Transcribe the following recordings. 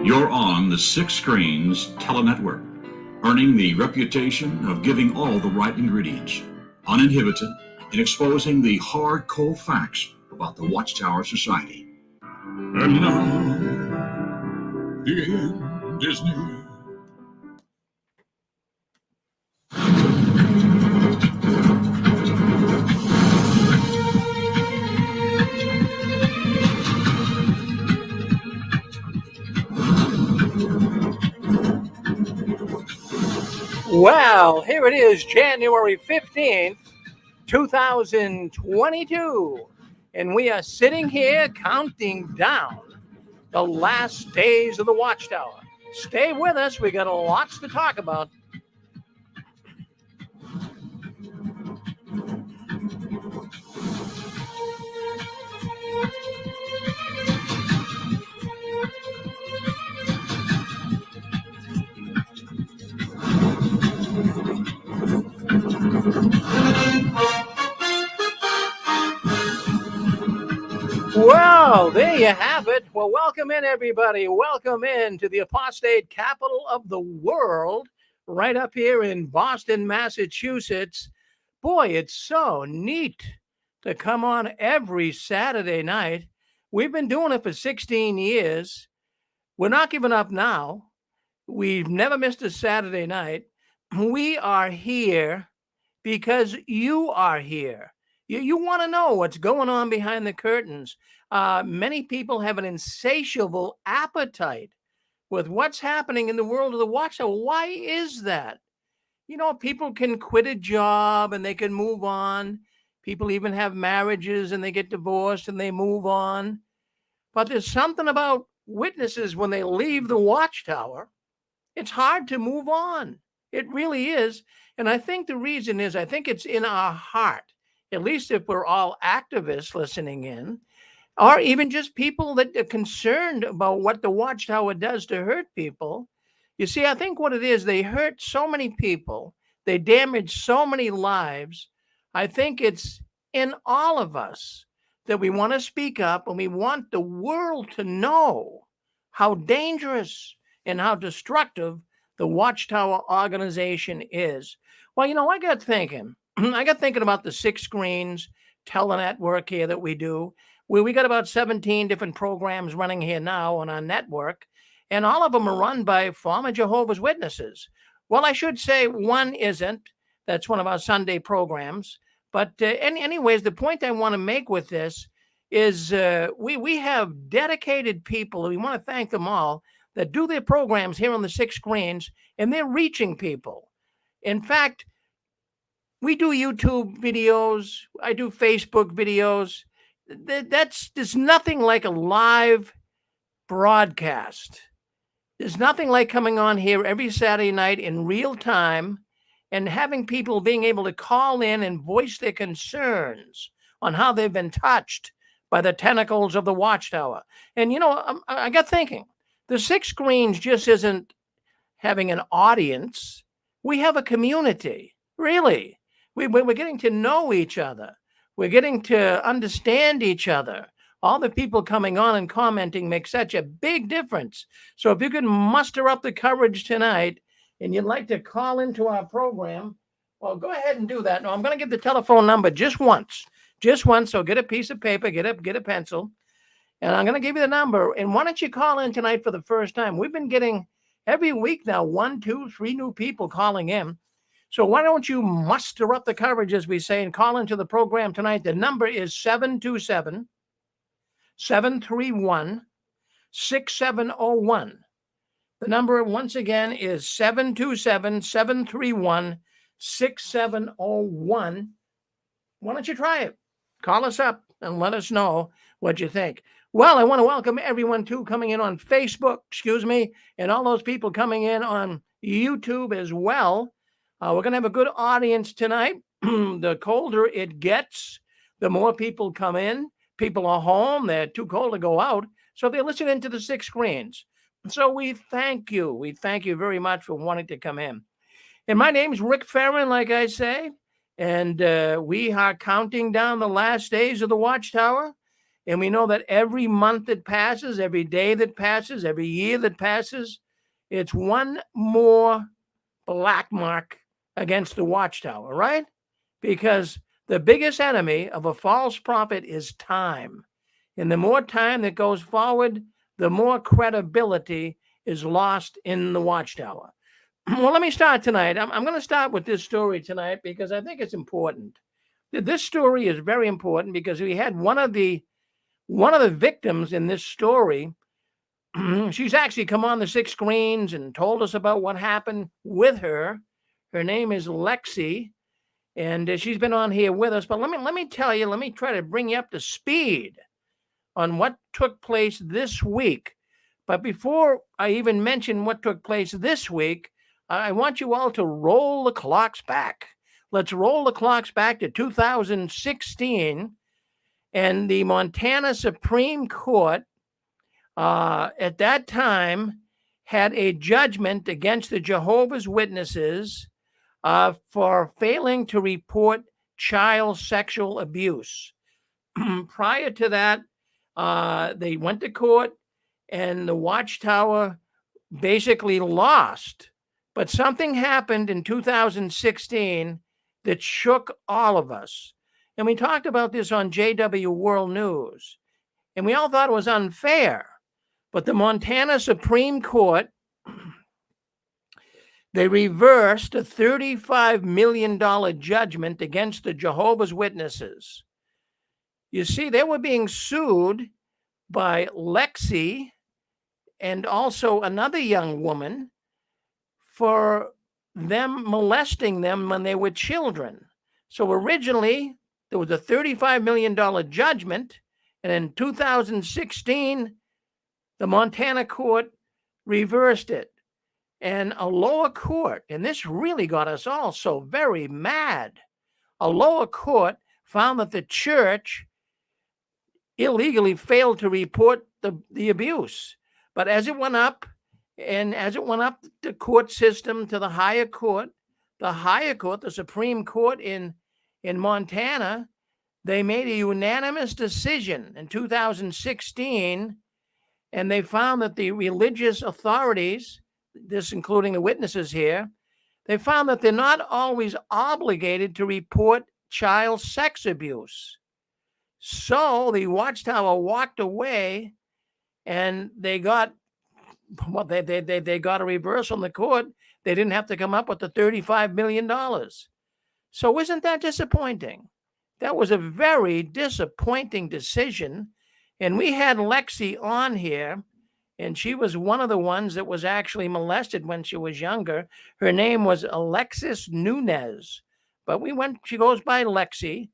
You're on the Six Screens Tele-Network, earning the reputation of giving all the right ingredients, uninhibited, in exposing the hard, cold facts about the Watchtower Society. And now, the end is near. Well, here it is, January 15th, 2022, and we are sitting here counting down the last days of the Watchtower. Stay with us. We got lots to talk about. Well, there you have it. Well, welcome in, everybody. Welcome in to the apostate capital of the world, right up here in Boston, Massachusetts. Boy, it's so neat to come on every Saturday night. We've been doing it for 16 years. We're not giving up now. We've never missed a Saturday night. We are here because you are here. You want to know what's going on behind the curtains. Many people have an insatiable appetite with what's happening in the world of the Watchtower. Why is that? You know, people can quit a job and they can move on. People even have marriages and they get divorced and they move on. But there's something about witnesses when they leave the Watchtower. It's hard to move on. It really is. And I think the reason is, I think it's in our heart, at least if we're all activists listening in, or even just people that are concerned about what the Watchtower does to hurt people. You see, I think what it is, they hurt so many people, they damage so many lives. I think it's in all of us that we want to speak up and we want the world to know how dangerous and how destructive the Watchtower organization is. Well, you know, I got thinking about the Six Screens Tele-Network here that we do. We got about 17 different programs running here now on our network, and all of them are run by former Jehovah's Witnesses. Well, I should say one isn't. That's one of our Sunday programs. But anyways, the point I want to make with this is we have dedicated people, and we want to thank them all, that do their programs here on the Six Screens, and they're reaching people. In fact, we do YouTube videos. I do Facebook videos. There's nothing like a live broadcast. There's nothing like coming on here every Saturday night in real time and having people being able to call in and voice their concerns on how they've been touched by the tentacles of the Watchtower. And, you know, I got thinking, the Six Screens just isn't having an audience. We have a community, really. We're getting to know each other. We're getting to understand each other. All the people coming on and commenting make such a big difference. So if you can muster up the courage tonight and you'd like to call into our program, well, go ahead and do that. Now, I'm going to give the telephone number just once. So get a piece of paper, get a pencil, and I'm going to give you the number. And why don't you call in tonight for the first time? We've been getting every week now 1, 2, 3 new people calling in. So why don't you muster up the courage, as we say, and call into the program tonight? The number is 727-731-6701. The number, once again, is 727-731-6701. Why don't you try it? Call us up and let us know what you think. Well, I want to welcome everyone, too, coming in on Facebook, and all those people coming in on YouTube as well. We're going to have a good audience tonight. The colder it gets, the more people come in. People are home. They're too cold to go out. So they're listening to the Six Screens. So we thank you. We thank you very much for wanting to come in. And my name's Rick Fearon, like I say. And we are counting down the last days of the Watchtower. And we know that every month that passes, every day that passes, every year that passes, it's one more black mark against the Watchtower, right? Because the biggest enemy of a false prophet is time. And the more time that goes forward, the more credibility is lost in the Watchtower. Well, let me start tonight. I'm going to start with this story tonight because I think it's important. This story is very important because we had one of the victims in this story. She's actually come on the 6 screens and told us about what happened with her. Her name is Lexi, and she's been on here with us. But let me tell you, let me try to bring you up to speed on what took place this week. But before I even mention what took place this week, I want you all to roll the clocks back. Let's roll the clocks back to 2016, and the Montana Supreme Court at that time had a judgment against the Jehovah's Witnesses for failing to report child sexual abuse. Prior to that, they went to court, and the Watchtower basically lost. But something happened in 2016 that shook all of us. And we talked about this on JW World News. And we all thought it was unfair. But the Montana Supreme Court, they reversed a $35 million judgment against the Jehovah's Witnesses. You see, they were being sued by Lexi and also another young woman for them molesting them when they were children. So originally, there was a $35 million judgment, and in 2016, the Montana court reversed it. And a lower court, and this really got us all so very mad, a lower court found that the church illegally failed to report the abuse. But as it went up, and as it went up the court system to the higher court, the Supreme Court in Montana, they made a unanimous decision in 2016, and they found that the religious authorities, this including the witnesses here, they found that they're not always obligated to report child sex abuse. So the Watchtower walked away, and they got they got a reversal in the court. They didn't have to come up with the $35 million. So isn't that disappointing? That was a very disappointing decision. And we had Lexi on here, and she was one of the ones that was actually molested when she was younger. Her name was Alexis Nunez, but she goes by Lexi.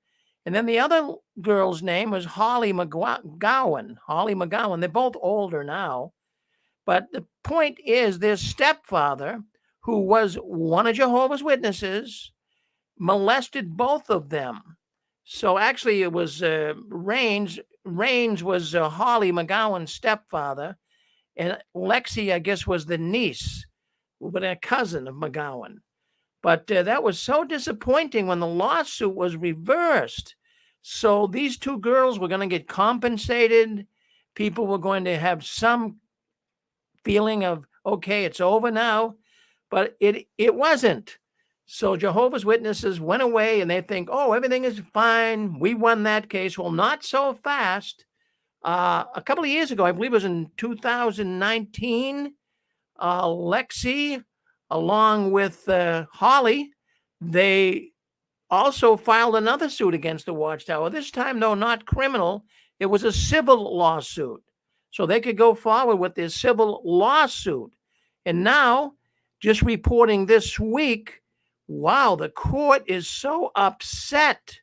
And then the other girl's name was Holly McGowan. Holly McGowan. They're both older now. But the point is, their stepfather, who was one of Jehovah's Witnesses, molested both of them. So actually, it was Raines. Raines was Holly McGowan's stepfather, and Lexi, I guess, was the niece, but a cousin of McGowan. But that was so disappointing when the lawsuit was reversed. So these two girls were going to get compensated. People were going to have some feeling of, okay, it's over now. But it wasn't. So Jehovah's Witnesses went away, and they think, oh, everything is fine. We won that case. Well, not so fast. A couple of years ago, I believe it was in 2019, Lexi, along with Holly, they also filed another suit against the Watchtower. This time, though, not criminal. It was a civil lawsuit. So they could go forward with their civil lawsuit. And now, just reporting this week, wow, the court is so upset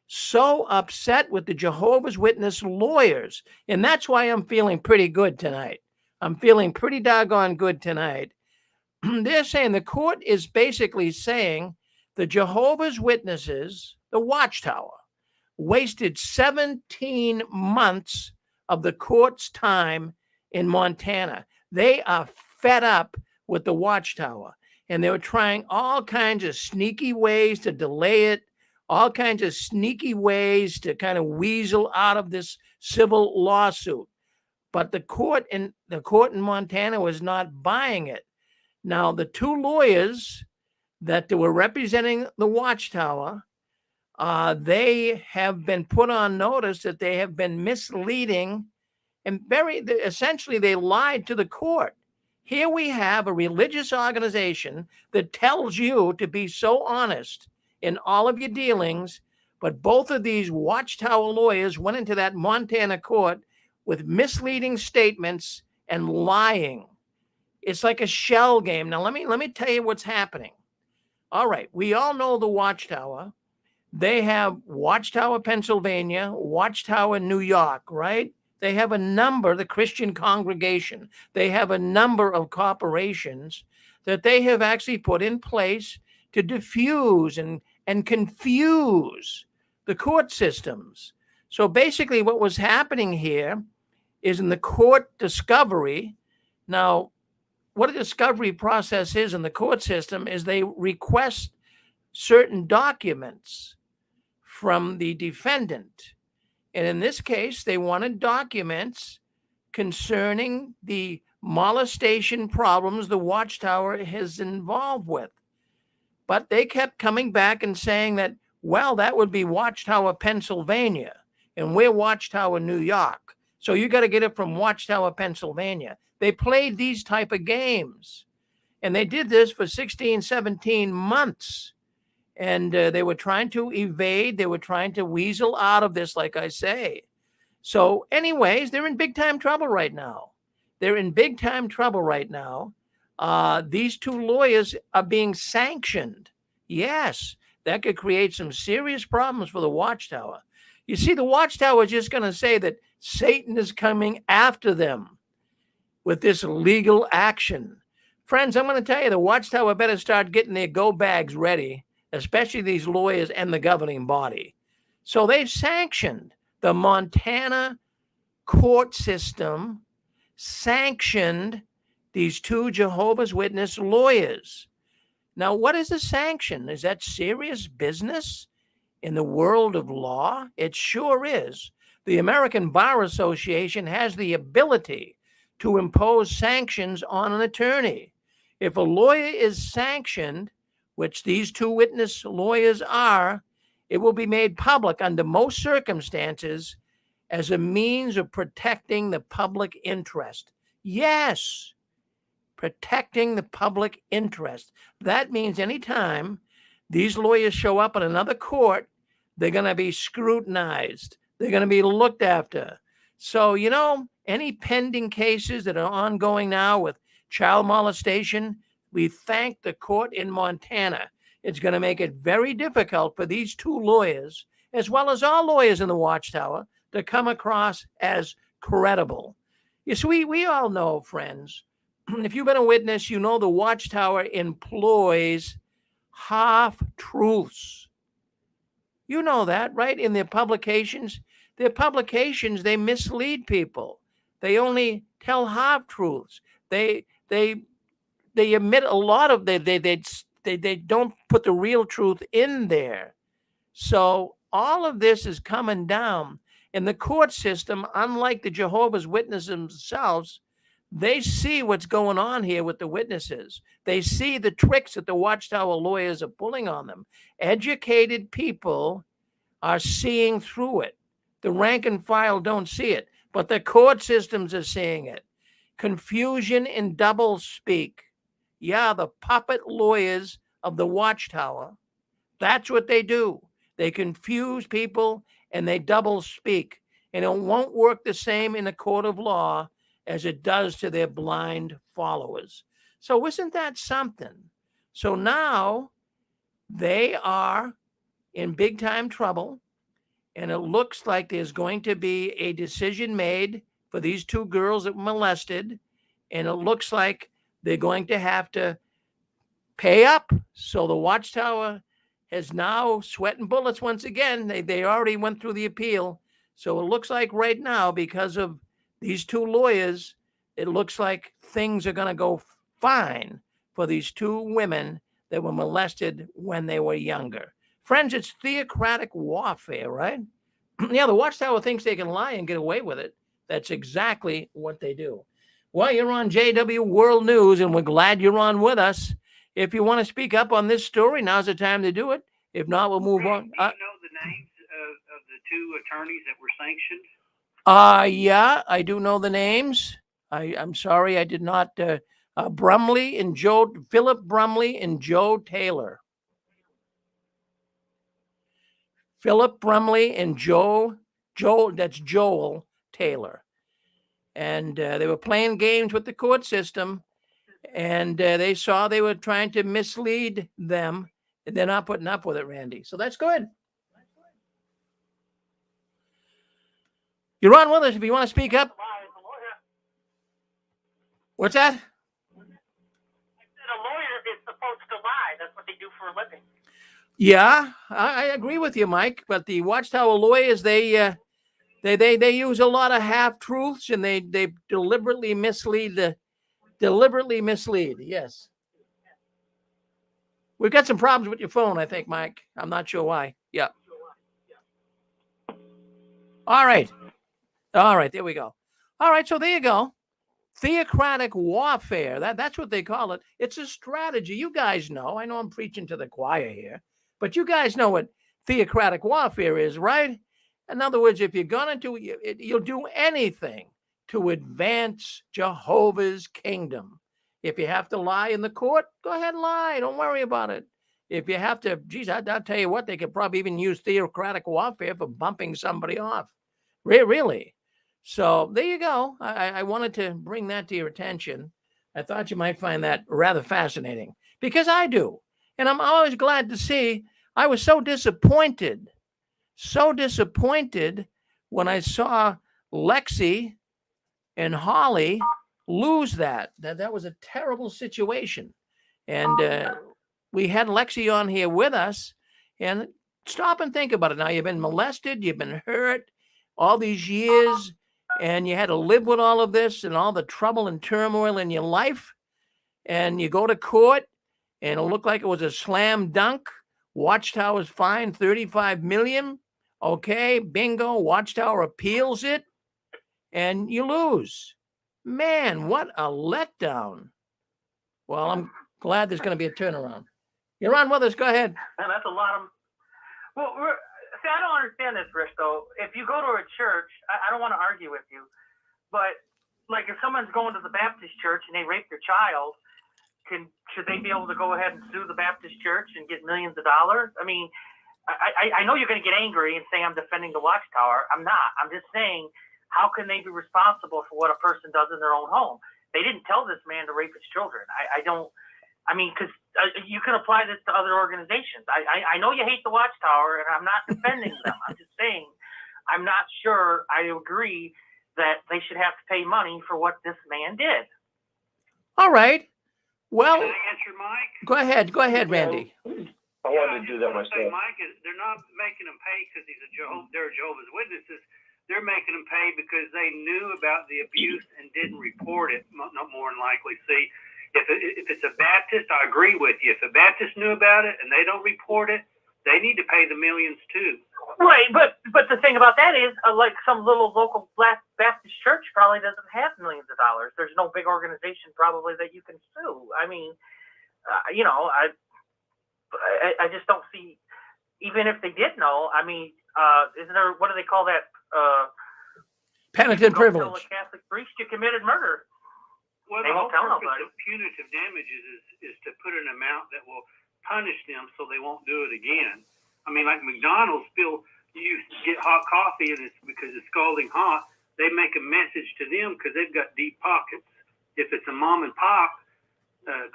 with the Jehovah's Witness lawyers. And that's why I'm feeling pretty good tonight. I'm feeling pretty doggone good tonight. They're saying the court is basically saying the Jehovah's Witnesses, the Watchtower, wasted 17 months of the court's time in Montana. They are fed up with the Watchtower, and they were trying all kinds of sneaky ways to delay it, all kinds of sneaky ways to kind of weasel out of this civil lawsuit. But the court in Montana was not buying it. Now, the two lawyers that were representing the Watchtower, they have been put on notice that they have been misleading and essentially they lied to the court. Here we have a religious organization that tells you to be so honest in all of your dealings, but both of these Watchtower lawyers went into that Montana court with misleading statements and lying. It's like a shell game. Now let me tell you what's happening. All right, we all know the Watchtower. They have Watchtower, Pennsylvania, Watchtower, New York, right? They have a number, the Christian congregation, they have a number of corporations that they have actually put in place to diffuse and confuse the court systems. So basically what was happening here is in the court discovery. Now, what a discovery process is in the court system is they request certain documents from the defendant. And in this case, they wanted documents concerning the molestation problems the Watchtower is involved with. But they kept coming back and saying that, well, that would be Watchtower, Pennsylvania, and we're Watchtower, New York. So you got to get it from Watchtower, Pennsylvania. They played these type of games, and they did this for 16, 17 months. And they were trying to evade. They were trying to weasel out of this, like I say. So anyways, they're in big time trouble right now. They're in big time trouble right now. These two lawyers are being sanctioned. Yes, that could create some serious problems for the Watchtower. You see, the Watchtower is just going to say that Satan is coming after them with this legal action. Friends, I'm going to tell you, the Watchtower better start getting their go bags ready, especially these lawyers and the governing body. So they've sanctioned the Montana court system, sanctioned these two Jehovah's Witness lawyers. Now, what is a sanction? Is that serious business in the world of law? It sure is. The American Bar Association has the ability to impose sanctions on an attorney. If a lawyer is sanctioned, which these two witness lawyers are, it will be made public under most circumstances as a means of protecting the public interest. Yes, protecting the public interest. That means anytime these lawyers show up in another court, they're going to be scrutinized. They're going to be looked after. So, any pending cases that are ongoing now with child molestation, we thank the court in Montana. It's going to make it very difficult for these two lawyers, as well as all lawyers in the Watchtower, to come across as credible. You see, we all know, friends, if you've been a witness, you know the Watchtower employs half-truths. You know that, right? In their publications, they mislead people. They only tell half-truths. They admit a lot of they don't put the real truth in there. So all of this is coming down. In the court system, unlike the Jehovah's Witnesses themselves, they see what's going on here with the witnesses. They see the tricks that the Watchtower lawyers are pulling on them. Educated people are seeing through it. The rank and file don't see it, but the court systems are seeing it. Confusion and double speak. Yeah, the puppet lawyers of the Watchtower, that's what they do. They confuse people and they double speak. And it won't work the same in a court of law as it does to their blind followers. So isn't that something? So now they are in big time trouble. And it looks like there's going to be a decision made for these two girls that were molested. And it looks like they're going to have to pay up. So the Watchtower is now sweating bullets once again. They already went through the appeal. So it looks like right now, because of these two lawyers, it looks like things are going to go fine for these two women that were molested when they were younger. Friends, it's theocratic warfare, right? Yeah, the Watchtower thinks they can lie and get away with it. That's exactly what they do. Well, you're on JW World News, and we're glad you're on with us. If you want to speak up on this story, now's the time to do it. If not, we'll move on. Do you know the names of the two attorneys that were sanctioned? Yeah, I do know the names. I'm sorry, I did not. Brumley and Philip Brumley and Joe Taylor. Philip Brumley and that's Joel Taylor. And they were playing games with the court system, and they saw they were trying to mislead them, and they're not putting up with it, Randy. So that's good. You're on with us if you want to speak up. What's that? I said a lawyer is supposed to lie. That's what they do for a living. Yeah, I agree with you, Mike. But the Watchtower lawyers, they use a lot of half truths, and they deliberately mislead. Yes. We've got some problems with your phone, I think, Mike. I'm not sure why. Yeah. All right. There we go. All right. So there you go. Theocratic warfare. That's what they call it. It's a strategy. You guys know. I know I'm preaching to the choir here, but you guys know what theocratic warfare is, right? In other words, if you're going to do it, you'll do anything to advance Jehovah's kingdom. If you have to lie in the court, go ahead and lie. Don't worry about it. If you have to, I'll tell you what, they could probably even use theocratic warfare for bumping somebody off. Really. So there you go. I wanted to bring that to your attention. I thought you might find that rather fascinating, because I do. And I'm always glad to see. I was so disappointed when I saw Lexi and Holly lose that. That was a terrible situation. And we had Lexi on here with us. And stop and think about it. Now, you've been molested, you've been hurt all these years, and you had to live with all of this and all the trouble and turmoil in your life. And you go to court, and it looked like it was a slam dunk. Watchtower's fined $35 million. Okay, bingo. Watchtower appeals it, and you lose. Man, what a letdown. Well, I'm glad there's going to be a turnaround. You're on with us. Go ahead. And that's a lot of. Well, see, I don't understand this, Rich. Though, if you go to a church, I don't want to argue with you, but like if someone's going to the Baptist church and they rape their child, should they be able to go ahead and sue the Baptist church and get millions of dollars? I mean, I know you're going to get angry and say I'm defending the Watchtower. I'm not. I'm just saying, how can they be responsible for what a person does in their own home? They didn't tell this man to rape his children. Because you can apply this to other organizations. I know you hate the Watchtower, and I'm not defending them. I'm just saying I'm not sure I agree that they should have to pay money for what this man did. All right. Well, Can I answer, Mike? Go ahead, Randy. I wanted to do that myself. Say, Mike, they're not making him pay because they're Jehovah's Witnesses. They're making them pay because they knew about the abuse and didn't report it. No more than likely. See, if it's a Baptist, I agree with you. If a Baptist knew about it and they don't report it, they need to pay the millions too. Right, but the thing about that is, like some little local Baptist church probably doesn't have millions of dollars. There's no big organization probably that you can sue. I mean, I just don't see. Even if they did know, I mean, isn't there, what do they call that? Penitent privilege. Tell a Catholic priest you committed murder. Well, They the won't whole tell purpose nobody. of punitive damages is to put an amount that will punish them so they won't do it again. I mean, like McDonald's, you get hot coffee and it's because it's scalding hot. They make a message to them because they've got deep pockets. If it's a mom and pop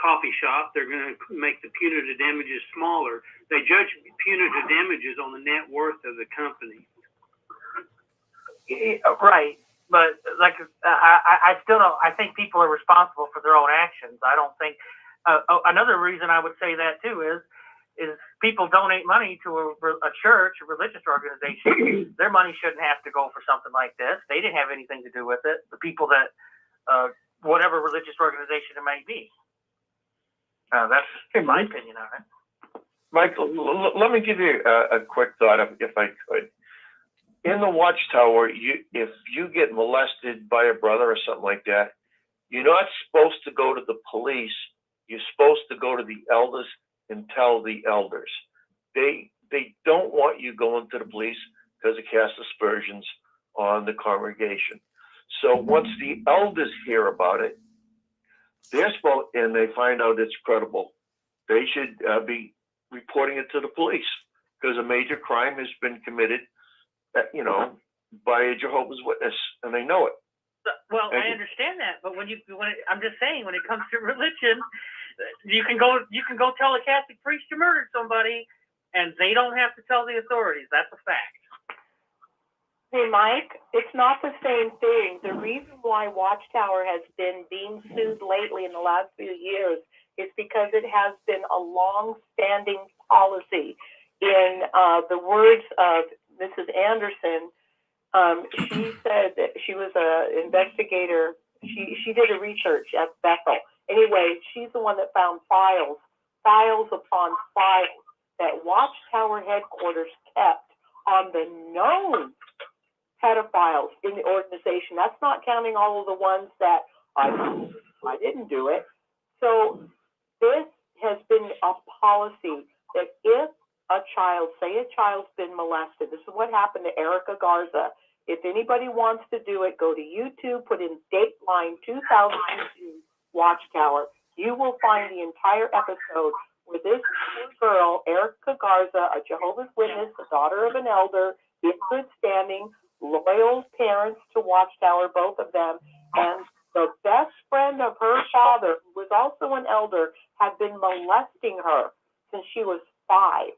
coffee shop, they're going to make the punitive damages smaller. They judge punitive damages on the net worth of the company. Right, but like I still don't. I think people are responsible for their own actions. I don't think. Another reason I would say that too is people donate money to a church, a religious organization. Their money shouldn't have to go for something like this. They didn't have anything to do with it. The people that, whatever religious organization it might be. That's my opinion on it. Michael, let me give you a quick thought, if I could. In the Watchtower, if you get molested by a brother or something like that, you're not supposed to go to the police. You're supposed to go to the elders and tell the elders. They don't want you going to the police because it casts aspersions on the congregation. So once the elders hear about it, they're supposed, and they find out it's credible, they should be reporting it to the police because a major crime has been committed, by a Jehovah's Witness, and they know it. Well, I understand that, but I'm just saying, when it comes to religion, you can go tell a Catholic priest you murdered somebody, and they don't have to tell the authorities. That's a fact. Hey, Mike, it's not the same thing. The reason why Watchtower has been being sued lately in the last few years is because it has been a long-standing policy. In the words of Mrs. Anderson, she said that she was an investigator. She did a research at Bethel. Anyway, she's the one that found files upon files that Watchtower headquarters kept on the known pedophiles in the organization. That's not counting all of the ones that I didn't do it. So this has been a policy that if a child, say a child's been molested, this is what happened to Erica Garza. If anybody wants to do it, go to YouTube, put in Dateline 2002 Watchtower. You will find the entire episode where this poor girl, Erica Garza, a Jehovah's Witness, the daughter of an elder, in good standing, loyal parents to Watchtower, both of them, and the best friend of her father, who was also an elder, had been molesting her since she was 5.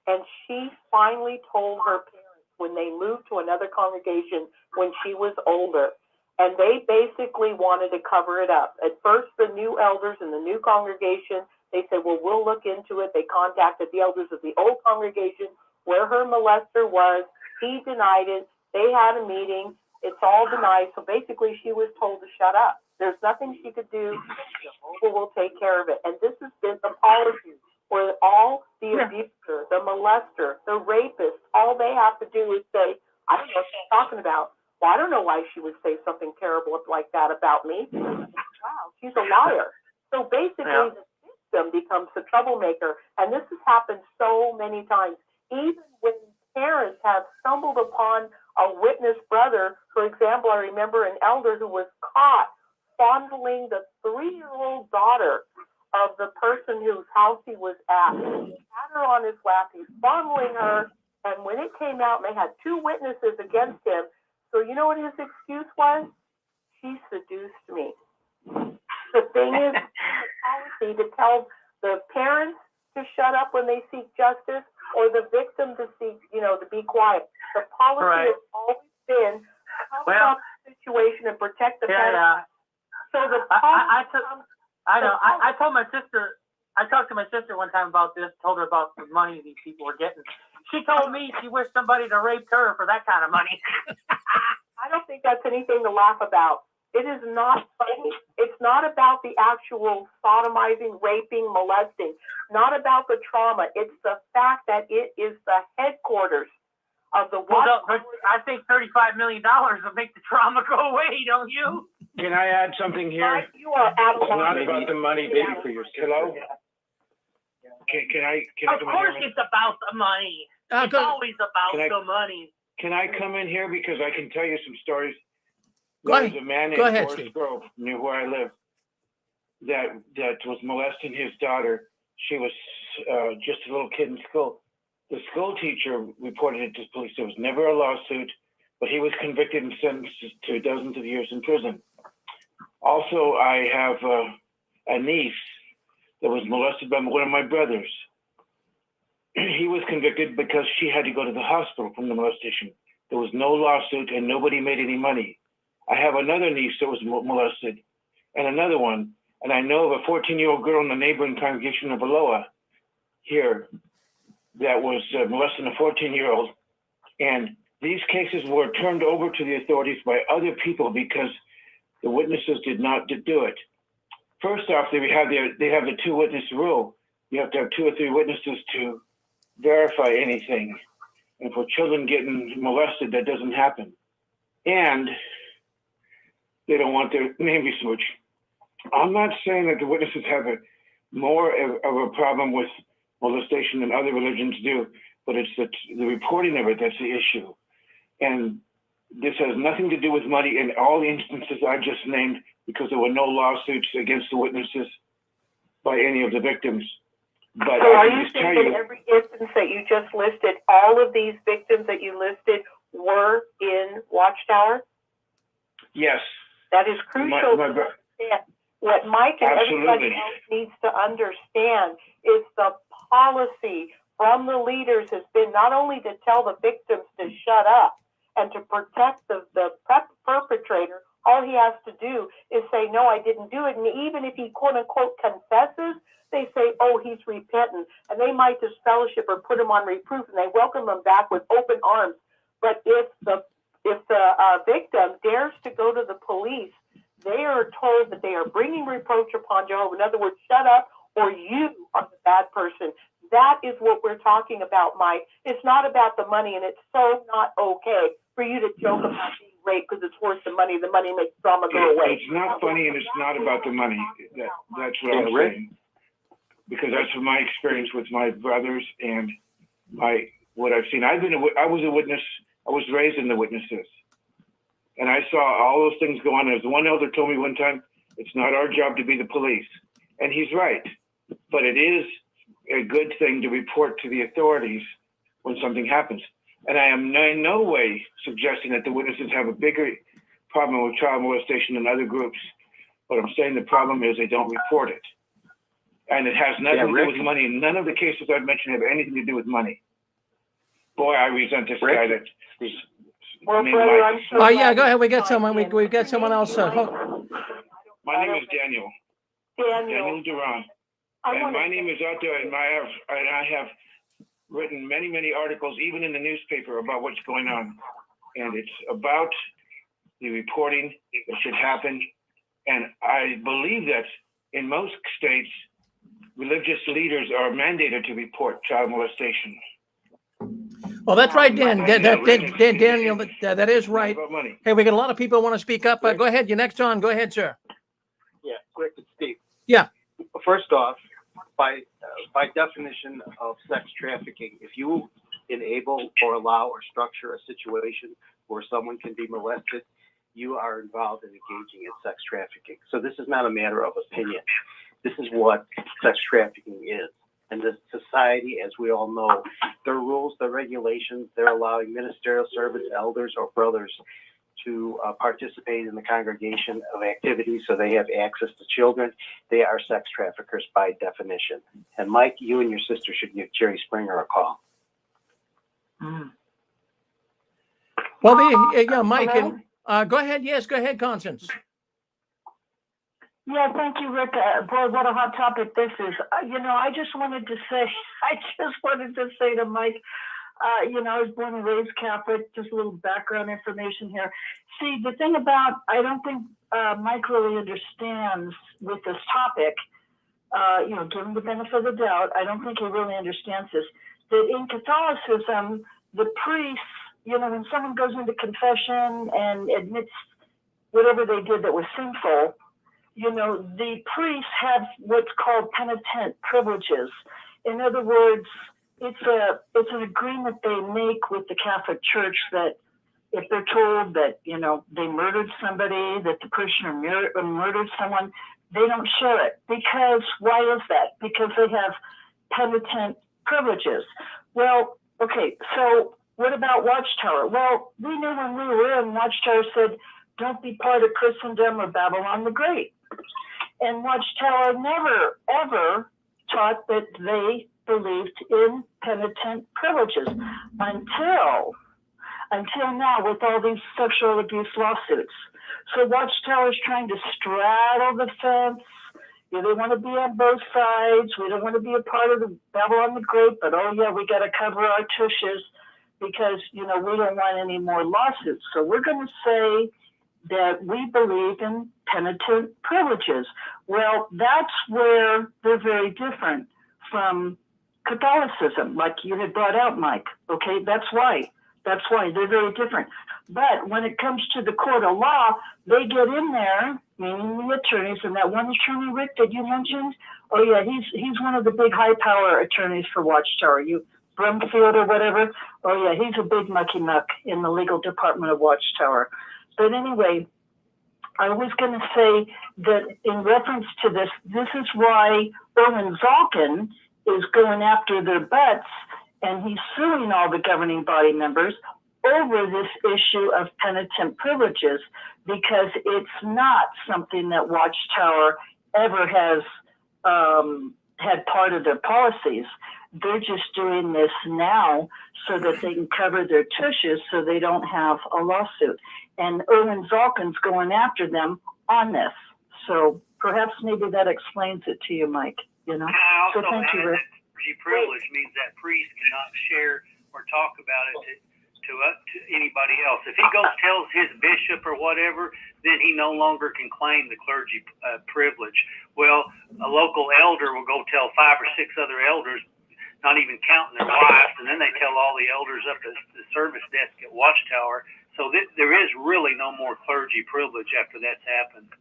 And she finally told her parents when they moved to another congregation when she was older. And they basically wanted to cover it up. At first, the new elders in the new congregation, they said, well, we'll look into it. They contacted the elders of the old congregation where her molester was. He denied it. They had a meeting. It's all denied. So basically, she was told to shut up. There's nothing she could do. Jehovah will take care of it. And this has been the policy where all the abuser, the molester, the rapist, all they have to do is say, I don't know what she's talking about. Well, I don't know why she would say something terrible like that about me. Wow, she's a liar. So basically, the victim becomes the troublemaker. And this has happened so many times. Even when parents have stumbled upon a witness brother, for example, I remember an elder who was caught fondling the 3-year-old daughter of the person whose house he was at. He had her on his lap, he's fondling her, and when it came out, and they had 2 witnesses against him, so you know what his excuse was? She seduced me. The thing is, the policy to tell the parents to shut up when they seek justice, or the victim to seek, to be quiet. The policy has always been cover up the situation and protect the parents. So the I told my sister, I talked to my sister one time about this, told her about the money these people were getting. She told me she wished somebody to rape her for that kind of money. I don't think that's anything to laugh about. It is not funny. It's not about the actual sodomizing, raping, molesting, not about the trauma. It's the fact that it is the headquarters of the Watchtower. I think $35 million will make the trauma go away, don't you? Can I add something here? You are out of It's not about the money, baby, for your hello? Can I of course it's about the money. It's always about the money. Can I come in here because I can tell you some stories? Go There ahead. was a man Go in ahead, Forest Steve. Grove near where I live that was molesting his daughter. She was just a little kid in school. The school teacher reported it to police. There was never a lawsuit, but he was convicted and sentenced to dozens of years in prison. Also, I have a niece that was molested by one of my brothers. He was convicted because she had to go to the hospital from the molestation. There was no lawsuit and nobody made any money. I have another niece that was molested and another one. And I know of a 14-year-old girl in the neighboring congregation of Aloha here that was molesting a 14-year-old. And these cases were turned over to the authorities by other people because the witnesses did not do it. First off, they have the 2-witness rule. you have to have 2 or 3 witnesses to verify anything. And for children getting molested, that doesn't happen. And they don't want their name besmirched. I'm not saying that the witnesses have more of a problem with molestation than other religions do, but it's the reporting of it that's the issue. And this has nothing to do with money in all the instances I just named, because there were no lawsuits against the witnesses by any of the victims. But so are you saying that every instance that you just listed, all of these victims that you listed were in Watchtower? Yes. That is crucial to understand. What Mike and everybody else needs to understand is the policy from the leaders has been not only to tell the victims to shut up and to protect the perpetrator. All he has to do is say, no, I didn't do it. And even if he, quote unquote, confesses, they say, oh, he's repentant. And they might disfellowship or put him on reproof, and they welcome him back with open arms. But if the victim dares to go to the police, they are told that they are bringing reproach upon Jehovah. In other words, shut up, or you are the bad person. That is what we're talking about, Mike. It's not about the money, and it's so not okay for you to joke about being raped because it's worth the money. The money makes drama go away. It's not funny, and it's not about the money. That's what I'm saying. Because that's from my experience with my brothers and what I've seen. I was a witness. I was raised in the witnesses. And I saw all those things go on. As one elder told me one time, it's not our job to be the police. And he's right. But it is a good thing to report to the authorities when something happens. And I am in no way suggesting that the witnesses have a bigger problem with child molestation than other groups. But I'm saying the problem is they don't report it. And it has nothing to do with money. None of the cases I've mentioned have anything to do with money. Boy, I resent this guy that... Well, brother, I'm so Oh yeah, go ahead. We got someone. We've got someone else. My name is Daniel. Daniel Duran. And my name is out there, and I have written many, many articles, even in the newspaper, about what's going on. And it's about the reporting that should happen. And I believe that in most states, religious leaders are mandated to report child molestation. Well, that's right, Dan. Daniel, that is right. Hey, we got a lot of people who want to speak up. Go ahead. You're next on. Go ahead, sir. Yeah, Rick, it's Steve. Yeah. First off, by definition of sex trafficking, if you enable or allow or structure a situation where someone can be molested, you are involved in engaging in sex trafficking. So this is not a matter of opinion. This is what sex trafficking is. And the society, as we all know, their rules, their regulations, they're allowing ministerial servants, elders, or brothers to participate in the congregation of activities so they have access to children. They are sex traffickers by definition. And Mike, you and your sister should give Jerry Springer a call. Well, yeah, Mike, and go ahead. Yes, go ahead, Constance. Yeah, thank you, Rick. Boy, what a hot topic this is. I just wanted to say to Mike, I was born and raised Catholic, just a little background information here. See, the thing about, I don't think Mike really understands with this topic, given the benefit of the doubt, I don't think he really understands this, that in Catholicism, the priests, when someone goes into confession and admits whatever they did that was sinful, the priests have what's called penitent privileges. In other words, it's an agreement they make with the Catholic Church that if they're told that, they murdered somebody, that the parishioner murdered someone, they don't share it. Because, why is that? Because they have penitent privileges. Well, okay, so what about Watchtower? Well, we knew when we were in, Watchtower said, don't be part of Christendom or Babylon the Great. And Watchtower never, ever taught that they believed in penitent privileges until now with all these sexual abuse lawsuits. So Watchtower is trying to straddle the fence. They want to be on both sides. We don't want to be a part of the Babylon the Great, but oh yeah, we got to cover our tushes because, we don't want any more lawsuits. So we're going to say that we believe in penitent privileges. Well, that's where they're very different from Catholicism, like you had brought out, Mike. Okay, that's why they're very different. But when it comes to the court of law, they get in there, meaning the attorneys, and that one attorney, Rick, that you mentioned, oh yeah, he's one of the big high power attorneys for Watchtower. Brumfield or whatever. Oh yeah, he's a big mucky muck in the legal department of Watchtower. But anyway, I was going to say that in reference to this is why Owen Zalkin is going after their butts, and he's suing all the governing body members over this issue of penitent privileges, because it's not something that Watchtower ever has had part of their policies. They're just doing this now so that they can cover their tushes so they don't have a lawsuit. And Owen Zalkin's going after them on this. So perhaps maybe that explains it to you, Mike. You know. So thank you, Rick. Privilege means that priest cannot share or talk about it to anybody else. If he goes tells his bishop or whatever, then he no longer can claim the clergy privilege. Well, a local elder will go tell 5 or 6 other elders, not even counting their wives, and then they tell all the elders up at the service desk at Watchtower. So there is really no more clergy privilege after that's happened.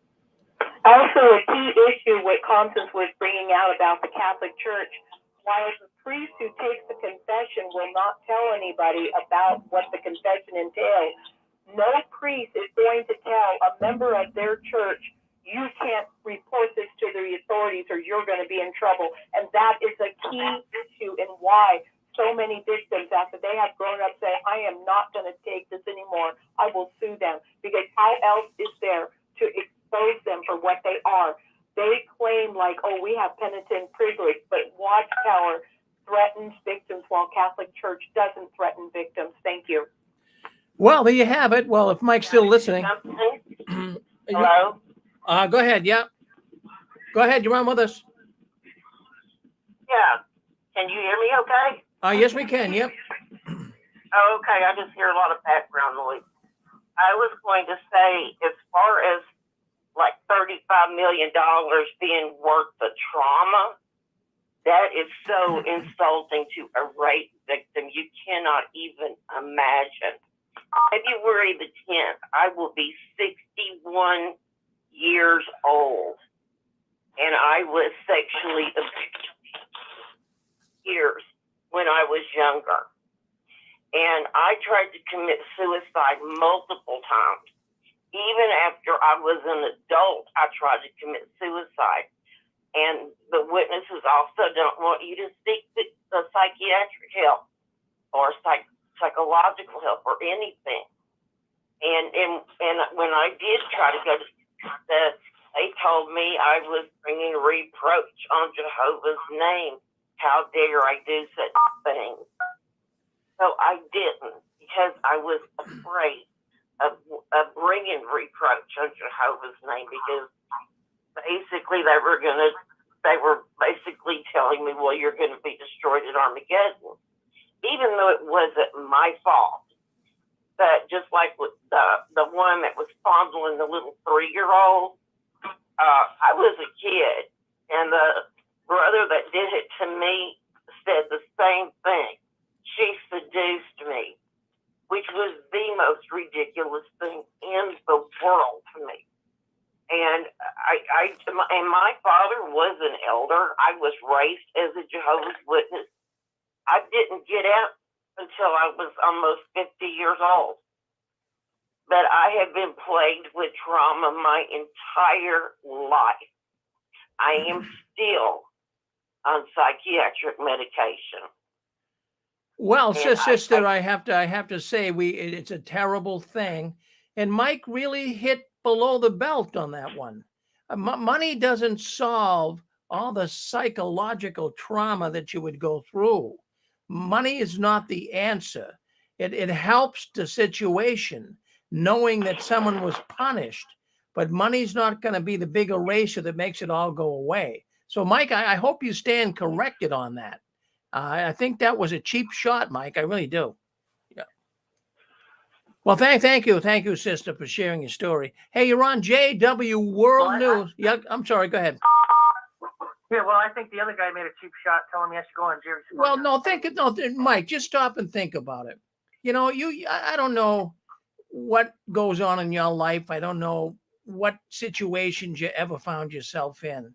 Also, a key issue what Constance was bringing out about the Catholic Church, while the priest who takes the confession will not tell anybody about what the confession entails, no priest is going to tell a member of their church, you can't report this to the authorities or you're going to be in trouble. And that is a key issue in why so many victims, after they have grown up, say, I am not going to take this anymore. I will sue them. Because how else is there to expose them for what they are? They claim like, oh, we have penitent privilege, but Watchtower threatens victims while Catholic Church doesn't threaten victims. Thank you. Well, there you have it. Well, if Mike's still listening. Hello? Go ahead. Yeah. Go ahead. You're on with us. Yeah. Can you hear me okay? Yes, we can. Yep. Oh, okay. I just hear a lot of background noise. I was going to say, as far as like $35 million being worth the trauma, that is so insulting to a rape victim. You cannot even imagine. February the 10th, I will be 61 years old, and I was sexually abused years when I was younger. And I tried to commit suicide multiple times. Even after I was an adult, I tried to commit suicide. And the witnesses also don't want you to seek the psychiatric help or psychological help or anything. And when I did try to go to they told me I was bringing reproach on Jehovah's name. How dare I do such things? So I didn't, because I was afraid of bringing reproach on Jehovah's name, because basically they were basically telling me, well, you're going to be destroyed at Armageddon, even though it wasn't my fault. But just like with the one that was fondling the little 3-year-old, I was a kid, and the brother that did it to me said the same thing. She seduced me, which was the most ridiculous thing in the world to me. And and my father was an elder. I was raised as a Jehovah's Witness. I didn't get out until I was almost 50 years old. But I have been plagued with trauma my entire life. I am still on psychiatric medication. Well, sister, I have to say it's a terrible thing. And Mike really hit below the belt on that one. Money doesn't solve all the psychological trauma that you would go through. Money is not the answer. It helps the situation, knowing that someone was punished, but money's not going to be the big eraser that makes it all go away. So, Mike, I hope you stand corrected on that. I think that was a cheap shot, Mike. I really do. Yeah. Well, thank you, sister, for sharing your story. Hey, you're on JW World News. Yeah, I'm sorry. Go ahead. Yeah, well, I think the other guy made a cheap shot telling me I should go on Jerry Springer. Well, no, Mike, just stop and think about it. You know, I don't know what goes on in your life. I don't know what situations you ever found yourself in.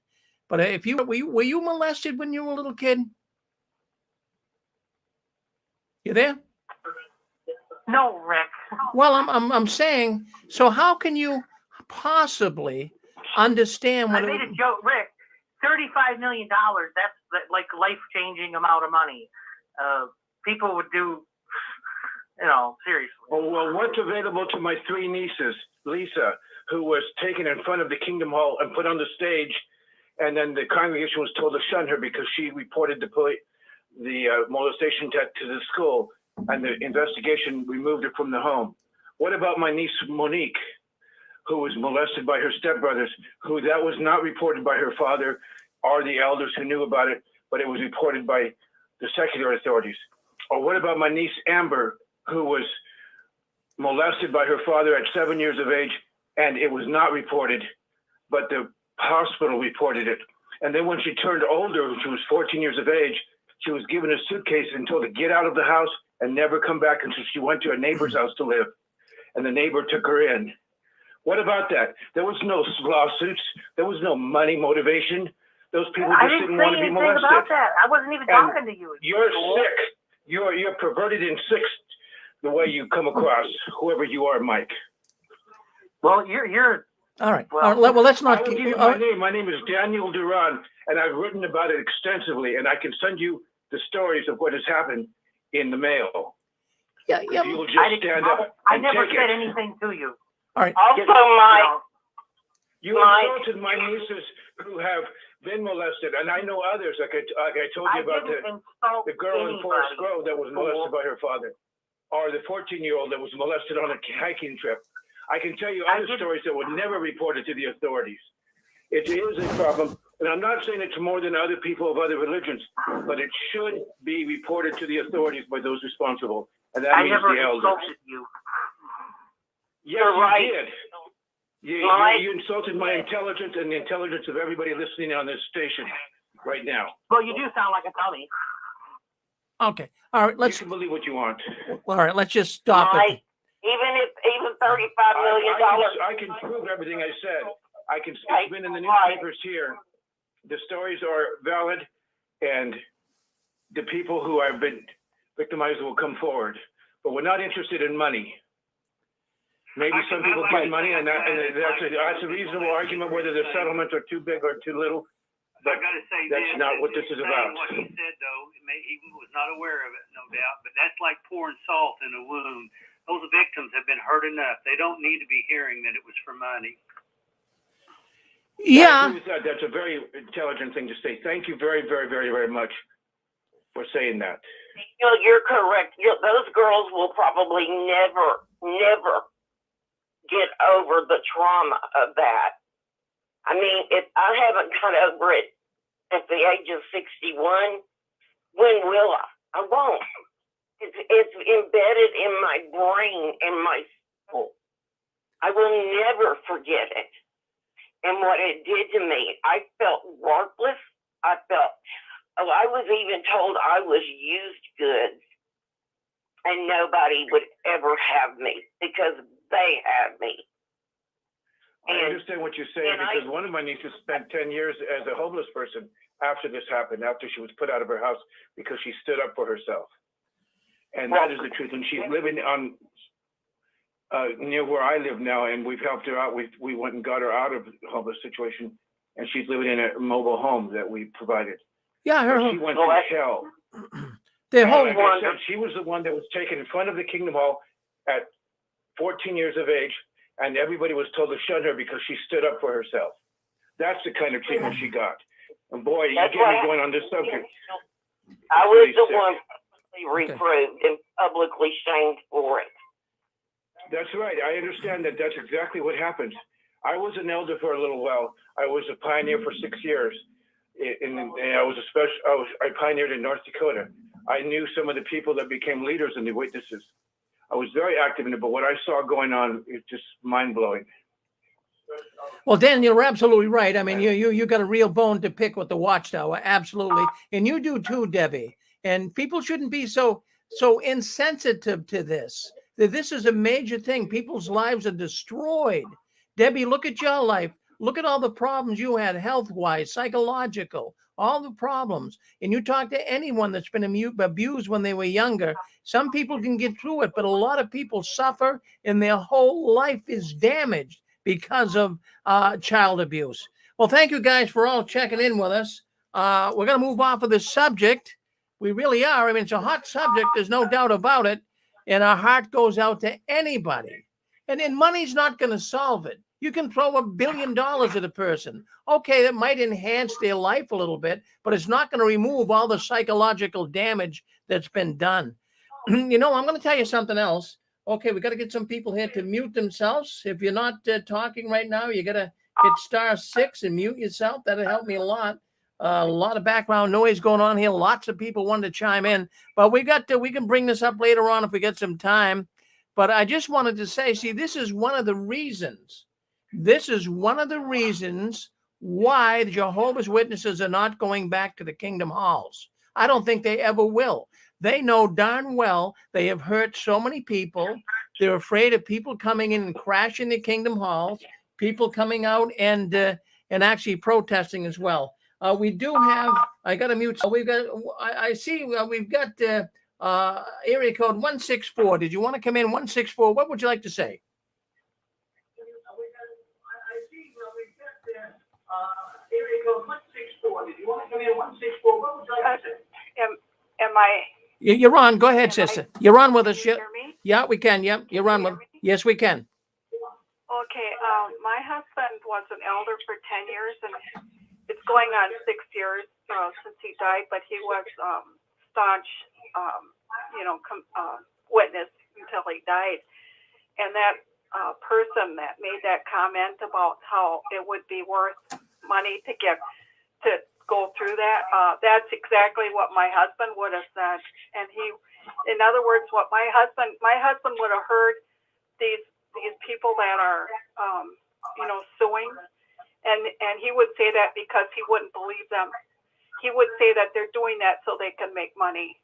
But if you were you molested when you were a little kid? You there? No, Rick. Well, I'm saying, so how can you possibly understand what I made a joke, Rick. $35 million. That's like life-changing amount of money. People would do, seriously. Well, what's available to my three nieces? Lisa, who was taken in front of the Kingdom Hall and put on the stage, and then the congregation was told to shun her because she reported the molestation to the school, and the investigation removed her from the home. What about my niece Monique, who was molested by her stepbrothers, who that was not reported by her father or the elders who knew about it, but it was reported by the secular authorities? Or what about my niece Amber, who was molested by her father at 7 years of age, and it was not reported, but the hospital reported it. And then when she turned older, when she was 14 years of age, she was given a suitcase and told to get out of the house and never come back until she went to a neighbor's house to live. And the neighbor took her in. What about that? There was no lawsuits. There was no money motivation. Those people just didn't want to be molested. I didn't say anything about that. I wasn't even talking to you. You're sick. You're perverted and sick the way you come across, whoever you are, Mike. Well, you're all right. Well, let's not. I will give you my name. My name is Daniel Duran, and I've written about it extensively, and I can send you the stories of what has happened in the mail. Yeah. If you will just stand up I and never take said it. anything to you. All right. Also, Mike, You insulted my nieces who have been molested, and I know others. Like I told you about the girl in Forest Grove that was molested by her father, or the 14-year-old that was molested on a hiking trip. I can tell you other stories that were never reported to the authorities. It is a problem, and I'm not saying it's more than other people of other religions, but it should be reported to the authorities by those responsible, and that means the elders. Insulted you. Yes, You're right. You did. You insulted my intelligence and the intelligence of everybody listening on this station right now. Well, you do sound like a dummy. Okay. All right. You can believe what you want. All right. Let's just stop Mike, it. even $35 million. I can prove everything I said. It's been in the newspapers here. The stories are valid, and the people who have been victimized will come forward. But we're not interested in money. Maybe some people get money, and that's a reasonable argument whether the settlements are too big or too little. But I got to say, that's not what this is about. What he said, though, he was not aware of it, no doubt. But that's like pouring salt in a wound. Those victims have been hurt enough. They don't need to be hearing that it was for money. Yeah. I agree with that. That's a very intelligent thing to say. Thank you very, very, very, very much for saying that. You're correct. Those girls will probably never get over the trauma of that. I mean, I haven't got over it at the age of 61. When will I? I won't. It's embedded in my brain and my soul. I will never forget it. And what it did to me, I felt worthless. I was even told I was used goods, and nobody would ever have me because they had me. I understand what you're saying because one of my nieces spent 10 years as a homeless person after this happened, after she was put out of her house because she stood up for herself. And that is the truth. And she's living on near where I live now, and we've helped her out. We went and got her out of the homeless situation, and she's living in a mobile home that we provided. Yeah, she went to hell. Like I said, she was the one that was taken in front of the Kingdom Hall at 14 years of age, and everybody was told to shun her because she stood up for herself. That's the kind of treatment she got. And boy, you get me going on this subject. I was the one publicly reproved and publicly shamed for it. That's right. I understand that. That's exactly what happens. I was an elder for a little while. I was a pioneer for 6 years. I pioneered in North Dakota. I knew some of the people that became leaders and the witnesses. I was very active in it, but what I saw going on is just mind-blowing. Well, Dan, you're absolutely right. I mean, you got a real bone to pick with the Watchtower, absolutely, and you do too, Debbie. And people shouldn't be so insensitive to this. That this is a major thing. People's lives are destroyed. Debbie, look at your life. Look at all the problems you had, health-wise, psychological, all the problems. And you talk to anyone that's been abused when they were younger. Some people can get through it, but a lot of people suffer, and their whole life is damaged because of child abuse. Well, thank you guys for all checking in with us. We're going to move off of this subject. We really are. I mean, it's a hot subject. There's no doubt about it. And our heart goes out to anybody. And then money's not going to solve it. You can throw $1 billion at a person. Okay, that might enhance their life a little bit, but it's not going to remove all the psychological damage that's been done. You know, I'm going to tell you something else. Okay, we got to get some people here to mute themselves. If you're not talking right now, you got to hit *6 and mute yourself. That'll help me a lot. A lot of background noise going on here. Lots of people wanted to chime in, but we can bring this up later on if we get some time. But I just wanted to say, see, this is one of the reasons. This is one of the reasons why the Jehovah's Witnesses are not going back to the Kingdom Halls. I don't think they ever will. They know darn well they have hurt so many people. They're afraid of people coming in and crashing the Kingdom Halls, people coming out and actually protesting as well. We do have, I got to mute. We've got, I see we've got area code 164. Did you want to come in 164? What would you like to say? Area code 164. Did you want to come in 164? What would you like to say? Am I? You're on. Go ahead, sister. You're on with us. Can you hear me? Yeah, we can. Yep, you're on with. Yes, we can. Okay. My husband was an elder for 10 years, and it's going on 6 years since he died. But he was staunch, witness until he died. And that person that made that comment about how it would be worth money to go through that, that's exactly what my husband would have said. And in other words, what my husband would have heard these people that are suing, and he would say that because he wouldn't believe them. He would say that they're doing that so they can make money.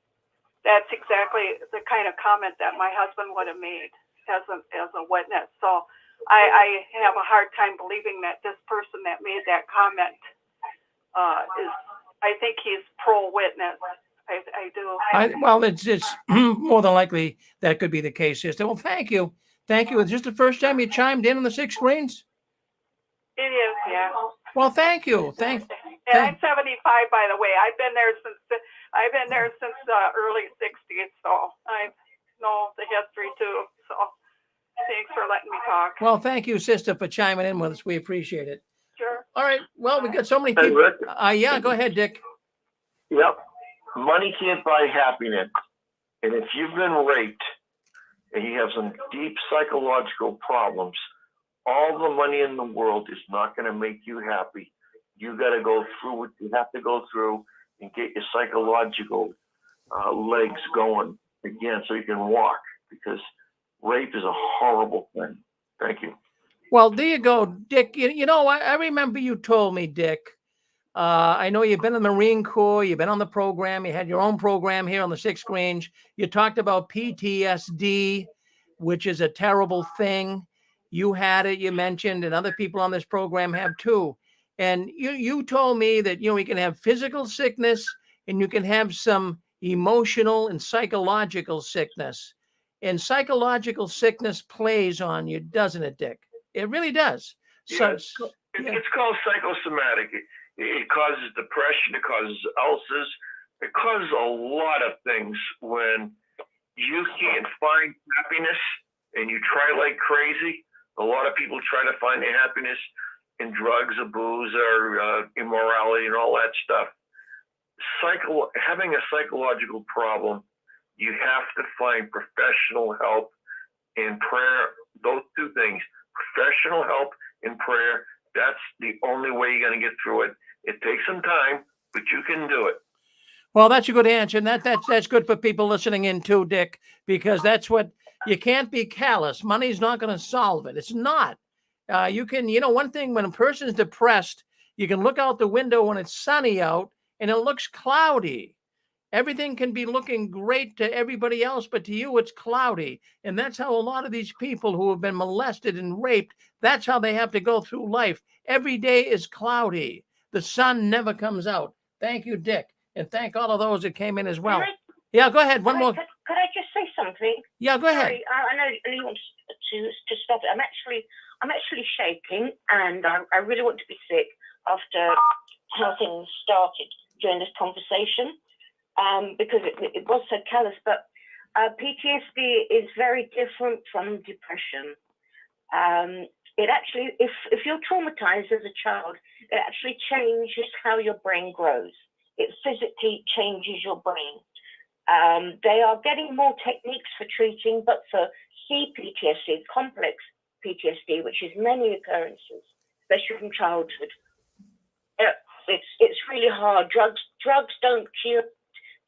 That's exactly the kind of comment that my husband would have made as a witness. So I have a hard time believing that this person that made that comment I think he's pro-witness. I do. Well, it's more than likely that could be the case, sister. Well, thank you. Thank you. Is this the first time you chimed in on the 6 Screens? It is, yeah. Well, thank you. And I'm 75, by the way. I've been there since early 60s, so I know the history too. So thanks for letting me talk. Well, thank you, sister, for chiming in with us. We appreciate it. Sure. All right. Well, we got so many Hey, people. Rick. Yeah, go ahead, Dick. Yep. Money can't buy happiness. And if you've been raped and you have some deep psychological problems, all the money in the world is not going to make you happy. You got to go through what you have to go through and get your psychological legs going again so you can walk, because rape is a horrible thing. Thank you. Well, there you go, Dick. You know, I remember you told me, Dick. I know you've been in the Marine Corps. You've been on the program. You had your own program here on the 6 Screens. You talked about PTSD, which is a terrible thing. You had it, you mentioned, and other people on this program have too. And you told me that, you can have physical sickness and you can have some emotional and psychological sickness. And psychological sickness plays on you, doesn't it, Dick? It really does. Yeah, it's called psychosomatic. It causes depression. It causes ulcers. It causes a lot of things when you can't find happiness and you try like crazy. A lot of people try to find their happiness in drugs or booze or immorality and all that stuff. Having a psychological problem, you have to find professional help and prayer. Those two things, professional help and prayer. That's the only way you're going to get through it. It takes some time, but you can do it. Well, that's a good answer. And that's good for people listening in too, Dick, because that's what you can't be callous. Money's not going to solve it. It's not. You can, one thing, when a person's depressed, you can look out the window when it's sunny out and it looks cloudy. Everything can be looking great to everybody else, but to you, it's cloudy. And that's how a lot of these people who have been molested and raped, that's how they have to go through life. Every day is cloudy. The sun never comes out. Thank you, Dick. And thank all of those that came in as well. Yeah, go ahead. One more. Could I just say something? Yeah, go ahead. Sorry, I know you want to stop it. I'm actually shaking, and I really want to be sick after how things started during this conversation. Because it was so callous, but PTSD is very different from depression. It actually, if you're traumatized as a child, it actually changes how your brain grows. It physically changes your brain. They are getting more techniques for treating, but for CPTSD, complex PTSD, which is many occurrences, especially from childhood, it's really hard. Drugs don't cure.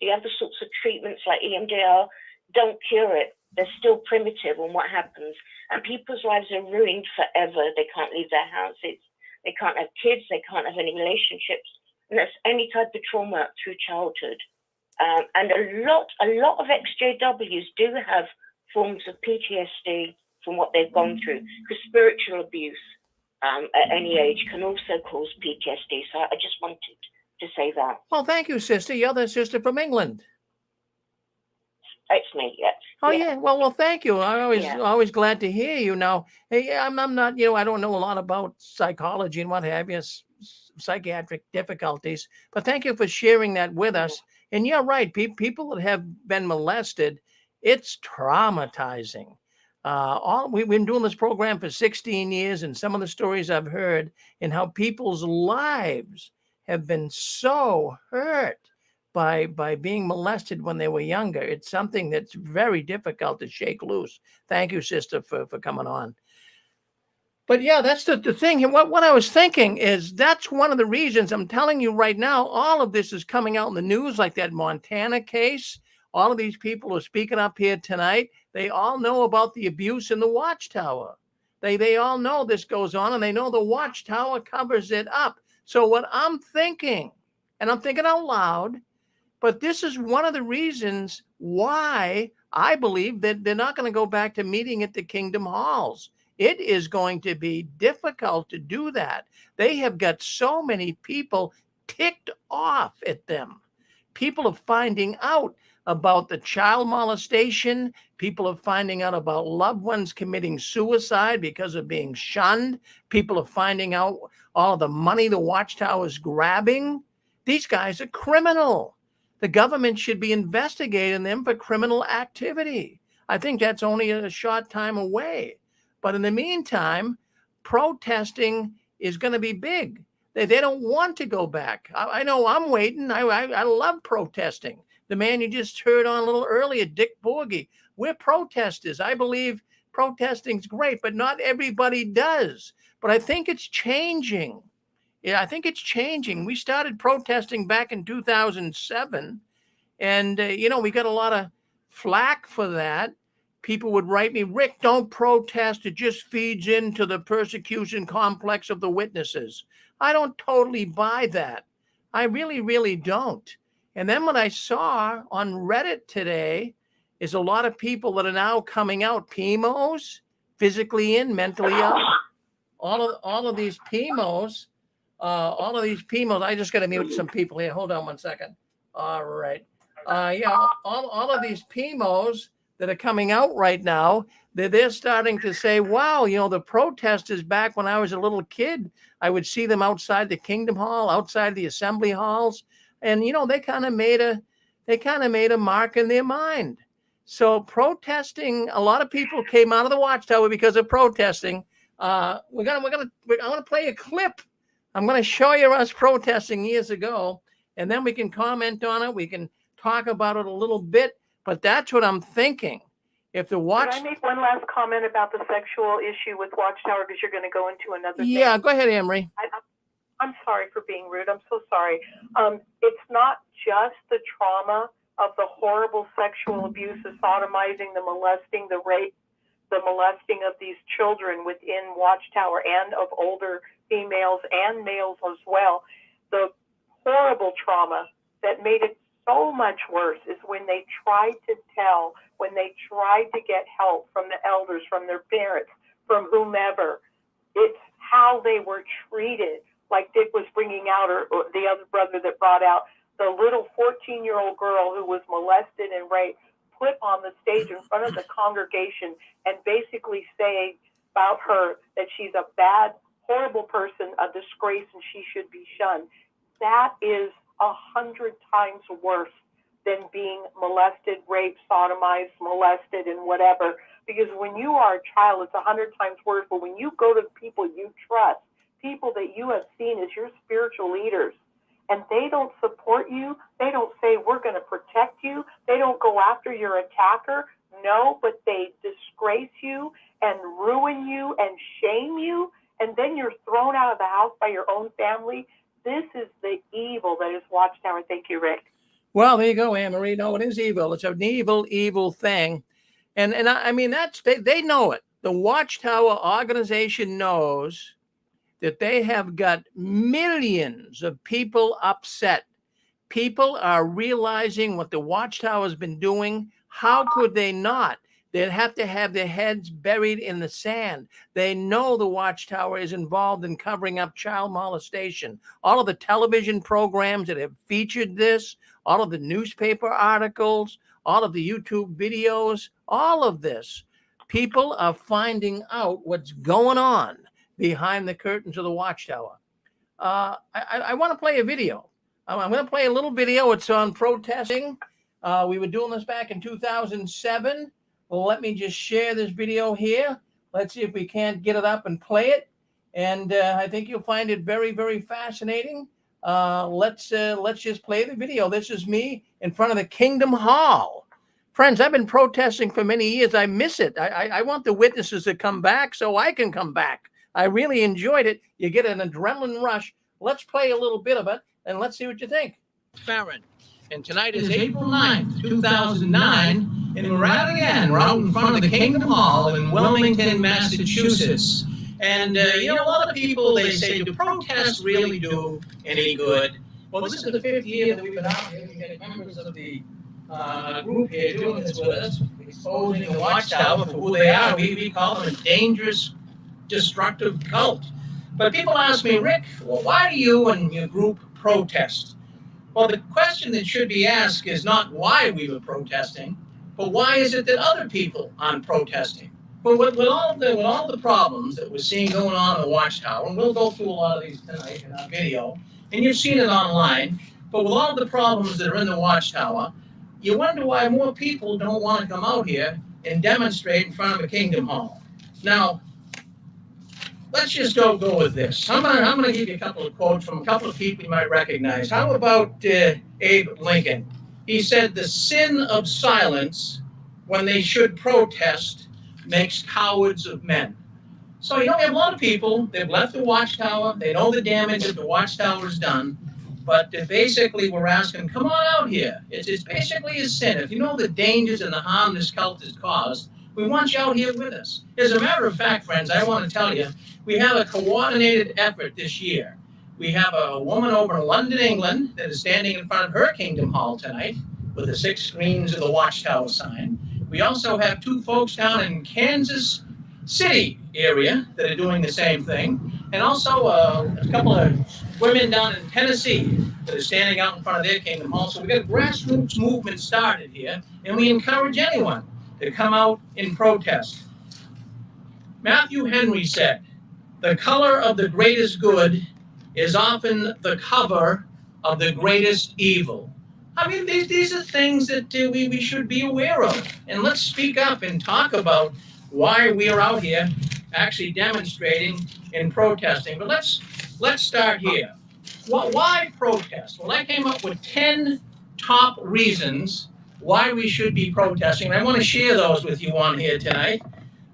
The other sorts of treatments like EMDR don't cure it. They're still primitive on what happens. And people's lives are ruined forever. They can't leave their houses. They can't have kids. They can't have any relationships. And that's any type of trauma through childhood. And a lot of XJWs do have forms of PTSD from what they've gone through. Because spiritual abuse at any age can also cause PTSD. So I just wanted to say that. Well, thank you, sister. You're the sister from England. It's me, yes. Oh, yeah. Well, thank you. I'm always glad to hear you. Now, hey, I'm not, I don't know a lot about psychology and what have you, psychiatric difficulties, but thank you for sharing that with us. And you're right. People that have been molested, it's traumatizing. We've been doing this program for 16 years, and some of the stories I've heard and how people's lives have been so hurt by being molested when they were younger. It's something that's very difficult to shake loose. Thank you, sister, for coming on. But yeah, that's the thing. What I was thinking is that's one of the reasons I'm telling you right now, all of this is coming out in the news, like that Montana case. All of these people are speaking up here tonight. They all know about the abuse in the Watchtower. They all know this goes on, and they know the Watchtower covers it up. So what I'm thinking, and I'm thinking out loud, but this is one of the reasons why I believe that they're not going to go back to meeting at the Kingdom Halls. It is going to be difficult to do that. They have got so many people ticked off at them. People are finding out about the child molestation. People are finding out about loved ones committing suicide because of being shunned. People are finding out all of the money the Watchtower is grabbing. These guys are criminal. The government should be investigating them for criminal activity. I think that's only a short time away. But in the meantime, protesting is going to be big. They don't want to go back. I know I'm waiting. I love protesting. The man you just heard on a little earlier, Dick Borgie, we're protesters. I believe protesting's great, but not everybody does. But I think it's changing. Yeah, I think it's changing. We started protesting back in 2007, and, we got a lot of flack for that. People would write me, Rick, don't protest. It just feeds into the persecution complex of the witnesses. I don't totally buy that. I really, really don't. And then what I saw on Reddit today is a lot of people that are now coming out, PMOs, physically in, mentally out. All of these PMOs. I just got to mute some people here. Hold on one second. All right. All of these PMOs that are coming out right now, they're starting to say, wow, the protesters back when I was a little kid, I would see them outside the Kingdom Hall, outside the assembly halls. And, they kind of made a mark in their mind. So protesting, a lot of people came out of the Watchtower because of protesting. I'm going to play a clip. I'm going to show you us protesting years ago, and then we can comment on it. We can talk about it a little bit, but that's what I'm thinking. Could I make one last comment about the sexual issue with Watchtower, because you're going to go into another thing? Yeah, go ahead, Emery. I'm sorry for being rude. I'm so sorry. It's not just the trauma of the horrible sexual abuse, the sodomizing, the molesting, the rape, the molesting of these children within Watchtower and of older females and males as well. The horrible trauma that made it so much worse is when they tried to tell, when they tried to get help from the elders, from their parents, from whomever. It's how they were treated. Like Dick was bringing out, or the other brother that brought out, the little 14-year-old girl who was molested and raped, put on the stage in front of the congregation and basically saying about her that she's a bad, horrible person, a disgrace, and she should be shunned. That is 100 times worse than being molested, raped, sodomized, molested, and whatever. Because when you are a child, it's 100 times worse. But when you go to people you trust, people that you have seen as your spiritual leaders, and they don't support you, they don't say, we're going to protect you, they don't go after your attacker, no, but they disgrace you and ruin you and shame you, and then you're thrown out of the house by your own family. This is the evil that is Watchtower. Thank you, Rick. Well, there you go, Anne-Marie. No, it is evil. It's an evil, evil thing. And I mean, they know it. The Watchtower organization knows that they have got millions of people upset. People are realizing what the Watchtower has been doing. How could they not? They'd have to have their heads buried in the sand. They know the Watchtower is involved in covering up child molestation. All of the television programs that have featured this, all of the newspaper articles, all of the YouTube videos, all of this. People are finding out what's going on behind the curtains of the Watchtower. I want to play a video. I'm going to play a little video. It's on protesting. We were doing this back in 2007. Well, let me just share this video here. Let's see if we can't get it up and play it. And I think you'll find it very, very fascinating. Let's just play the video. This is me in front of the Kingdom Hall. Friends, I've been protesting for many years. I miss it. I want the witnesses to come back so I can come back. I really enjoyed it. You get an adrenaline rush. Let's play a little bit of it, and let's see what you think. Fearon, and tonight is April 9th, 2009, and we're out again. We're out in front of the Kingdom Hall in Wilmington, Massachusetts. And, a lot of people, they say, do protests really do any good? Well, this is the 5th year that we've been out here. We've got members of the group here doing this with us, exposing the Watchtower for who they are. We call them a dangerous, destructive cult. But people ask me, Rick, well, why do you and your group protest? Well, the question that should be asked is not why we were protesting, but why is it that other people aren't protesting? But with all the problems that we're seeing going on in the Watchtower, and we'll go through a lot of these tonight in our video, and you've seen it online, but with all the problems that are in the Watchtower, you wonder why more people don't want to come out here and demonstrate in front of a Kingdom Hall. Now, let's just go with this. I'm gonna give you a couple of quotes from a couple of people you might recognize. How about Abe Lincoln? He said, "The sin of silence when they should protest makes cowards of men." So, we have a lot of people, they've left the Watchtower, they know the damage that the Watchtower's done, but basically we're asking, come on out here. It's basically a sin. If you know the dangers and the harm this cult has caused, we want you out here with us. As a matter of fact, friends, I want to tell you, we have a coordinated effort this year. We have a woman over in London, England, that is standing in front of her Kingdom Hall tonight with the 6 screens of the Watchtower sign. We also have 2 folks down in Kansas City area that are doing the same thing. And also a couple of women down in Tennessee that are standing out in front of their Kingdom Hall. So we've got a grassroots movement started here, and we encourage anyone to come out and protest. Matthew Henry said, "The color of the greatest good is often the cover of the greatest evil." I mean, these are things that we should be aware of. And let's speak up and talk about why we are out here actually demonstrating and protesting. But let's start here. Why protest? Well, I came up with 10 top reasons why we should be protesting. And I want to share those with you on here tonight.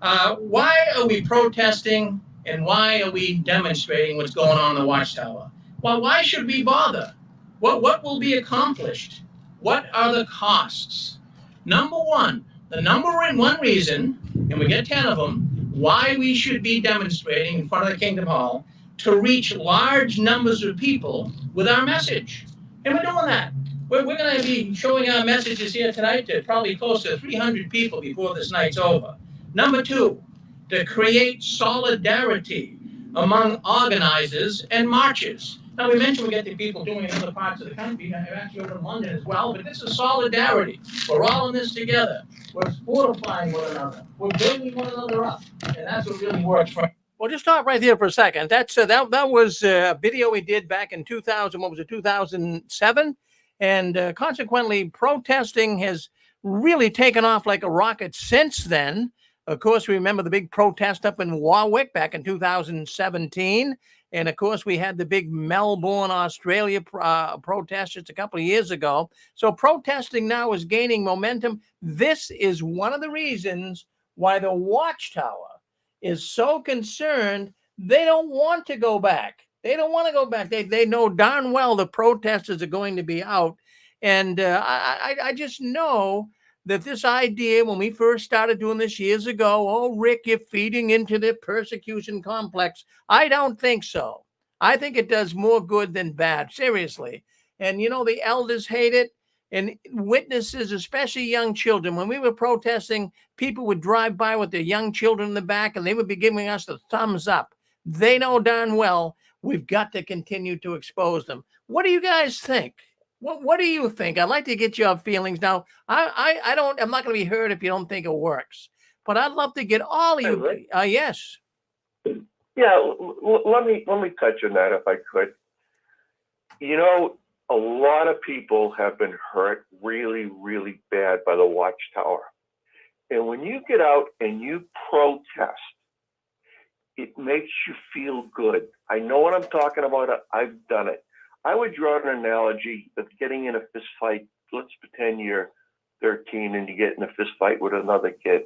Why are we protesting and why are we demonstrating what's going on in the Watchtower? Well, why should we bother? What will be accomplished? What are the costs? The number one reason and we get 10 of them, why we should be demonstrating in front of the Kingdom Hall to reach large numbers of people with our message. And we're doing that. We're going to be showing our messages here tonight to probably close to 300 people before this night's over. Number two, to create solidarity among organizers and marches. Now, we mentioned we get the people doing it in other parts of the country, actually over in London as well, but this is solidarity. We're all in this together. We're fortifying one another. We're building one another up. And that's what really works for. Well, just stop right there for a second. That was a video we did back in 2000. What was it, 2007? And consequently, protesting has really taken off like a rocket since then. Of course, we remember the big protest up in Warwick back in 2017. And of course, we had the big Melbourne, Australia protest just a couple of years ago. So protesting now is gaining momentum. This is one of the reasons why the Watchtower is so concerned. They don't want to go back. They don't want to go back. They know darn well the protesters are going to be out. And I just know that this idea, when we first started doing this years ago, oh, Rick, you're feeding into the persecution complex. I don't think so. I think it does more good than bad, seriously. And, you know, the elders hate it. And witnesses, especially young children, when we were protesting, people would drive by with their young children in the back and they would be giving us the thumbs up. They know darn well we've got to continue to expose them. What do you guys think? What do you think? I'd like to get your feelings. Now, I'm not going to be hurt if you don't think it works, but I'd love to get all of you. Yes. Yeah, let me touch on that if I could. You know, a lot of people have been hurt really, really bad by the Watchtower. And when you get out and you protest, it makes you feel good. I know what I'm talking about. I've done it. I would draw an analogy of getting in a fist fight. Let's pretend you're 13 and you get in a fist fight with another kid.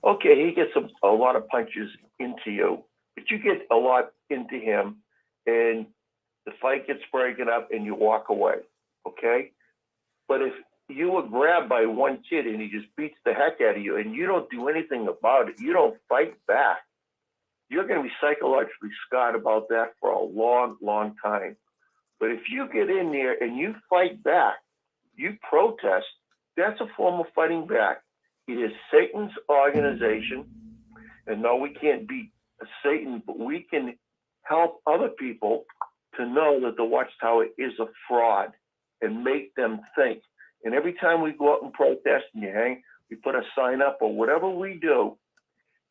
Okay, he gets a lot of punches into you, but you get a lot into him and the fight gets breaking up and you walk away, okay? But if you were grabbed by one kid and he just beats the heck out of you and you don't do anything about it, you don't fight back, you're going to be psychologically scarred about that for a long, long time. But if you get in there and you fight back, you protest, that's a form of fighting back. It is Satan's organization. And no, we can't beat Satan, but we can help other people to know that the Watchtower is a fraud and make them think. And every time we go out and protest and we put a sign up or whatever we do,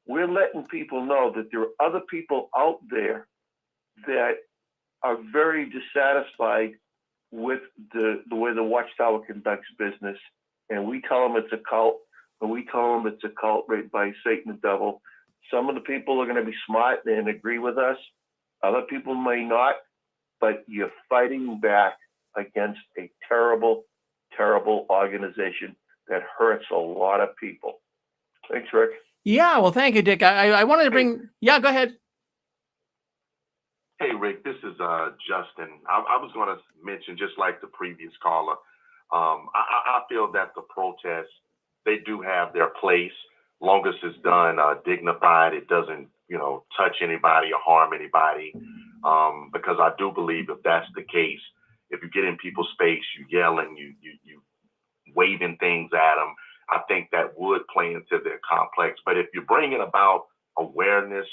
we're letting people know that there are other people out there that are very dissatisfied with the way the Watchtower conducts business. And we tell them it's a cult, and we tell them it's a cult right by Satan the devil. Some of the people are going to be smart and agree with us. Other people may not, but you're fighting back against a terrible, terrible organization that hurts a lot of people. Thanks, Rick. Yeah, well, thank you, Dick. I wanted to bring. Yeah, go ahead. Hey, Rick, this is Justin. I was going to mention, just like the previous caller, I feel that the protests, they do have their place, long as it's done dignified. It doesn't, touch anybody or harm anybody, because I do believe if that's the case, if you get in people's space, you yelling, you waving things at them, I think that would play into their complex. But if you're bringing about awareness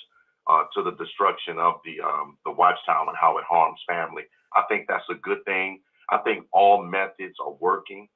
to the destruction of the Watchtower and how it harms family, I think that's a good thing. I think all methods are working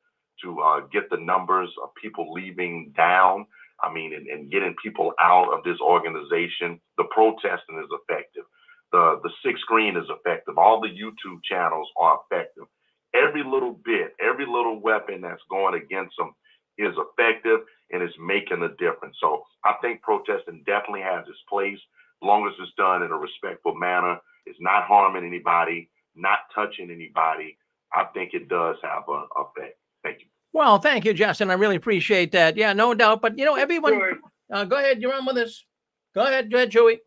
to get the numbers of people leaving down. I mean, and getting people out of this organization. The protesting is effective. The six screen is effective. All the YouTube channels are effective. Every little bit, every little weapon that's going against them is effective and is making a difference. So I think protesting definitely has its place, as long as it's done in a respectful manner. It's not harming anybody, not touching anybody. I think it does have an effect. Thank you. Well, thank you, Justin. I really appreciate that. Yeah, no doubt. But, everyone, go ahead. You're on with us. Go ahead, Joey.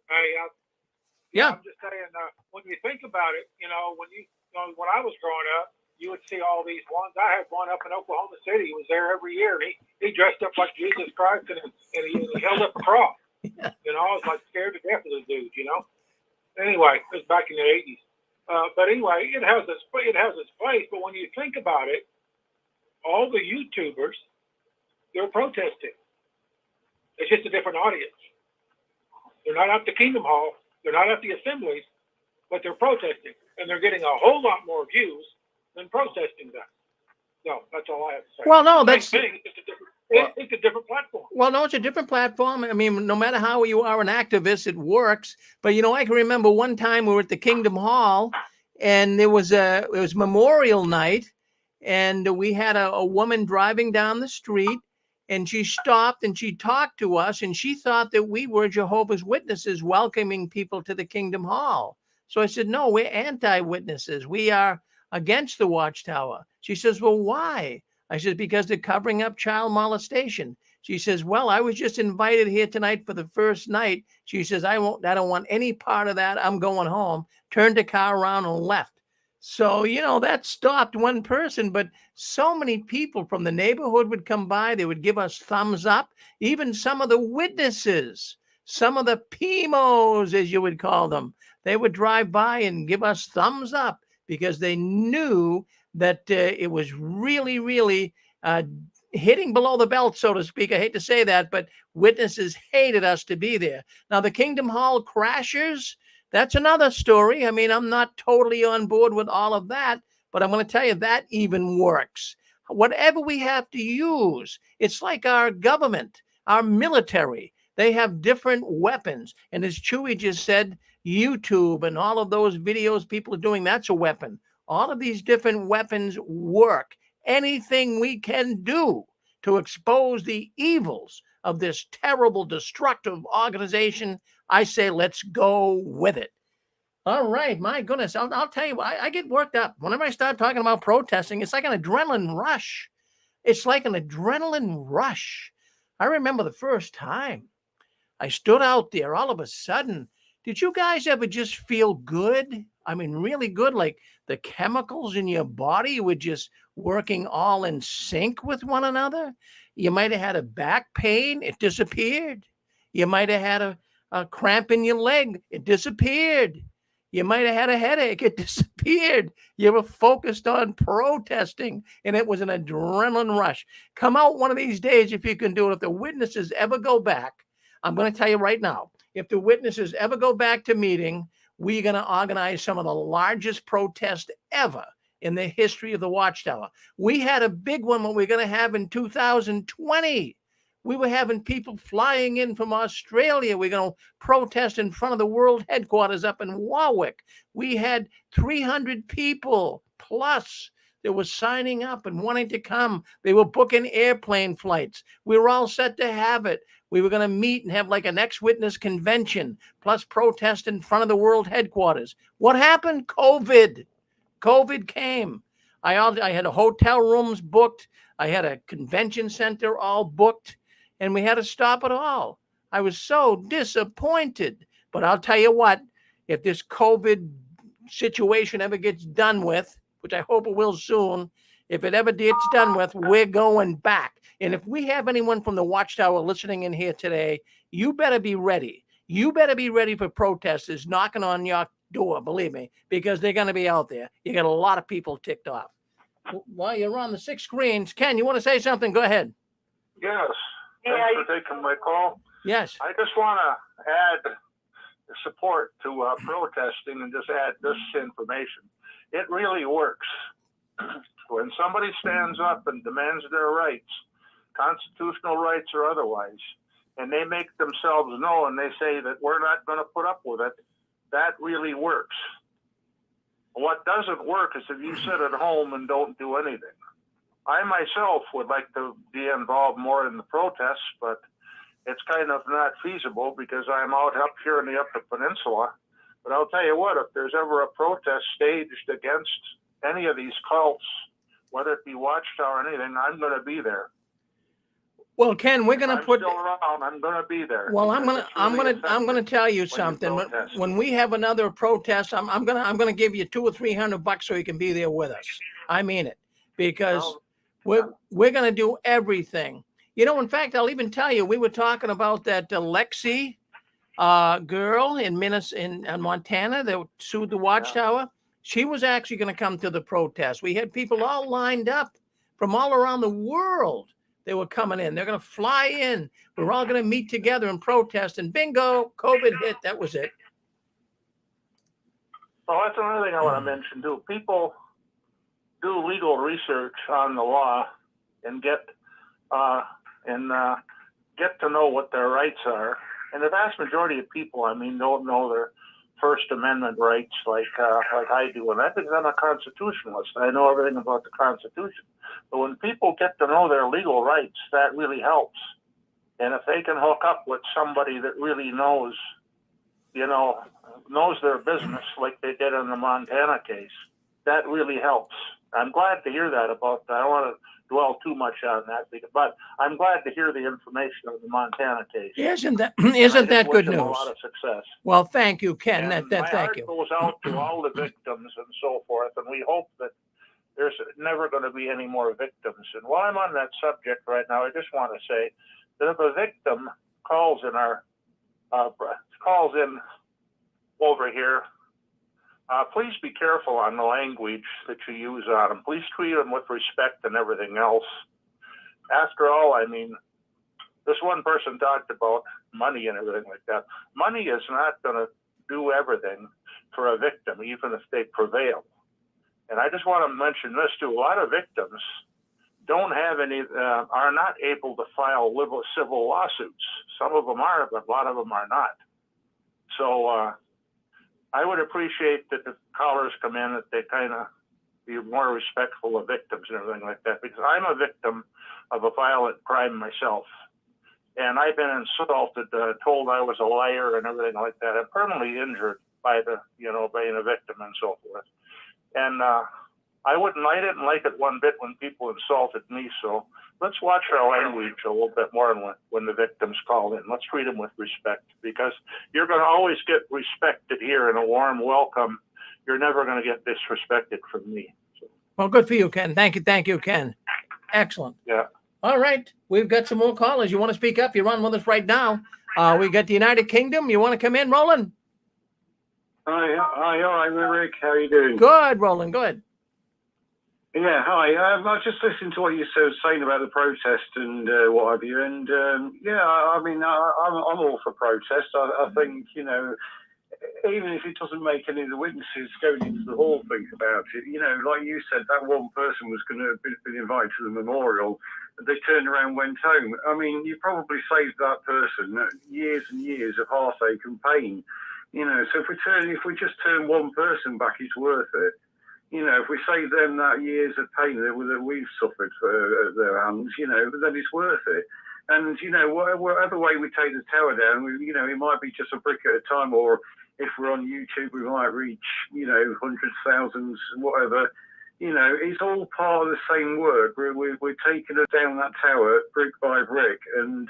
Yeah. I'm just saying, when you think about it, when I was growing up, you would see all these ones. I had one up in Oklahoma City. He was there every year, and he dressed up like Jesus Christ, and he held up a cross. Yeah. You know, I was like scared to death of this dude. You know. Anyway, it was back in the '80s. But anyway, it has its place. But when you think about it, all the YouTubers, they're protesting. It's just a different audience. They're not at the Kingdom Hall. They're not at the assemblies, but they're protesting, and they're getting a whole lot more views than protesting does. No, that's all I have to say. Well, no, that's Same thing. It's a different platform. well, no, it's a different platform. I mean, no matter how you are an activist, it works. But you know, I can remember one time we were at the Kingdom Hall, and it was Memorial Night, and we had a woman driving down the street, and she stopped and she talked to us, and she thought that we were Jehovah's Witnesses welcoming people to the Kingdom Hall. So I said, no, we're anti-witnesses. We are against the Watchtower. She says, well, why? I said, because they're covering up child molestation. She says, well, I was just invited here tonight for the first night. She says, I don't want any part of that. I'm going home. Turned the car around and left. So, you know, that stopped one person, but so many people from the neighborhood would come by. They would give us thumbs up. Even some of the witnesses, some of the PMOs, as you would call them, they would drive by and give us thumbs up because they knew that it was really, really hitting below the belt, so to speak. I hate to say that, but witnesses hated us to be there. Now, the Kingdom Hall crashers, that's another story. I mean, I'm not totally on board with all of that, but I'm going to tell you that even works. Whatever we have to use, it's like our government, our military. They have different weapons. And as Chewy just said, YouTube and all of those videos people are doing, that's a weapon. All of these different weapons work. Anything we can do to expose the evils of this terrible, destructive organization, I say let's go with it. All right, my goodness. I'll tell you, I get worked up. Whenever I start talking about protesting, it's like an adrenaline rush. It's like an adrenaline rush. I remember the first time I stood out there, all of a sudden, did you guys ever just feel good? I mean, really good, like the chemicals in your body were just working all in sync with one another. You might have had a back pain, it disappeared. You might have had a cramp in your leg, it disappeared. You might have had a headache, it disappeared. You were focused on protesting, and it was an adrenaline rush. Come out one of these days if you can do it. If the witnesses ever go back, I'm going to tell you right now, if the witnesses ever go back to meeting, we're going to organize some of the largest protests ever in the history of the Watchtower. We had a big one what we're going to have in 2020. We were having people flying in from Australia. We're going to protest in front of the world headquarters up in Warwick. We had 300 people plus that were signing up and wanting to come. They were booking airplane flights. We were all set to have it. We were going to meet and have like an ex-witness convention, plus protest in front of the world headquarters. What happened? COVID. COVID came. I had a hotel rooms booked. I had a convention center all booked, and we had to stop it all. I was so disappointed. But I'll tell you what, if this COVID situation ever gets done with, which I hope it will soon, if it ever gets done with, we're going back. And if we have anyone from the Watchtower listening in here today, you better be ready. You better be ready for protesters knocking on your door, believe me, because they're going to be out there. You got a lot of people ticked off. While you're on the 6 screens, Ken, you want to say something? Go ahead. Yes. Thanks for taking my call. Yes. I just want to add support to protesting and just add this information. It really works. When somebody stands up and demands their rights, constitutional rights or otherwise, and they make themselves known, they say that we're not going to put up with it, that really works. What doesn't work is if you sit at home and don't do anything. I myself would like to be involved more in the protests, but it's kind of not feasible because I'm out up here in the Upper Peninsula. But I'll tell you what, if there's ever a protest staged against any of these cults, whether it be Watchtower or anything, I'm going to be there. Well, Ken, we're going to put. Still around, I'm going to be there. Well, I'm going to tell you something. When we have another protest, I'm going to give you $200 or $300 so you can be there with us. I mean it, because we're going to do everything. You know, in fact, I'll even tell you, we were talking about that Lexi girl in Montana that sued the Watchtower. She was actually going to come to the protest. We had people all lined up from all around the world. They were coming in. They're going to fly in. We're all going to meet together and protest. And bingo, COVID hit. That was it. Well, that's another thing I want to mention too. People do legal research on the law and get to know what their rights are. And the vast majority of people, I mean, don't know their First Amendment rights like I do. And I think I'm a constitutionalist. I know everything about the Constitution. But when people get to know their legal rights, that really helps. And if they can hook up with somebody that really knows their business, like they did in the Montana case, that really helps. I'm glad to hear that about that. I don't want to dwell too much on that, but I'm glad to hear the information of the Montana case. Isn't that good news? A lot of success. Well, thank you, Ken. My thank heart you. goes out to all the victims and so forth, and we hope that there's never going to be any more victims. And while I'm on that subject right now, I just want to say that if a victim calls in over here, please be careful on the language that you use on them. Please treat them with respect and everything else. After all, I mean, this one person talked about money and everything like that. Money is not going to do everything for a victim, even if they prevail. And I just want to mention this too. A lot of victims don't have any, are not able to file civil lawsuits. Some of them are, but a lot of them are not. So I would appreciate that if callers come in, that they kind of be more respectful of victims and everything like that, because I'm a victim of a violent crime myself. And I've been insulted, told I was a liar and everything like that. I'm permanently injured by being a victim and so forth. And I didn't like it one bit when people insulted me. So let's watch our language a little bit more when the victims call in. Let's treat them with respect, because you're going to always get respected here and a warm welcome. You're never going to get disrespected from me. So. Well, good for you, Ken. Thank you, Ken. Excellent. Yeah. All right. We've got some more callers. You want to speak up? You're on with us right now. We got the United Kingdom. You want to come in, Roland? Hi, Rick. How are you doing? Good, Roland. Good. Yeah, hi. I just listened to what you were saying about the protest and what have you. And I mean, I'm all for protest. I think, even if it doesn't make any of the witnesses going into the hall think about it, like you said, that one person was going to be invited to the memorial. They turned around and went home. I mean, you probably saved that person years and years of heartache and pain. So if we just turn one person back, it's worth it. If we save them that years of pain that we've suffered at their hands, then it's worth it. And, whatever way we take the tower down, it might be just a brick at a time, or if we're on YouTube, we might reach, hundreds, thousands, whatever. It's all part of the same work. We're taking it down that tower brick by brick, and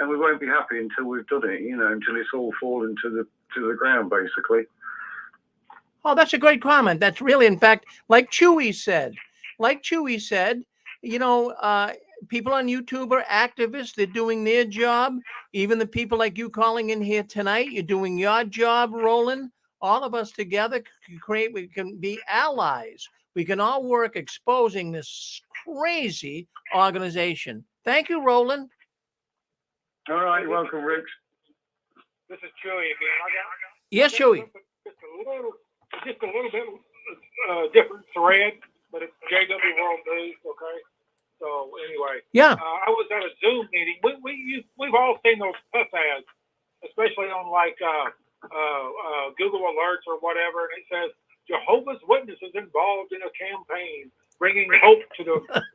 we won't be happy until we've done it, until it's all fallen to the ground, basically. Oh, that's a great comment. That's really, in fact, like Chewy said, people on YouTube are activists. They're doing their job. Even the people like you calling in here tonight, you're doing your job, Roland. All of us together we can be allies. We can all work exposing this crazy organization. Thank you, Roland. All right, welcome, Rick. This is Chewy again. Yes, Chewy. Just a little bit different thread, but it's JW World News, okay? So anyway, yeah, I was at a Zoom meeting. We've all seen those puff ads, especially on like Google Alerts or whatever, and it says Jehovah's Witnesses involved in a campaign bringing hope to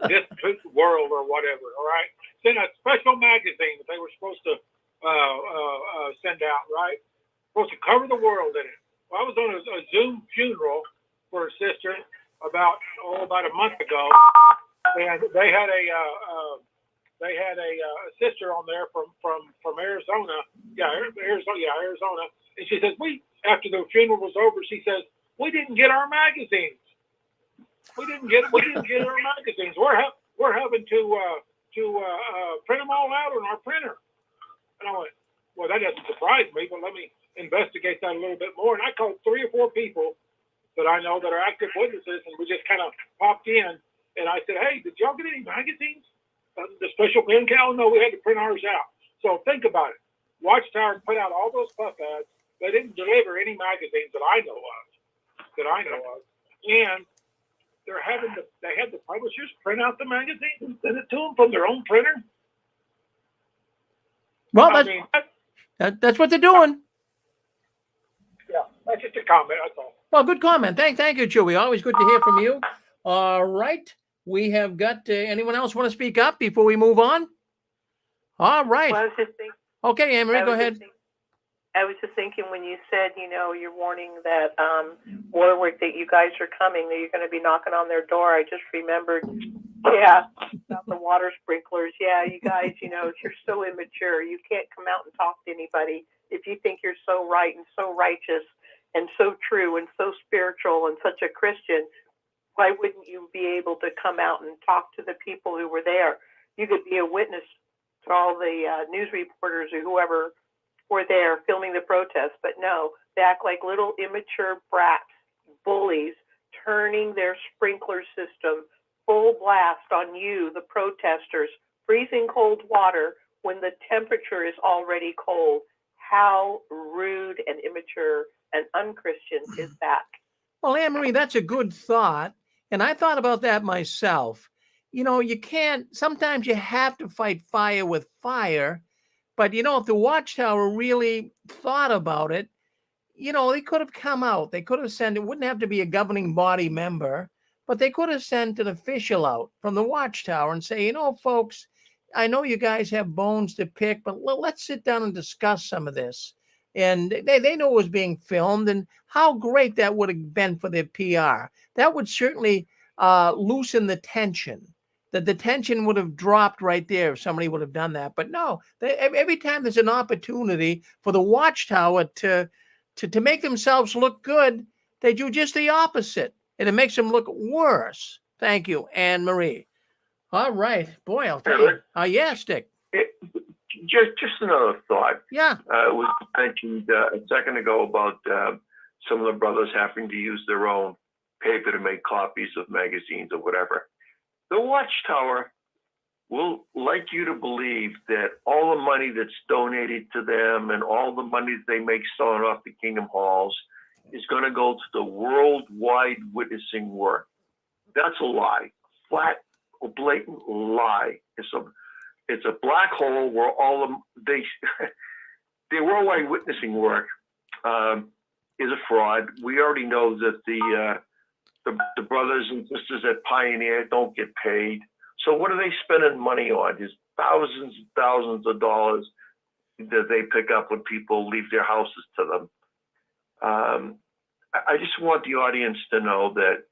this world or whatever. All right, it's in a special magazine that they were supposed to send out. Right, supposed to cover the world in it. Well, I was on a Zoom funeral for a sister about a month ago, and they had a sister on there from Arizona. Arizona. And she says, after the funeral was over, she says, we didn't get our magazines. We didn't get our magazines. We're having to print them all out on our printer. And I went, well, that doesn't surprise me, but let me investigate that a little bit more. And I called 3 or 4 people that I know that are active witnesses, and we just kind of popped in. And I said, hey, did y'all get any magazines? The special pen cal? No, we had to print ours out. So think about it. Watchtower put out all those puff ads. They didn't deliver any magazines that I know of. And they had the publishers print out the magazines and send it to them from their own printer. Well, that's what they're doing. Yeah, that's just a comment. That's all. Well, good comment. Thank you, Chewy. Always good to hear from you. All right. We have got anyone else want to speak up before we move on? All right. Well, I was just thinking. Okay, Anne-Marie, go ahead. I was just thinking when you said, you're warning that Warwick, that you guys are coming, that you're going to be knocking on their door. I just remembered, about the water sprinklers. Yeah, you guys, you're so immature. You can't come out and talk to anybody if you think you're so right and so righteous and so true and so spiritual and such a Christian. Why wouldn't you be able to come out and talk to the people who were there? You could be a witness to all the news reporters or whoever were there filming the protest, but no, they act like little immature brats, bullies, turning their sprinkler system full blast on you, the protesters, freezing cold water when the temperature is already cold. How rude and immature and unchristian is that? Well, Anne-Marie, that's a good thought. And I thought about that myself. You can't, sometimes you have to fight fire with fire. But, if the Watchtower really thought about it, they could have come out. They could have sent, it wouldn't have to be a governing body member, but they could have sent an official out from the Watchtower and say, folks, I know you guys have bones to pick, but let's sit down and discuss some of this. And they know it was being filmed, and how great that would have been for their PR. That would certainly loosen the tension. The tension would have dropped right there if somebody would have done that. But no, every time there's an opportunity for the Watchtower to make themselves look good, they do just the opposite. And it makes them look worse. Thank you, Anne-Marie. All right. Boy, I'll tell you. Yes, Dick. Just another thought. Yeah. It was mentioned a second ago about some of the brothers having to use their own paper to make copies of magazines or whatever. The Watchtower will like you to believe that all the money that's donated to them and all the money that they make selling off the Kingdom Halls is going to go to the worldwide witnessing work. That's a lie. Flat, blatant lie. It's a black hole where all of the worldwide witnessing work is a fraud. We already know that the brothers and sisters at Pioneer don't get paid. So what are they spending money on? There's thousands and thousands of dollars that they pick up when people leave their houses to them. I just want the audience to know that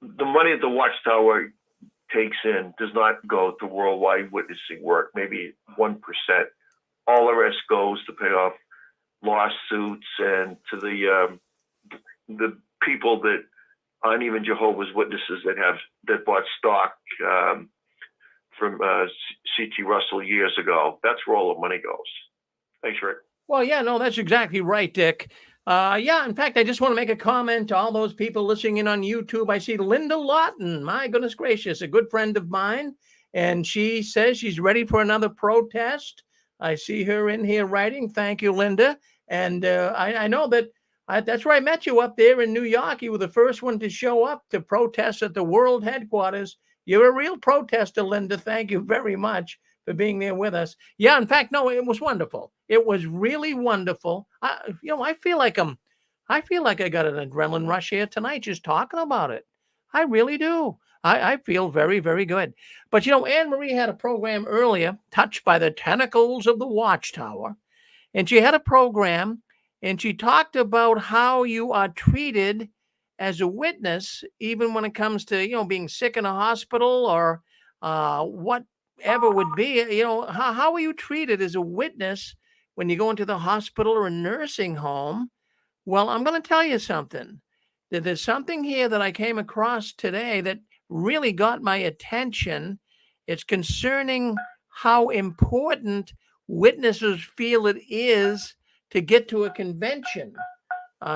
the money that the Watchtower takes in does not go to worldwide witnessing work, maybe 1%. All the rest goes to pay off lawsuits and to the people that aren't even Jehovah's Witnesses that bought stock from C.T. Russell years ago. That's where all the money goes. Thanks, Rick. Well, yeah, no, that's exactly right, Dick. In fact, I just want to make a comment to all those people listening in on YouTube. I see Linda Lawton. My goodness gracious, a good friend of mine. And she says she's ready for another protest. I see her in here writing. Thank you, Linda. And I know that that's where I met you up there in New York. You were the first one to show up to protest at the world headquarters. You're a real protester, Linda. Thank you very much for being there with us. Yeah, in fact, no, it was wonderful. It was really wonderful. I feel like I got an adrenaline rush here tonight just talking about it. I really do. I feel very, very good. But, Anne-Marie had a program earlier, Touched by the Tentacles of the Watchtower. And she had a program, and she talked about how you are treated as a witness, even when it comes to, being sick in a hospital or whatever would be. How are you treated as a witness when you go into the hospital or a nursing home? Well, I'm going to tell you something. There's something here that I came across today that really got my attention. It's concerning how important witnesses feel it is to get to a convention.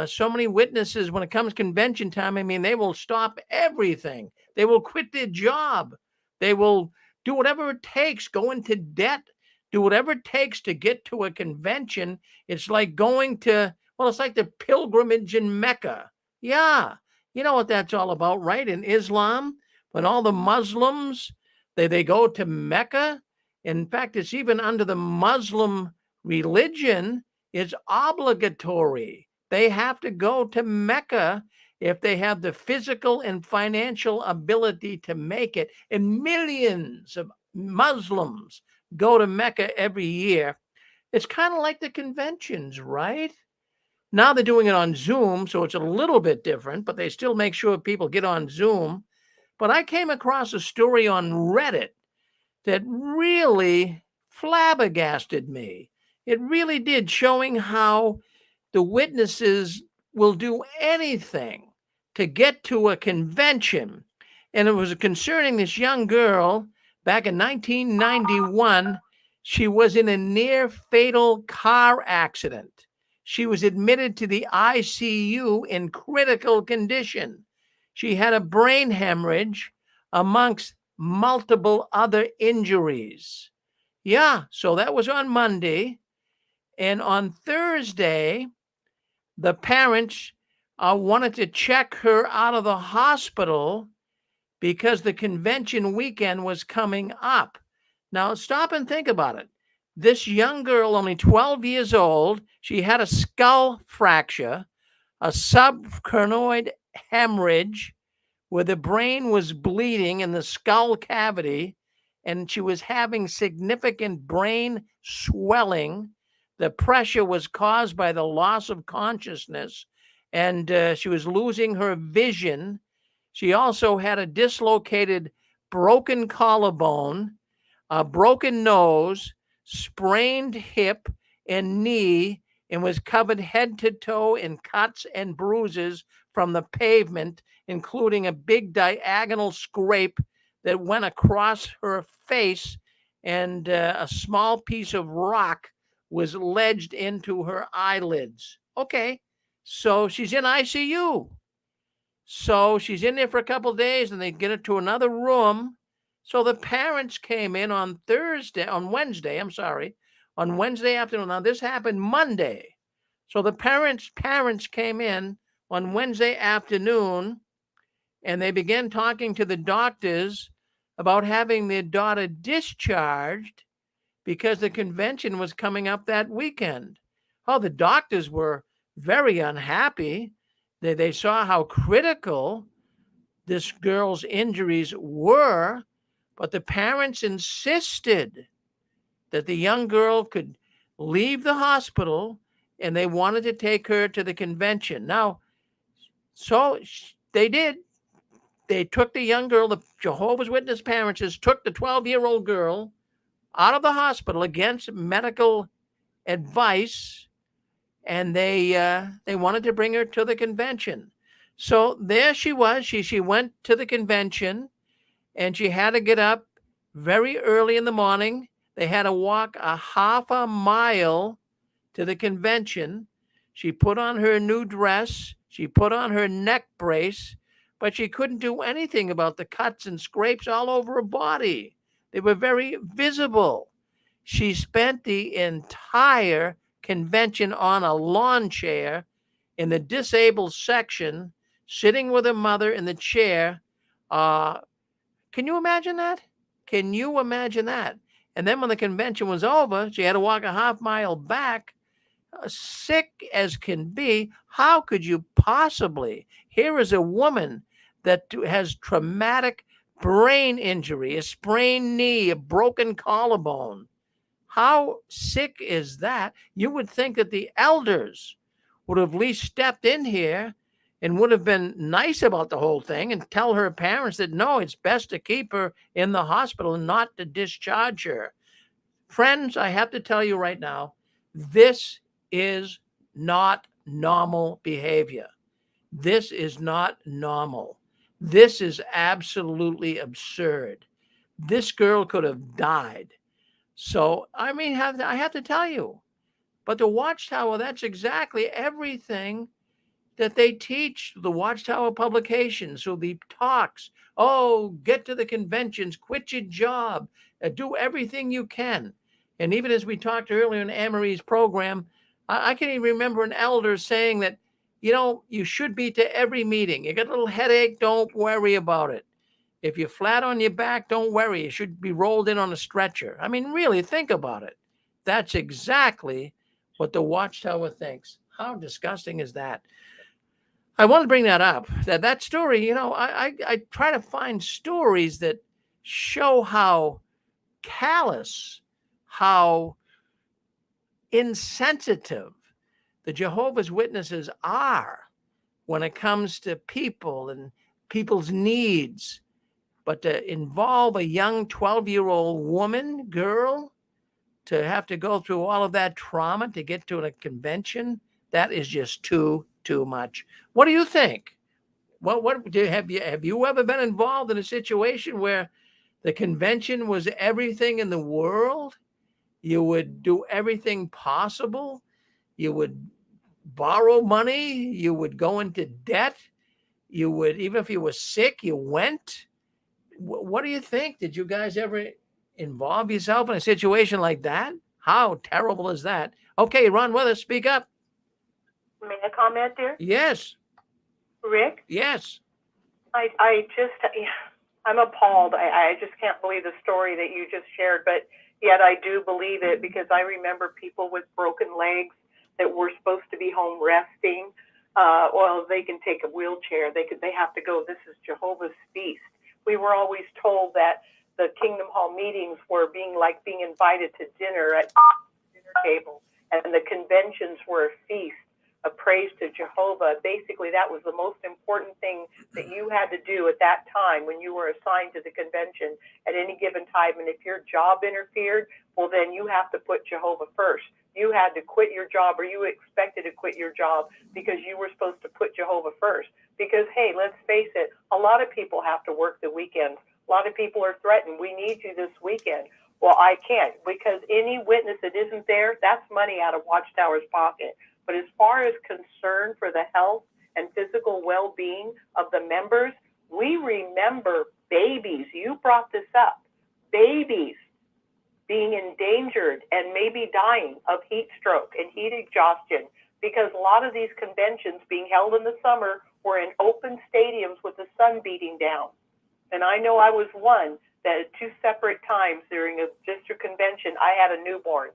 So many witnesses, when it comes convention time, I mean, they will stop everything. They will quit their job. They will do whatever it takes, go into debt, do whatever it takes to get to a convention. It's like going to, well, it's like the pilgrimage in Mecca. Yeah, you know what that's all about, right? In Islam, when all the Muslims, they go to Mecca. In fact, it's even under the Muslim religion, it's obligatory. They have to go to Mecca if they have the physical and financial ability to make it. And millions of Muslims go to Mecca every year. It's kind of like the conventions, right? Now they're doing it on Zoom, so it's a little bit different, but they still make sure people get on Zoom. But I came across a story on Reddit that really flabbergasted me. It really did, showing how the witnesses will do anything to get to a convention. And it was concerning this young girl back in 1991. She was in a near fatal car accident. She was admitted to the ICU in critical condition. She had a brain hemorrhage amongst multiple other injuries. Yeah, so that was on Monday. And on Thursday, the parents wanted to check her out of the hospital because the convention weekend was coming up. Now, stop and think about it. This young girl, only 12 years old, she had a skull fracture, a subcranoid hemorrhage where the brain was bleeding in the skull cavity, and she was having significant brain swelling. The pressure was caused by the loss of consciousness, and she was losing her vision. She also had a dislocated broken collarbone, a broken nose, sprained hip and knee, and was covered head to toe in cuts and bruises from the pavement, including a big diagonal scrape that went across her face, and a small piece of rock was ledged into her eyelids. Okay, so she's in ICU. So she's in there for a couple of days, and they get her to another room. So the parents came in on Wednesday afternoon. Now this happened Monday. So the parents came in on Wednesday afternoon, and they began talking to the doctors about having their daughter discharged because the convention was coming up that weekend. Oh, the doctors were very unhappy. They saw how critical this girl's injuries were, but the parents insisted that the young girl could leave the hospital, and they wanted to take her to the convention. Now, so they did. They took the young girl, the Jehovah's Witness parents took the 12-year-old girl out of the hospital against medical advice, and they wanted to bring her to the convention. So there she was. She went to the convention, and she had to get up very early in the morning. They had to walk a half a mile to the convention. She put on her new dress. She put on her neck brace, but she couldn't do anything about the cuts and scrapes all over her body. They were very visible. She spent the entire convention on a lawn chair in the disabled section, sitting with her mother in the chair. Can you imagine that? Can you imagine that? And then when the convention was over, she had to walk a half mile back, sick as can be. How could you possibly? Here is a woman that has traumatic brain injury, a sprained knee, a broken collarbone. How sick is that? You would think that the elders would have at least stepped in here and would have been nice about the whole thing and tell her parents that no, it's best to keep her in the hospital and not to discharge her. Friends, I have to tell you right now, this is not normal behavior. This is not normal. This is absolutely absurd. This girl could have died. So, I mean, I have to tell you, but the Watchtower, that's exactly everything that they teach, the Watchtower publications, so the talks. Oh, get to the conventions, quit your job, do everything you can. And even as we talked earlier in Anne-Marie's program, I can even remember an elder saying that, you should be to every meeting. You got a little headache, don't worry about it. If you're flat on your back, don't worry. You should be rolled in on a stretcher. I mean, really, think about it. That's exactly what the Watchtower thinks. How disgusting is that? I want to bring that up. That story, I try to find stories that show how callous, how insensitive the Jehovah's Witnesses are when it comes to people and people's needs. But to involve a young 12-year-old woman, girl, to have to go through all of that trauma to get to a convention, that is just too much. What do you think? Have you ever been involved in a situation where the convention was everything in the world? You would do everything possible. You would borrow money. You would go into debt. You would, even if you were sick, you went. What do you think? Did you guys ever involve yourself in a situation like that? How terrible is that? Okay, Ron Weather, speak up. May I comment there? Yes. Rick? Yes. I'm appalled. I just can't believe the story that you just shared, but yet I do believe it, because I remember people with broken legs that were supposed to be home resting. Well, they can take a wheelchair. They have to go. This is Jehovah's feast. We were always told that the Kingdom Hall meetings were being invited to dinner at dinner table, and the conventions were a feast, a praise to Jehovah. Basically, that was the most important thing that you had to do at that time when you were assigned to the convention at any given time. And if your job interfered, well, then you have to put Jehovah first. You had to quit your job, or you expected to quit your job, because you were supposed to put Jehovah first. Because, hey, let's face it, a lot of people have to work the weekends. A lot of people are threatened. We need you this weekend. Well, I can't, because any witness that isn't there, that's money out of Watchtower's pocket. But as far as concern for the health and physical well-being of the members, we remember babies. You brought this up. Babies being endangered and maybe dying of heat stroke and heat exhaustion, because a lot of these conventions being held in the summer were in open stadiums with the sun beating down. And I know I was one that at two separate times during a district convention, I had a newborn.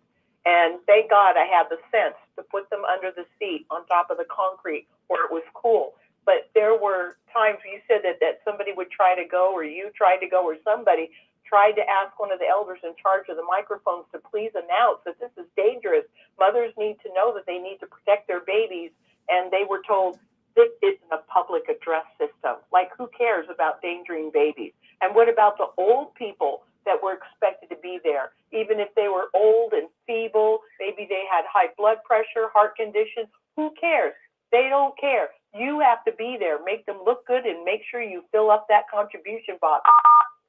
And thank God I had the sense to put them under the seat on top of the concrete where it was cool. But there were times you said that somebody would try to go, or you tried to go, or somebody tried to ask one of the elders in charge of the microphones to please announce that this is dangerous. Mothers need to know that they need to protect their babies. And they were told, this isn't a public address system. Like, who cares about endangering babies? And what about the old people that were expected to be there? Even if they were old and feeble, maybe they had high blood pressure, heart condition, who cares? They don't care. You have to be there, make them look good, and make sure you fill up that contribution box.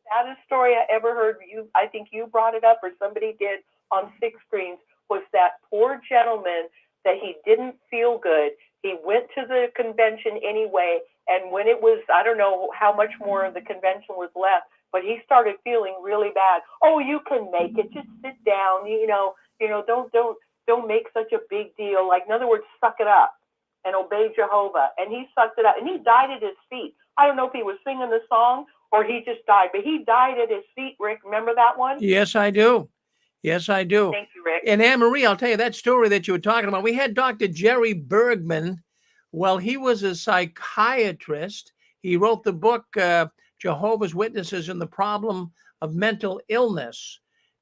Saddest story I ever heard, I think you brought it up, or somebody did on Six Screens, was that poor gentleman that he didn't feel good. He went to the convention anyway, and when it was, I don't know how much more of the convention was left, but he started feeling really bad. Oh, you can make it. Just sit down. Don't make such a big deal. Like, in other words, suck it up and obey Jehovah. And he sucked it up, and he died at his feet. I don't know if he was singing the song or he just died, but he died at his feet. Rick, remember that one? Yes, I do. Yes, I do. Thank you, Rick. And Anne-Marie, I'll tell you that story that you were talking about. We had Dr. Jerry Bergman. Well, he was a psychiatrist. He wrote the book, Jehovah's Witnesses and the Problem of Mental Illness.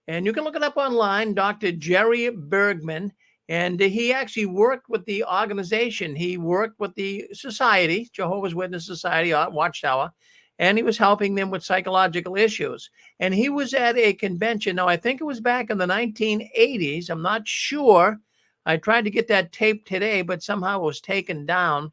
And you can look it up online, Dr. Jerry Bergman. And he actually worked with the organization. He worked with the society, Jehovah's Witness Society, Watchtower, and he was helping them with psychological issues. And he was at a convention. Now, I think it was back in the 1980s. I'm not sure. I tried to get that tape today, but somehow it was taken down.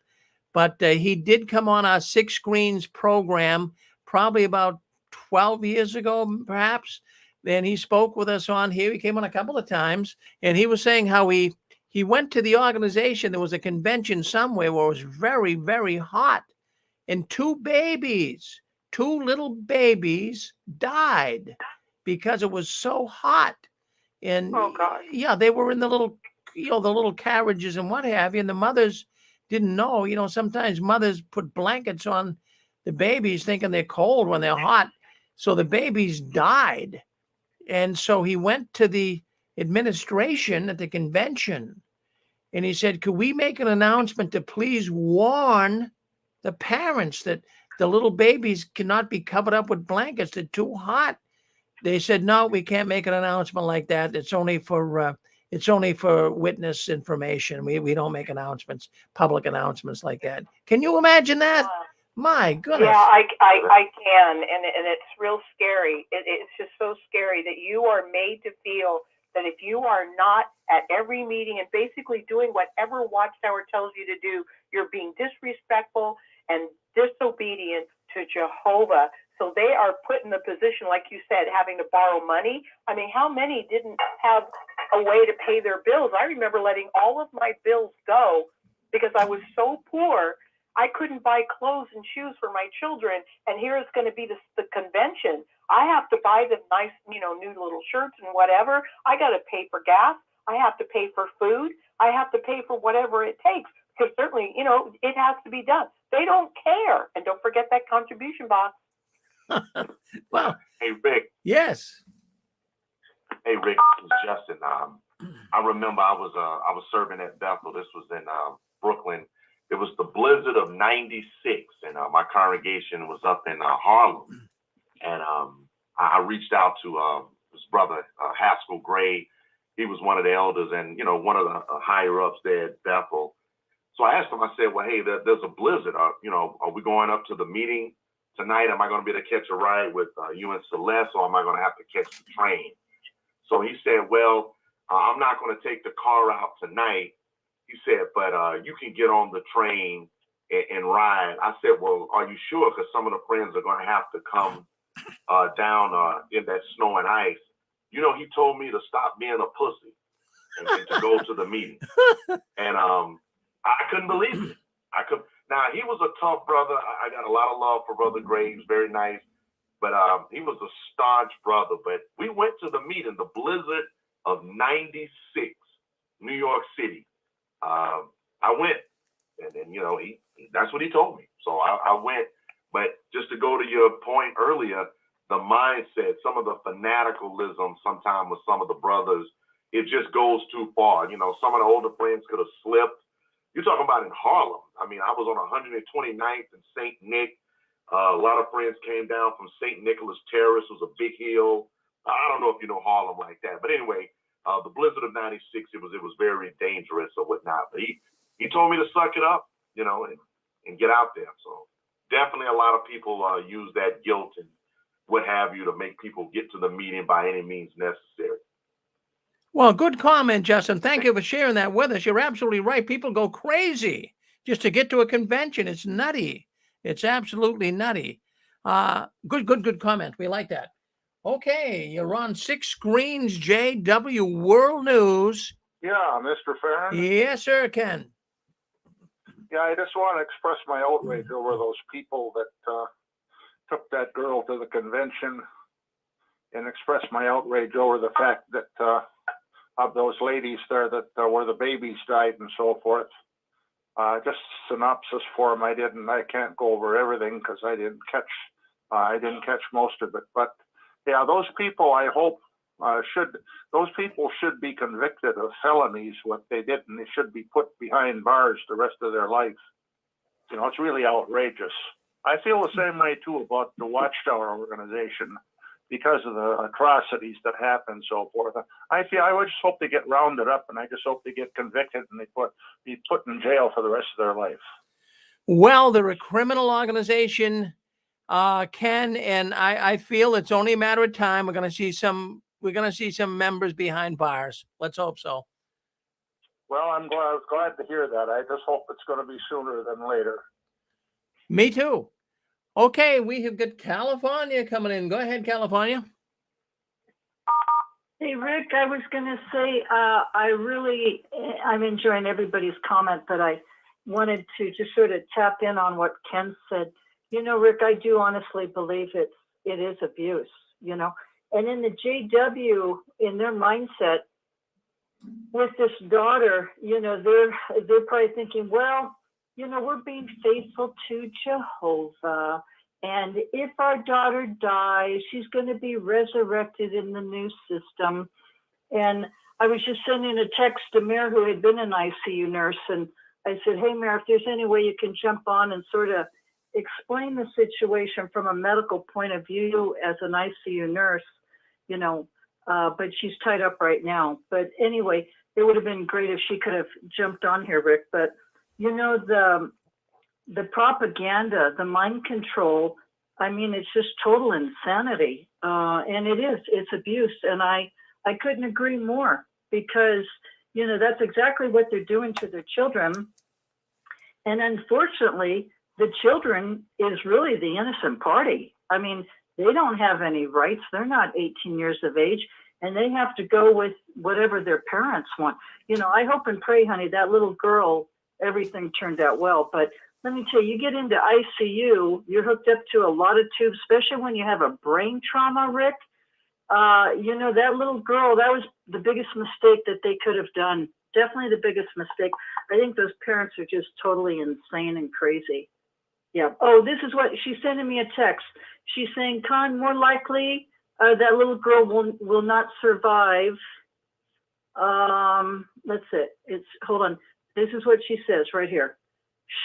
but he did come on our Six Screens program probably about 12 years ago, perhaps. And he spoke with us on here. He came on a couple of times, and he was saying how he went to the organization. There was a convention somewhere where it was very, very hot, and two little babies died because it was so hot. And Oh gosh. yeah, they were in the little, the little carriages and what have you. And the mothers didn't know, sometimes mothers put blankets on the babies thinking they're cold when they're hot. So the babies died. And so he went to the administration at the convention and he said, could we make an announcement to please warn the parents that the little babies cannot be covered up with blankets? They're too hot. They said, no, we can't make an announcement like that. It's only for witness information. We don't make announcements, public announcements like that. Can you imagine that? My goodness. Yeah, I can, and it's real scary. It's just so scary that you are made to feel that if you are not at every meeting and basically doing whatever Watchtower tells you to do, you're being disrespectful and disobedient to Jehovah. So they are put in the position, like you said, having to borrow money. I mean, how many didn't have a way to pay their bills? I remember letting all of my bills go because I was so poor. I couldn't buy clothes and shoes for my children. And here is going to be the convention. I have to buy them nice, new little shirts and whatever. I got to pay for gas. I have to pay for food. I have to pay for whatever it takes because certainly, it has to be done. They don't care. And don't forget that contribution box. Well, hey Rick. Yes. Hey Rick, this is Justin. I remember I was serving at Bethel. This was in Brooklyn. It was the blizzard of '96, and my congregation was up in Harlem. And I reached out to his brother Haskell Gray. He was one of the elders and one of the higher ups there at Bethel. So I asked him. I said, "Well, hey, there's a blizzard. Are we going up to the meeting tonight? Am I going to be able to catch a ride with you and Celeste, or am I going to have to catch the train?" So he said, "Well, I'm not going to take the car out tonight." He said, "But you can get on the train and ride." I said, "Well, are you sure? Because some of the friends are going to have to come down in that snow and ice." He told me to stop being a pussy and to go to the meeting. And I couldn't believe it. Now, he was a tough brother. I got a lot of love for Brother Graves, very nice. But he was a staunch brother. But we went to the meeting, the blizzard of '96, New York City. I went, and then, that's what he told me. So I went. But just to go to your point earlier, the mindset, some of the fanaticalism sometimes with some of the brothers, it just goes too far. Some of the older friends could have slipped. You're talking about in Harlem. I mean, I was on 129th and St. Nick. A lot of friends came down from St. Nicholas Terrace. It was a big hill. I don't know if you know Harlem like that. But anyway, the blizzard of '96, it was very dangerous or whatnot. But he told me to suck it up, and get out there. So definitely a lot of people use that guilt and what have you to make people get to the meeting by any means necessary. Well, good comment, Justin. Thank you for sharing that with us. You're absolutely right. People go crazy just to get to a convention. It's nutty. It's absolutely nutty. Good comment. We like that. Okay, you're on Six Screens, JW World News. Yeah, Mr. Fearon. Yes, sir, Ken. Yeah, I just want to express my outrage over those people that took that girl to the convention, and express my outrage over the fact that of those ladies there that where the babies died and so forth. Just synopsis for them. I can't go over everything because I didn't catch most of it. But yeah, those people, I hope those people should be convicted of felonies, what they did, and they should be put behind bars the rest of their life. It's really outrageous. I feel the same way too about the Watchtower organization because of the atrocities that happen and so forth. I would just hope they get rounded up, and I just hope they get convicted and they be put in jail for the rest of their life. Well, they're a criminal organization, Ken, and I feel it's only a matter of time. We're going to see some members behind bars. Let's hope so. Well, I was glad to hear that. I just hope it's going to be sooner than later. Me too. Okay, we have got California coming in. Go ahead, California. Hey, Rick, I was going to say, I'm enjoying everybody's comment, but I wanted to just sort of tap in on what Ken said. You know, Rick, I do honestly believe it is abuse, you know, and in the JW, in their mindset with this daughter, you know, they're probably thinking, well, you know, we're being faithful to Jehovah. And if our daughter dies, she's going to be resurrected in the new system. And I was just sending a text to Mayor, who had been an ICU nurse. And I said, hey, Mayor, if there's any way you can jump on and sort of explain the situation from a medical point of view as an ICU nurse, you know, but she's tied up right now. But anyway, it would have been great if she could have jumped on here, Rick. But, you know, the propaganda, the mind control, I mean, it's just total insanity. And it's abuse. And I couldn't agree more, because, you know, that's exactly what they're doing to their children. And unfortunately, the children is really the innocent party. I mean, they don't have any rights. They're not 18 years of age, and they have to go with whatever their parents want. You know, I hope and pray, honey, that little girl, everything turned out well. But let me tell you, you get into ICU, you're hooked up to a lot of tubes, especially when you have a brain trauma, Rick. You know, that little girl, that was the biggest mistake that they could have done. Definitely the biggest mistake. I think those parents are just totally insane and crazy. Yeah. Oh, this is what she's sending me a text. She's saying, Con, more likely that little girl will not survive. That's it. Hold on. This is what she says right here.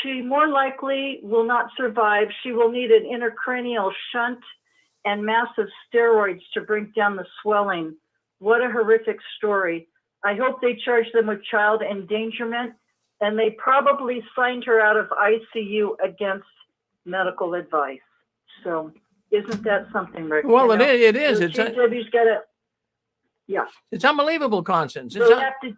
She more likely will not survive. She will need an intracranial shunt and massive steroids to bring down the swelling. What a horrific story. I hope they charge them with child endangerment, and they probably signed her out of ICU against medical advice. So isn't that something, Rick? Well, it is. It's JW's got to, yeah. It's unbelievable, Constance. They have to,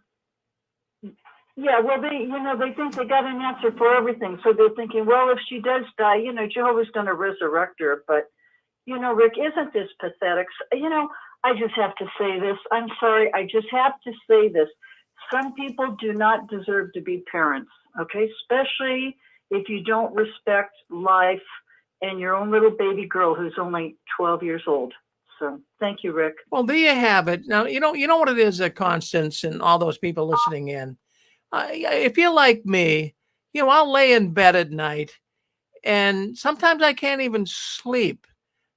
yeah, well, they think they got an answer for everything. So they're thinking, well, if she does die, you know, Jehovah's going to resurrect her. But, you know, Rick, isn't this pathetic? You know, I just have to say this. I'm sorry. I just have to say this. Some people do not deserve to be parents, okay? Especially if you don't respect life and your own little baby girl who's only 12 years old. So thank you, Rick. Well, there you have it. Now, you know what it is, Constance, and all those people listening in. If you're like me, you know, I'll lay in bed at night, and sometimes I can't even sleep.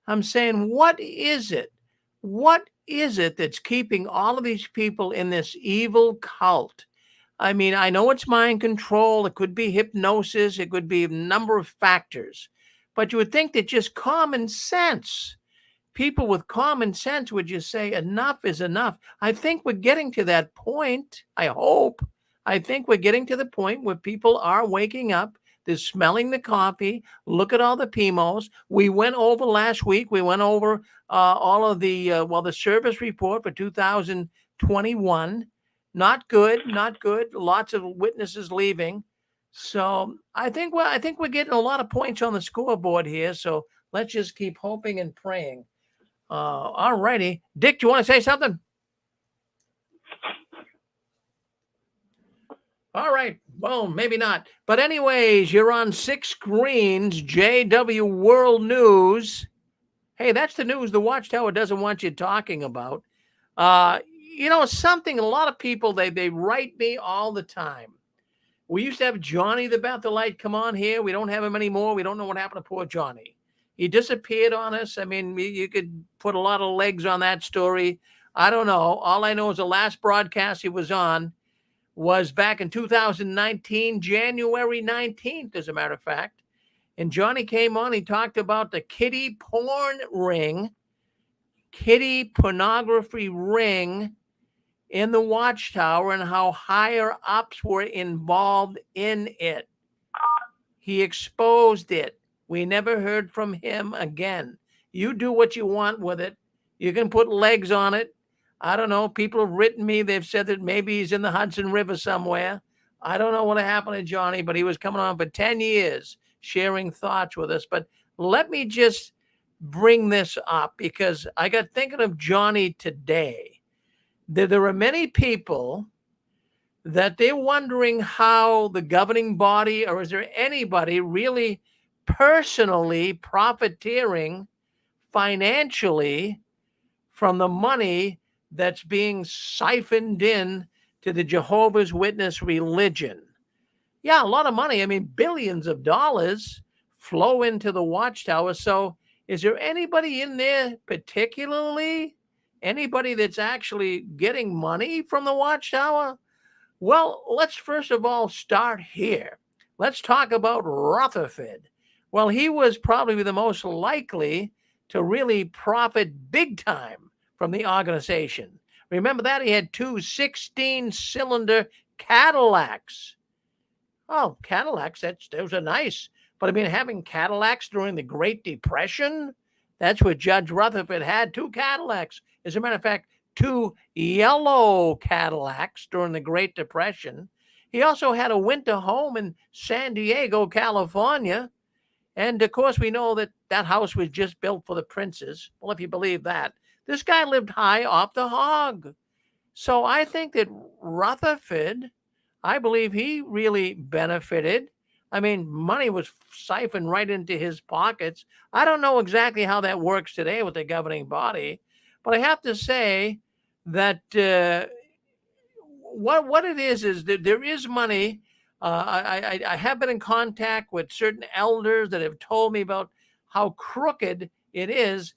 I'm saying, what is it? What is it that's keeping all of these people in this evil cult? I mean, I know it's mind control. It could be hypnosis. It could be a number of factors. But you would think that just common sense, people with common sense would just say enough is enough. I think we're getting to that point. I hope. I think we're getting to the point where people are waking up. They're smelling the coffee. Look at all the PMOs. We went over last week. We went over all of the the service report for 2021. Not good. Not good. Lots of witnesses leaving. So I think we're getting a lot of points on the scoreboard here. So let's just keep hoping and praying. All righty, Dick, do you want to say something? All right. Well, maybe not. But anyways, you're on 6 screens, JW World News. Hey, that's the news the Watchtower doesn't want you talking about. You know, something, a lot of people, they write me all the time. We used to have Johnny the Bethelite come on here. We don't have him anymore. We don't know what happened to poor Johnny. He disappeared on us. I mean, you could put a lot of legs on that story. I don't know. All I know is the last broadcast he was on was back in 2019, January 19th, as a matter of fact. And Johnny came on. He talked about the kiddie pornography ring in the Watchtower and how higher ups were involved in it. He exposed it. We never heard from him again. You do what you want with it. You can put legs on it. I don't know. People have written me. They've said that maybe he's in the Hudson River somewhere. I don't know what happened to Johnny, but he was coming on for 10 years sharing thoughts with us. But let me just bring this up because I got thinking of Johnny today. There are many people that they're wondering how the governing body, or is there anybody really personally profiteering financially from the money that's being siphoned in to the Jehovah's Witness religion. Yeah, a lot of money. I mean, billions of dollars flow into the Watchtower. So is there anybody in there particularly? Anybody that's actually getting money from the Watchtower? Well, let's first of all start here. Let's talk about Rutherford. Well, he was probably the most likely to really profit big time from the organization. Remember that? He had two 16-cylinder Cadillacs. Oh, Cadillacs, those are nice. But I mean, having Cadillacs during the Great Depression, that's what Judge Rutherford had, two Cadillacs. As a matter of fact, two yellow Cadillacs during the Great Depression. He also had a winter home in San Diego, California. And of course, we know that that house was just built for the princes. Well, if you believe that, this guy lived high off the hog. So I think that Rutherford, I believe he really benefited. I mean, money was siphoned right into his pockets. I don't know exactly how that works today with the governing body, but I have to say that what it is that there is money. I have been in contact with certain elders that have told me about how crooked it is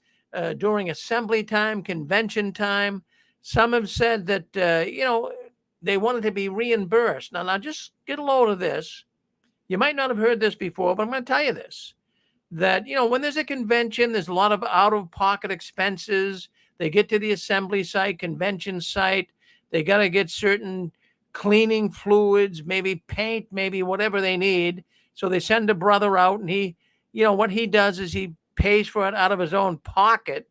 during assembly time, convention time. Some have said that, they wanted to be reimbursed. Now, just get a load of this. You might not have heard this before, but I'm going to tell you this, that, when there's a convention, there's a lot of out-of-pocket expenses. They get to the assembly site, convention site. They got to get certain cleaning fluids, maybe paint, maybe whatever they need. So they send a brother out, and he, what he does is he pays for it out of his own pocket.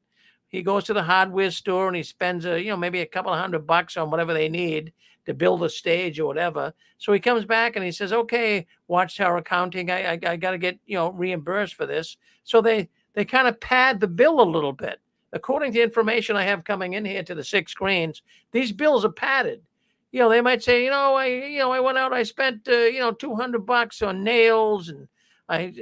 He goes to the hardware store and he spends maybe a couple of $100 on whatever they need to build a stage or whatever. So he comes back and he says, "Okay, Watchtower Accounting, I got to get reimbursed for this." So they kind of pad the bill a little bit. According to information I have coming in here to the 6 screens, these bills are padded. They might say, I went out, I spent $200 on nails and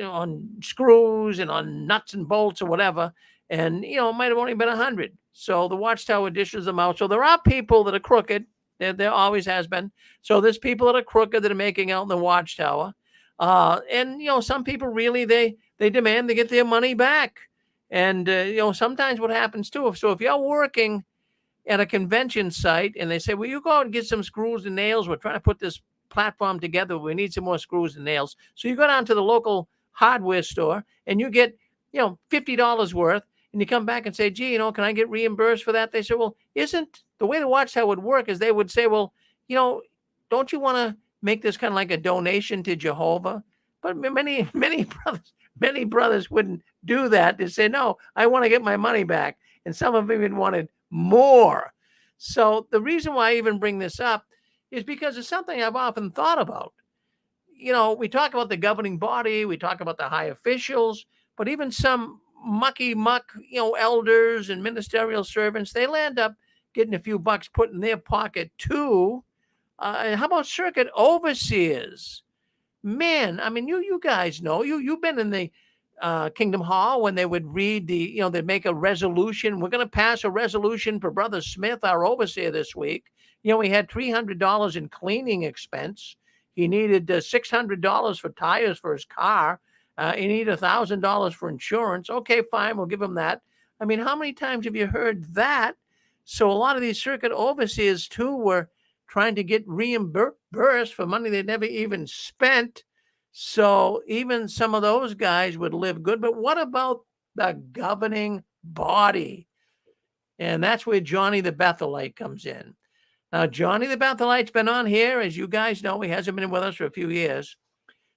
on screws and on nuts and bolts or whatever. And, it might have only been 100. So the Watchtower dishes them out. So there are people that are crooked. There always has been. So there's people that are crooked that are making out in the Watchtower. And, some people really, they demand to get their money back. And, sometimes what happens too, so if you're working at a convention site and they say, "Well, you go out and get some screws and nails. We're trying to put this platform together. We need some more screws and nails." So you go down to the local hardware store and you get, $50 worth. And you come back and say, "Gee, can I get reimbursed for that?" They say, "Well, isn't the way the Watchtower would work is they would say, well, don't you want to make this kind of like a donation to Jehovah?" But many brothers wouldn't do that. They say, "No, I want to get my money back." And some of them even wanted more. So the reason why I even bring this up is because it's something I've often thought about. We talk about the governing body, we talk about the high officials, but even some mucky muck, elders and ministerial servants, they land up getting a few bucks put in their pocket too. And how about circuit overseers? Man, I mean, you guys know, you've been in the Kingdom Hall when they would read they'd make a resolution. We're going to pass a resolution for Brother Smith, our overseer, this week. We had $300 in cleaning expense. He needed $600 for tires for his car. He needed $1,000 for insurance. Okay, fine, we'll give him that. I mean, how many times have you heard that? So a lot of these circuit overseers too were trying to get reimbursed for money they never even spent. So even some of those guys would live good. But what about the governing body? And that's where Johnny the Bethelite comes in. Now, Johnny the Bethelite's been on here. As you guys know, he hasn't been with us for a few years.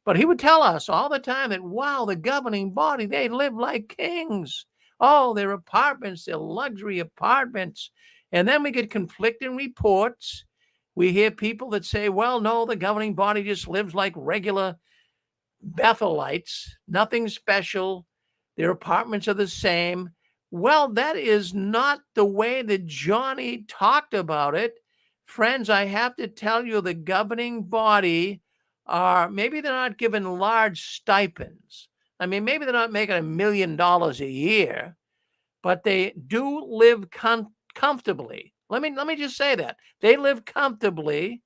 But he would tell us all the time that, wow, the governing body, they live like kings. Oh, their apartments, their luxury apartments. And then we get conflicting reports. We hear people that say, well, no, the governing body just lives like regular Bethelites, nothing special. Their apartments are the same. Well, that is not the way that Johnny talked about it. Friends, I have to tell you, the governing body are, maybe they're not given large stipends. I mean, maybe they're not making $1 million a year, but they do live comfortably. Let me just say that. They live comfortably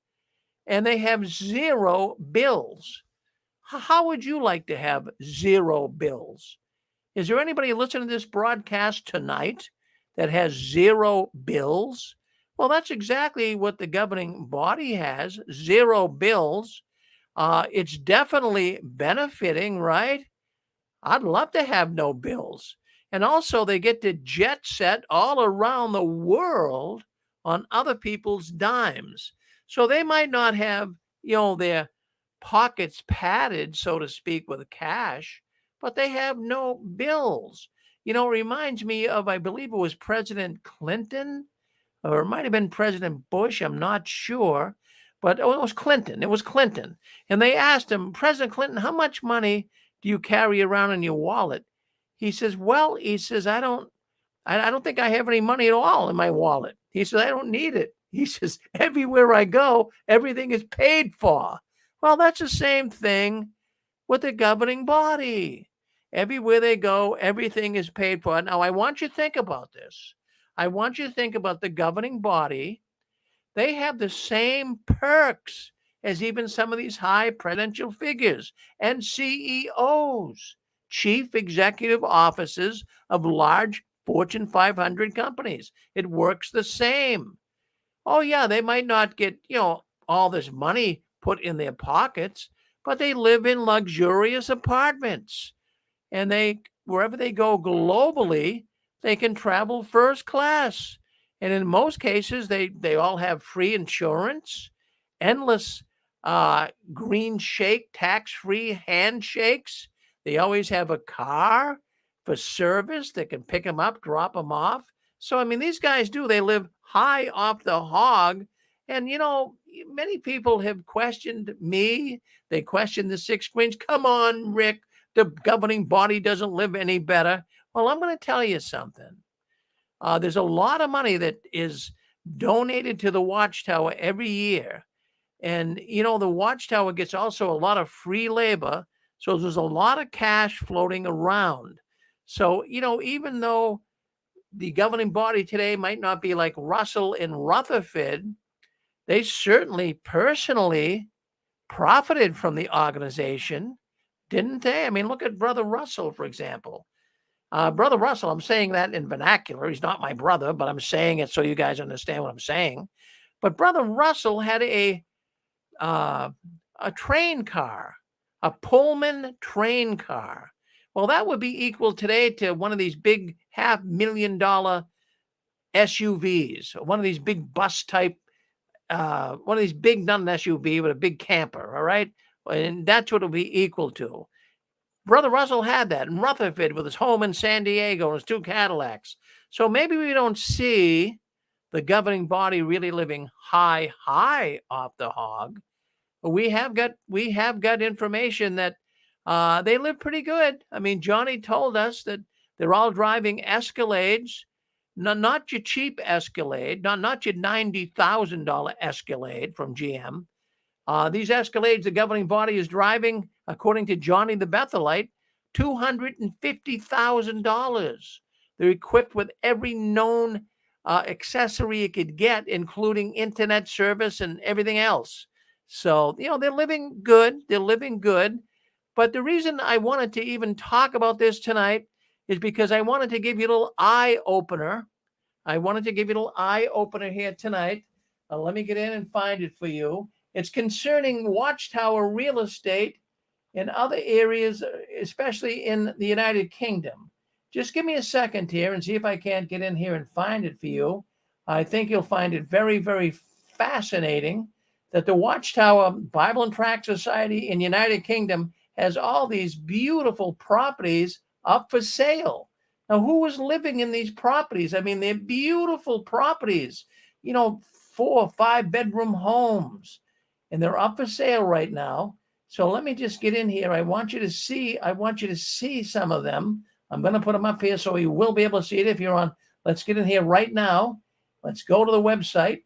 and they have zero bills. How would you like to have zero bills? Is there anybody listening to this broadcast tonight that has zero bills? Well, that's exactly what the governing body has, zero bills. It's definitely benefiting, right? I'd love to have no bills. And also, they get to jet set all around the world on other people's dimes. So they might not have, their pockets padded, so to speak, with cash, but they have no bills. It reminds me of, I believe it was President Clinton, or it might have been President Bush. I'm not sure. But it was Clinton. It was Clinton. And they asked him, President Clinton, how much money do you carry around in your wallet? He says, well, I don't think I have any money at all in my wallet. He says, I don't need it. He says, everywhere I go, everything is paid for. Well, that's the same thing with the governing body. Everywhere they go, everything is paid for. Now, I want you to think about this. I want you to think about the governing body. They have the same perks as even some of these high presidential figures and CEOs, chief executive officers of large Fortune 500 companies. It works the same. Oh, yeah, they might not get, all this money put in their pockets, but they live in luxurious apartments. And wherever they go globally, they can travel first class. And in most cases, they all have free insurance, endless green shake, tax-free handshakes. They always have a car for service that can pick them up, drop them off. So, I mean, these guys they live high off the hog. And, many people have questioned me. They questioned the six screens. Come on, Rick, the governing body doesn't live any better. Well, I'm going to tell you something. There's a lot of money that is donated to the Watchtower every year. And, the Watchtower gets also a lot of free labor. So there's a lot of cash floating around. So, even though the governing body today might not be like Russell and Rutherford, they certainly personally profited from the organization, didn't they? I mean, look at Brother Russell, for example. Brother Russell, I'm saying that in vernacular. He's not my brother, but I'm saying it so you guys understand what I'm saying. But Brother Russell had a train car, a Pullman train car. Well, that would be equal today to one of these big $500,000 SUVs, one of these big bus type, one of these big, not an SUV, but a big camper, all right? And that's what it'll be equal to. Brother Russell had that, and Rutherford with his home in San Diego and his 2 Cadillacs. So maybe we don't see the governing body really living high off the hog. But we have got information that they live pretty good. I mean, Johnny told us that they're all driving Escalades, not your cheap Escalade, not your $90,000 Escalade from GM. These Escalades the governing body is driving, according to Johnny the Bethelite, $250,000. They're equipped with every known accessory it could get, including internet service and everything else. So, they're living good. They're living good. But the reason I wanted to even talk about this tonight is because I wanted to give you a little eye opener. Here tonight. Let me get in and find it for you. It's concerning Watchtower real estate in other areas, especially in the United Kingdom. Just give me a second here and see if I can't get in here and find it for you. I think you'll find it very, very fascinating that the Watchtower Bible and Tract Society in the United Kingdom has all these beautiful properties up for sale. Now, who was living in these properties? I mean, they're beautiful properties, 4 or 5 bedroom homes, and they're up for sale right now. So let me just get in here. I want you to see some of them. I'm going to put them up here so you will be able to see it if you're on. Let's get in here right now. Let's go to the website,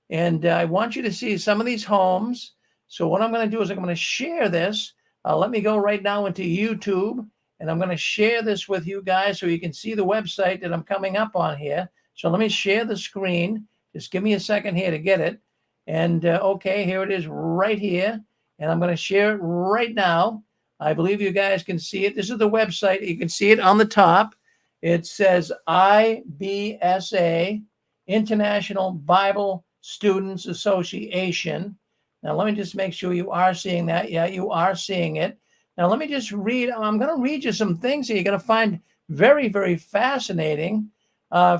and I want you to see some of these homes. So what I'm going to do is I'm going to share this. Let me go right now into YouTube, and I'm going to share this with you guys so you can see the website that I'm coming up on here. So let me share the screen. Just give me a second here to get it. And okay, here it is right here. And I'm going to share it right now. I believe you guys can see it. This is the website. You can see it on the top. It says IBSA, International Bible Students Association. Now, let me just make sure you are seeing that. Yeah, you are seeing it. Now, let me just read. I'm going to read you some things here you're going to find very, very fascinating.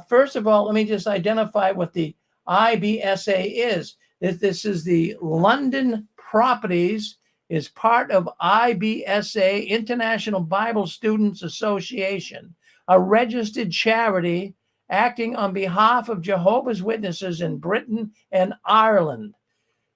First of all, let me just identify what the IBSA is. This is the London Properties, is part of IBSA, International Bible Students Association, a registered charity acting on behalf of Jehovah's Witnesses in Britain and Ireland.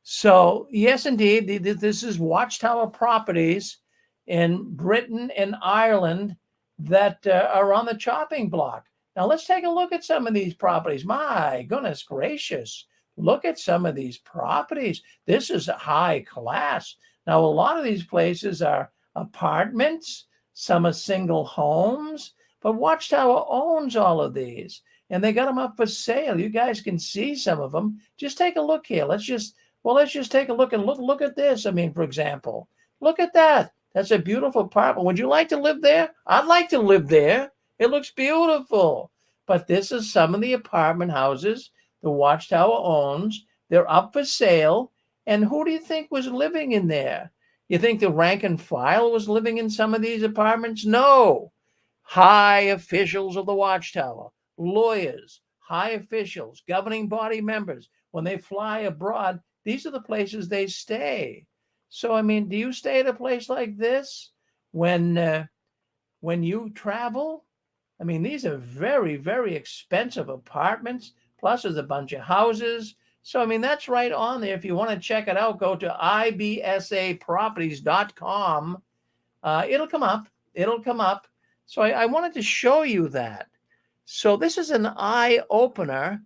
So, yes, indeed, this is Watchtower properties in Britain and Ireland that are on the chopping block. Now, let's take a look at some of these properties. My goodness gracious. Look at some of these properties. This is high class. Now, a lot of these places are apartments. Some are single homes. But Watchtower owns all of these. And they got them up for sale. You guys can see some of them. Just take a look here. Let's just take a look and look at this. I mean, for example, look at that. That's a beautiful apartment. Would you like to live there? I'd like to live there. It looks beautiful. But this is some of the apartment houses the Watchtower owns. They're up for sale. And who do you think was living in there? You think the rank and file was living in some of these apartments? No. High officials of the Watchtower, lawyers, high officials, governing body members, when they fly abroad, these are the places they stay. So, I mean, do you stay at a place like this when you travel? I mean, these are very, very expensive apartments. Plus, there's a bunch of houses. So, I mean, that's right on there. If you want to check it out, go to ibsaproperties.com. It'll come up. So I wanted to show you that. So this is an eye-opener.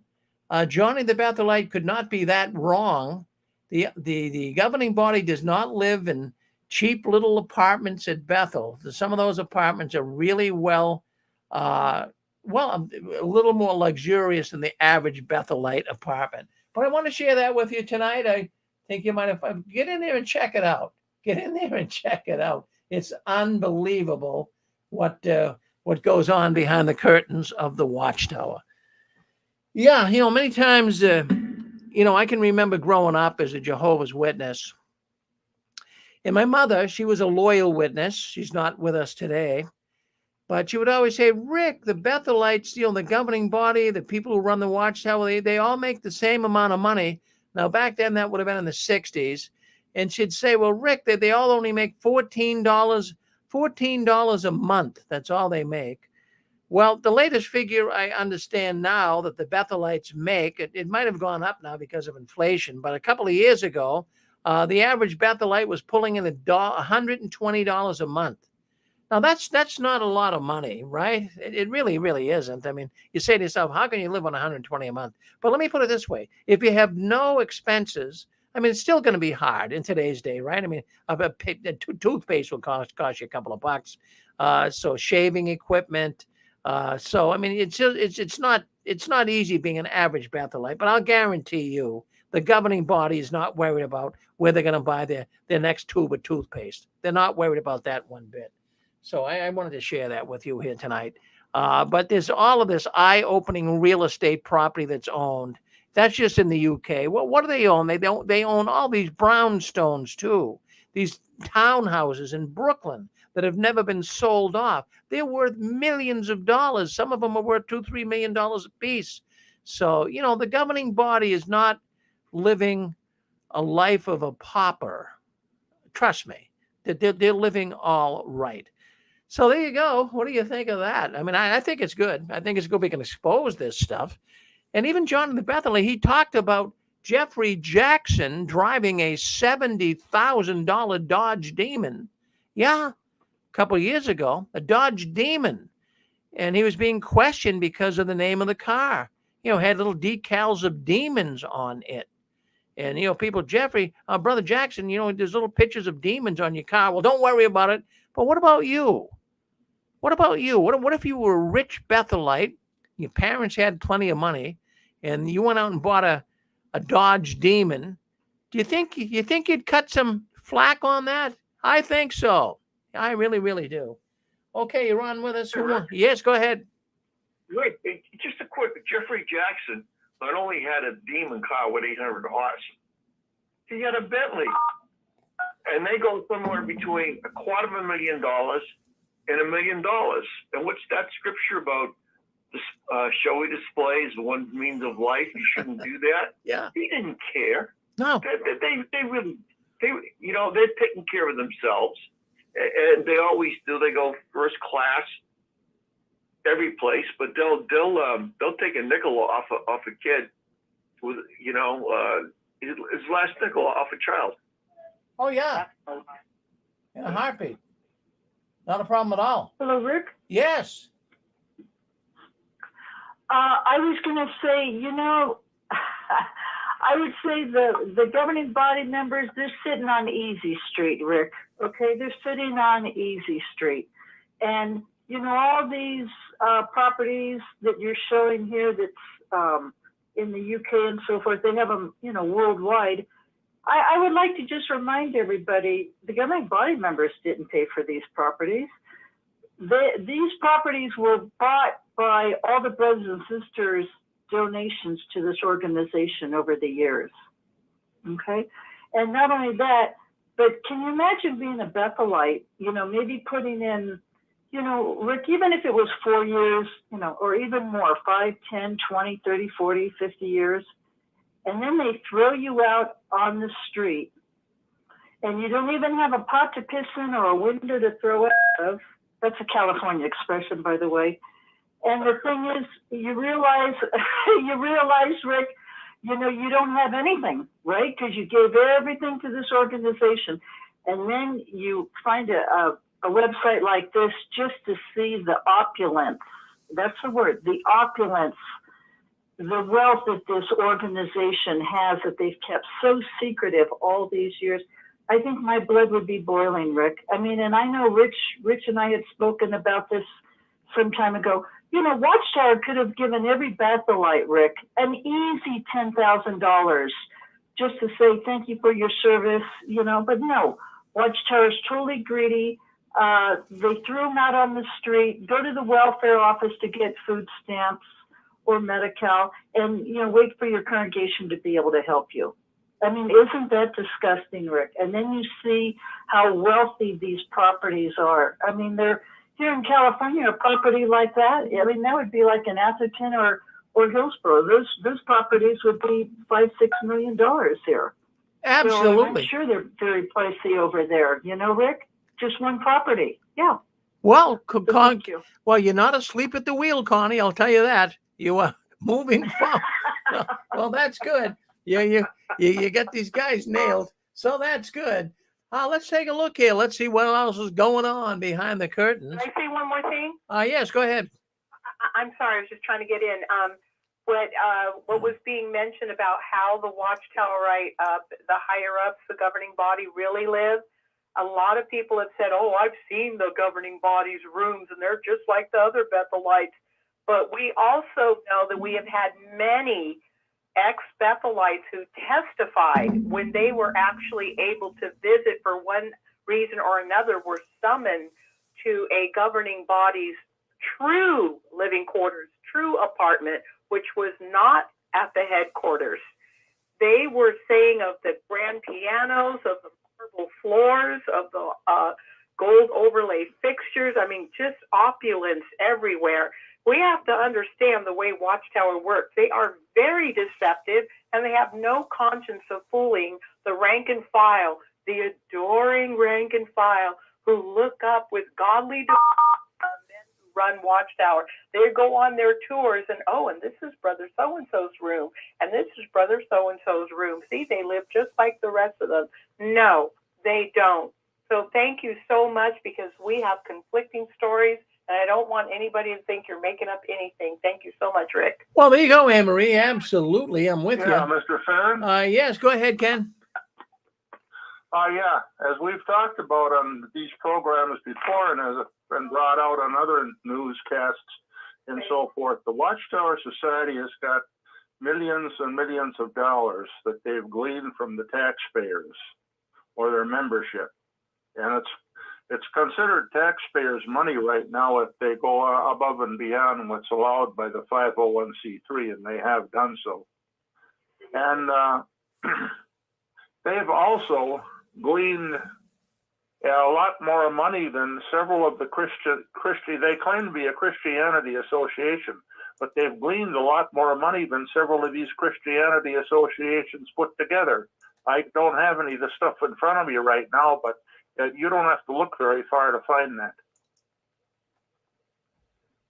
Johnny the Bethelite could not be that wrong. The governing body does not live in cheap little apartments at Bethel. Some of those apartments are really a little more luxurious than the average Bethelite apartment. But I want to share that with you tonight. I think you might have. Get in there and check it out. It's unbelievable what goes on behind the curtains of the Watchtower. Yeah, many times, I can remember growing up as a Jehovah's Witness. And my mother, she was a loyal witness. She's not with us today. But she would always say, Rick, the Bethelites, the governing body, the people who run the Watchtower, they all make the same amount of money. Now, back then, that would have been in the 60s. And she'd say, well, Rick, they all only make $14 a month. That's all they make. Well, the latest figure I understand now that the Bethelites make, it might have gone up now because of inflation, but a couple of years ago, the average Bethelite was pulling in $120 a month. Now, that's not a lot of money, right? It really, really isn't. I mean, you say to yourself, how can you live on $120 a month? But let me put it this way. If you have no expenses, I mean, it's still going to be hard in today's day, right? I mean, a toothpaste will cost you a couple of bucks. So shaving equipment. So, I mean, it's not easy being an average Bethelite, but I'll guarantee you the governing body is not worried about where they're going to buy their next tube of toothpaste. They're not worried about that one bit. So I wanted to share that with you here tonight. But there's all of this eye-opening real estate property that's owned. That's just in the UK. Well, what do they own? They own all these brownstones too. These townhouses in Brooklyn that have never been sold off. They're worth millions of dollars. Some of them are worth $2-3 million a piece. So, the governing body is not living a life of a pauper. Trust me, they're living all right. So there you go. What do you think of that? I mean, I think it's good. I think it's good we can expose this stuff. And even John the Bethany, he talked about Jeffrey Jackson driving a $70,000 Dodge Demon. Yeah, a couple of years ago, a Dodge Demon. And he was being questioned because of the name of the car. You know, had little decals of demons on it. And, you know, people, Jeffrey, Brother Jackson, you know, there's little pictures of demons on your car. Well, don't worry about it. But what about you? What about you? What if you were a rich Bethelite, your parents had plenty of money, and you went out and bought a Dodge Demon? Do you think you'd cut some flack on that? I think so. I really, really do. Okay, you're on with us. Yes, go ahead. Right. Just a quick, Jeffrey Jackson not only had a Demon car with 800 horse, he had a Bentley. And they go somewhere between $250,000 and $1 million. And what's that scripture about? Showy displays one means of life. You shouldn't do that. Yeah. He didn't care. No. They really, you know, they're taking care of themselves, and they always do. They go first class every place, but they'll take a nickel off a kid with, you know, his last nickel off a child. Oh yeah. In a heartbeat. Not a problem at all. Hello, Rick. Yes. I was going to say, you know, I would say the governing body members, they're sitting on easy street, Rick. Okay, they're sitting on easy street. And, you know, all these properties that you're showing here that's in the UK and so forth, they have them, you know, worldwide. I would like to just remind everybody, the governing body members didn't pay for these properties. These properties were bought by all the brothers and sisters' donations to this organization over the years. Okay? And not only that, but can you imagine being a Bethelite, you know, maybe putting in, you know, Rick, even if it was 4 years, you know, or even more, 5, 10, 20, 30, 40, 50 years, and then they throw you out on the street, and you don't even have a pot to piss in or a window to throw out of. That's a California expression, by the way. And the thing is, you realize, Rick, you know, you don't have anything, right? Because you gave everything to this organization. And then you find a website like this just to see the opulence. That's the word, the opulence, the wealth that this organization has that they've kept so secretive all these years. I think my blood would be boiling, Rick. I mean, and I know Rich and I had spoken about this some time ago. You know, Watchtower could have given every Bethelite, Rick, an easy $10,000 just to say thank you for your service, you know, but no, Watchtower is totally greedy. They threw them out on the street, go to the welfare office to get food stamps or Medi-Cal, and, you know, wait for your congregation to be able to help you. I mean, isn't that disgusting, Rick? And then you see how wealthy these properties are. I mean, they're here in California, a property like that, I mean, that would be like an Atherton or Hillsborough. Those properties would be $5-6 million here. Absolutely. So I'm sure they're very pricey over there. You know, Rick? Just one property. Yeah. Well, well, you're not asleep at the wheel, Connie. I'll tell you that. You are moving forward. Well, that's good. You got these guys nailed. So that's good. Let's take a look here. Let's see what else is going on behind the curtains. Can I say one more thing? Yes, go ahead. I'm sorry, I was just trying to get in. What was being mentioned about how the Watchtowerite, the higher ups, the governing body really live. A lot of people have said, "Oh, I've seen the governing body's rooms, and they're just like the other Bethelites." But we also know that we have had many ex-Bethelites who testified when they were actually able to visit for one reason or another, were summoned to a governing body's true living quarters, true apartment, which was not at the headquarters. They were saying of the grand pianos, of the marble floors, of the gold overlay fixtures. I mean, just opulence everywhere. We have to understand the way Watchtower works. They are very deceptive, and they have no conscience of fooling the rank and file, the adoring rank and file, who look up with godly run Watchtower. They go on their tours and, oh, and this is Brother So-and-so's room, and this is Brother So-and-so's room. See, they live just like the rest of us. No, they don't. So thank you so much, because we have conflicting stories, and I don't want anybody to think you're making up anything. Thank you so much, Rick. Well, there you go, Anne-Marie. Absolutely. I'm with Yeah, you. Mr. Fearon. Yes, go ahead, Ken. Yeah, as we've talked about on these programs before and has been brought out on other newscasts and so forth, the Watchtower Society has got millions and millions of dollars that they've gleaned from the taxpayers or their membership. And it's considered taxpayers' money right now if they go above and beyond what's allowed by the 501c3, and they have done so. And they've also gleaned a lot more money than several of the they claim to be a Christianity association, but they've gleaned a lot more money than several of these Christianity associations put together. I don't have any of the stuff in front of me right now, but you don't have to look very far to find that.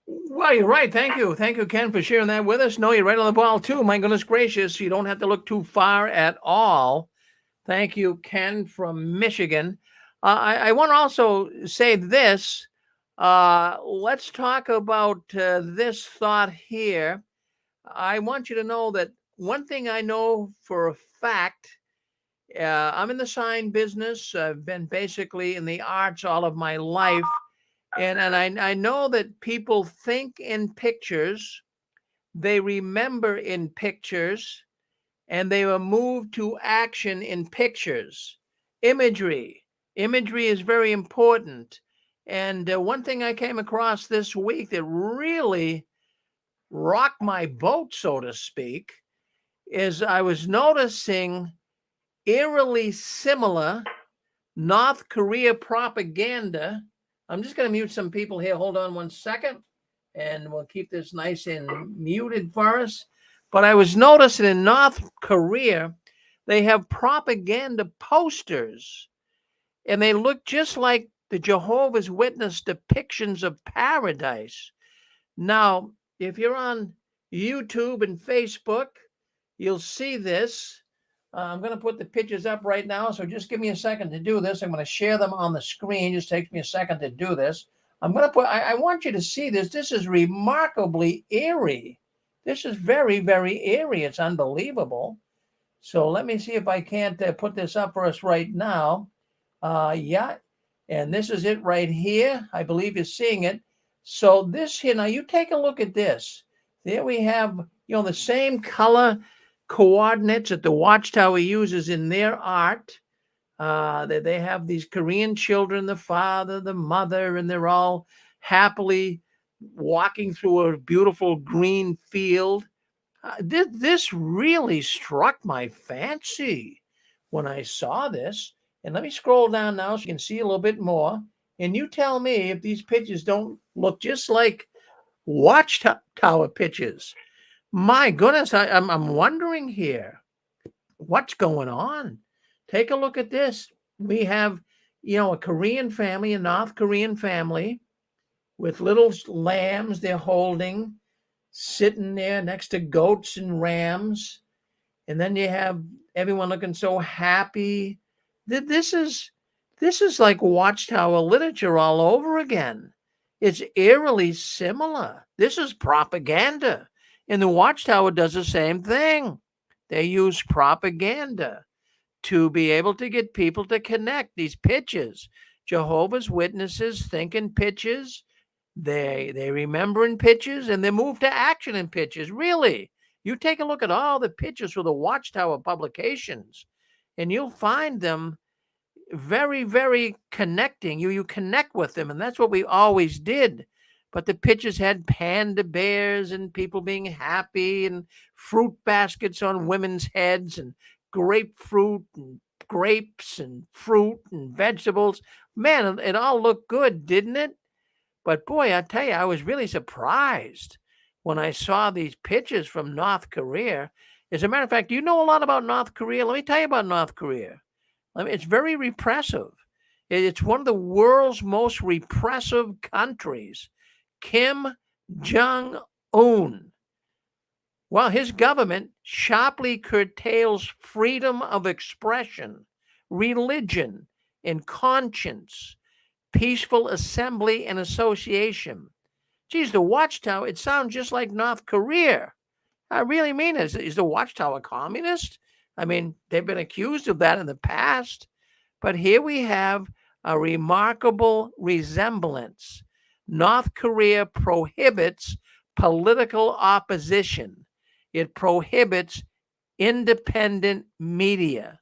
Well, you're right. Thank you. Thank you, Ken, for sharing that with us. No, you're right on the ball, too. My goodness gracious, you don't have to look too far at all. Thank you, Ken from Michigan. I want to also say this. Let's talk about this thought here. I want you to know that one thing I know for a fact, I'm in the sign business. I've been basically in the arts all of my life. And I know that people think in pictures, they remember in pictures, and they were moved to action in pictures. Imagery is very important. And one thing I came across this week that really rocked my boat, so to speak, is I was noticing eerily similar North Korea propaganda. I'm just going to mute some people here. Hold on one second, and we'll keep this nice and muted for us. But I was noticing in North Korea, they have propaganda posters, and they look just like the Jehovah's Witness depictions of paradise. Now, if you're on YouTube and Facebook, you'll see this. I'm going to put the pictures up right now, so just give me a second to do this. I'm going to share them on the screen. Just takes me a second to do this. I'm going to put, I want you to see this. This is remarkably eerie. This is very, very eerie. It's unbelievable. So let me see if I can't put this up for us right now. Yeah, and this is it right here. I believe you're seeing it. So this here, now you take a look at this. There we have, the same color coordinates that the Watchtower uses in their art. They have these Korean children, the father, the mother, and they're all happily walking through a beautiful green field. This really struck my fancy when I saw this. And let me scroll down now so you can see a little bit more. And you tell me if these pictures don't look just like Watchtower pictures. My goodness, I'm wondering here, what's going on? Take a look at this. We have, a Korean family, a North Korean family with little lambs they're holding, sitting there next to goats and rams. And then you have everyone looking so happy. This is like Watchtower literature all over again. It's eerily similar. This is propaganda. And the Watchtower does the same thing. They use propaganda to be able to get people to connect these pictures. Jehovah's Witnesses think in pictures. They remember in pictures, and they move to action in pictures. Really, you take a look at all the pictures for the Watchtower publications, and you'll find them very, very connecting. You connect with them, and that's what we always did. But the pictures had panda bears and people being happy and fruit baskets on women's heads and grapefruit and grapes and fruit and vegetables. Man, it all looked good, didn't it? But boy, I tell you, I was really surprised when I saw these pictures from North Korea. As a matter of fact, do you know a lot about North Korea? Let me tell you about North Korea. It's very repressive. It's one of the world's most repressive countries. Kim Jong-un. Well, his government sharply curtails freedom of expression, religion, and conscience, peaceful assembly and association. Geez, the Watchtower, it sounds just like North Korea. I really mean it. Is the Watchtower communist? I mean, they've been accused of that in the past. But here we have a remarkable resemblance. North Korea prohibits political opposition. It prohibits independent media.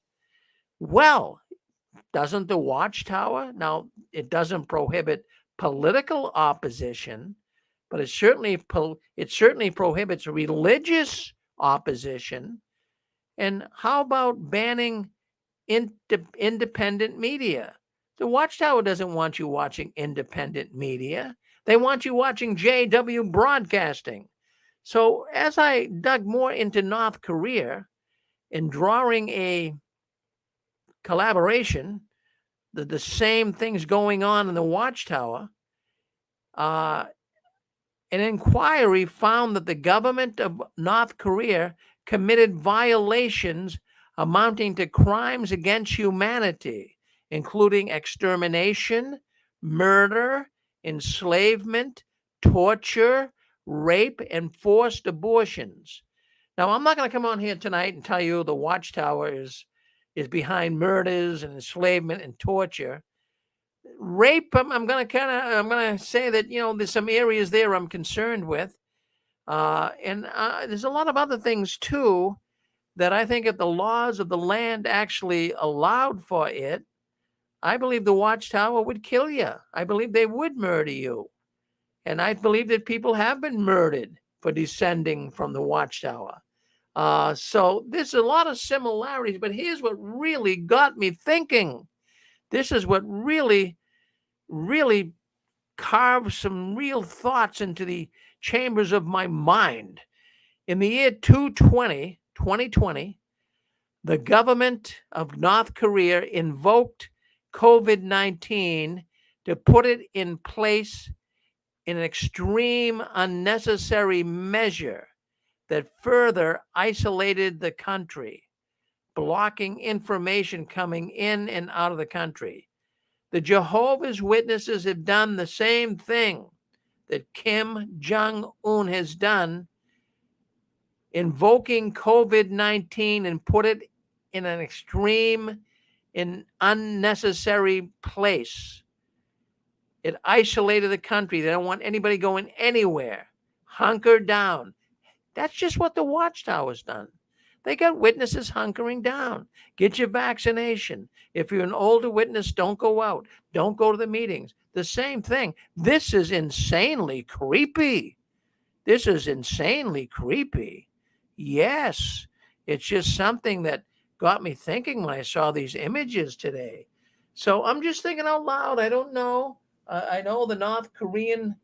Well, doesn't the Watchtower? Now, it doesn't prohibit political opposition, but it certainly prohibits religious opposition. And how about banning independent media? The Watchtower doesn't want you watching independent media. They want you watching JW Broadcasting. So as I dug more into North Korea and drawing a collaboration, the same things going on in the Watchtower, an inquiry found that the government of North Korea committed violations amounting to crimes against humanity, including extermination, murder, enslavement, torture, rape, and forced abortions. Now, I'm not going to come on here tonight and tell you the Watchtower is behind murders and enslavement and torture. Rape, I'm going to say that, there's some areas there I'm concerned with. And there's a lot of other things too that I think if the laws of the land actually allowed for it, I believe the Watchtower would kill you. I believe they would murder you. And I believe that people have been murdered for descending from the Watchtower. So there's a lot of similarities, but here's what really got me thinking. This is what really, really carved some real thoughts into the chambers of my mind. In the year 2020, the government of North Korea invoked COVID-19 to put it in place in an extreme, unnecessary measure that further isolated the country, blocking information coming in and out of the country. The Jehovah's Witnesses have done the same thing that Kim Jong-un has done, invoking COVID-19 and put it in an extreme and unnecessary place. It isolated the country. They don't want anybody going anywhere. Hunker down. That's just what the Watchtower's done. They got witnesses hunkering down. Get your vaccination. If you're an older witness, don't go out. Don't go to the meetings. The same thing. This is insanely creepy. This is insanely creepy. Yes, it's just something that got me thinking when I saw these images today. So I'm just thinking out loud. I don't know. I know the North Korean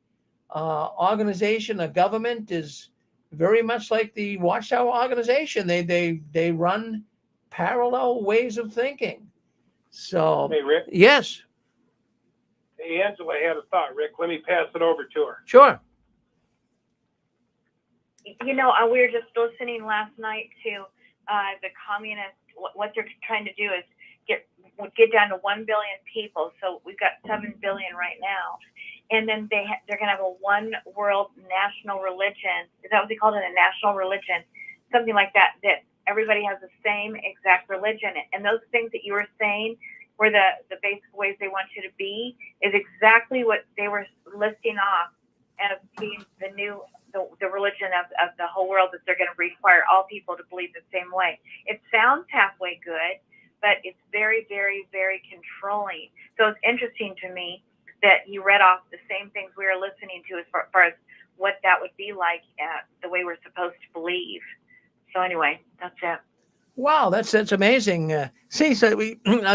organization, a government, is very much like the Watchtower organization. They run parallel ways of thinking. So, hey, Rick. Yes. Hey, Angela had a thought, Rick. Let me pass it over to her. Sure. We were just listening last night to the communists. What they're trying to do is get down to 1 billion people. So we've got 7 billion right now. And then they're going to have a one world national religion. Is that what they call it? A national religion? Something like that, that everybody has the same exact religion. And those things that you were saying were the basic ways they want you to be is exactly what they were listing off as being the religion of the whole world, that they're going to require all people to believe the same way. It sounds halfway good, but it's very, very, very controlling. So it's interesting to me that you read off the same things we were listening to as far as what that would be like, the way we're supposed to believe. So anyway, that's it. Wow, that's amazing. I'll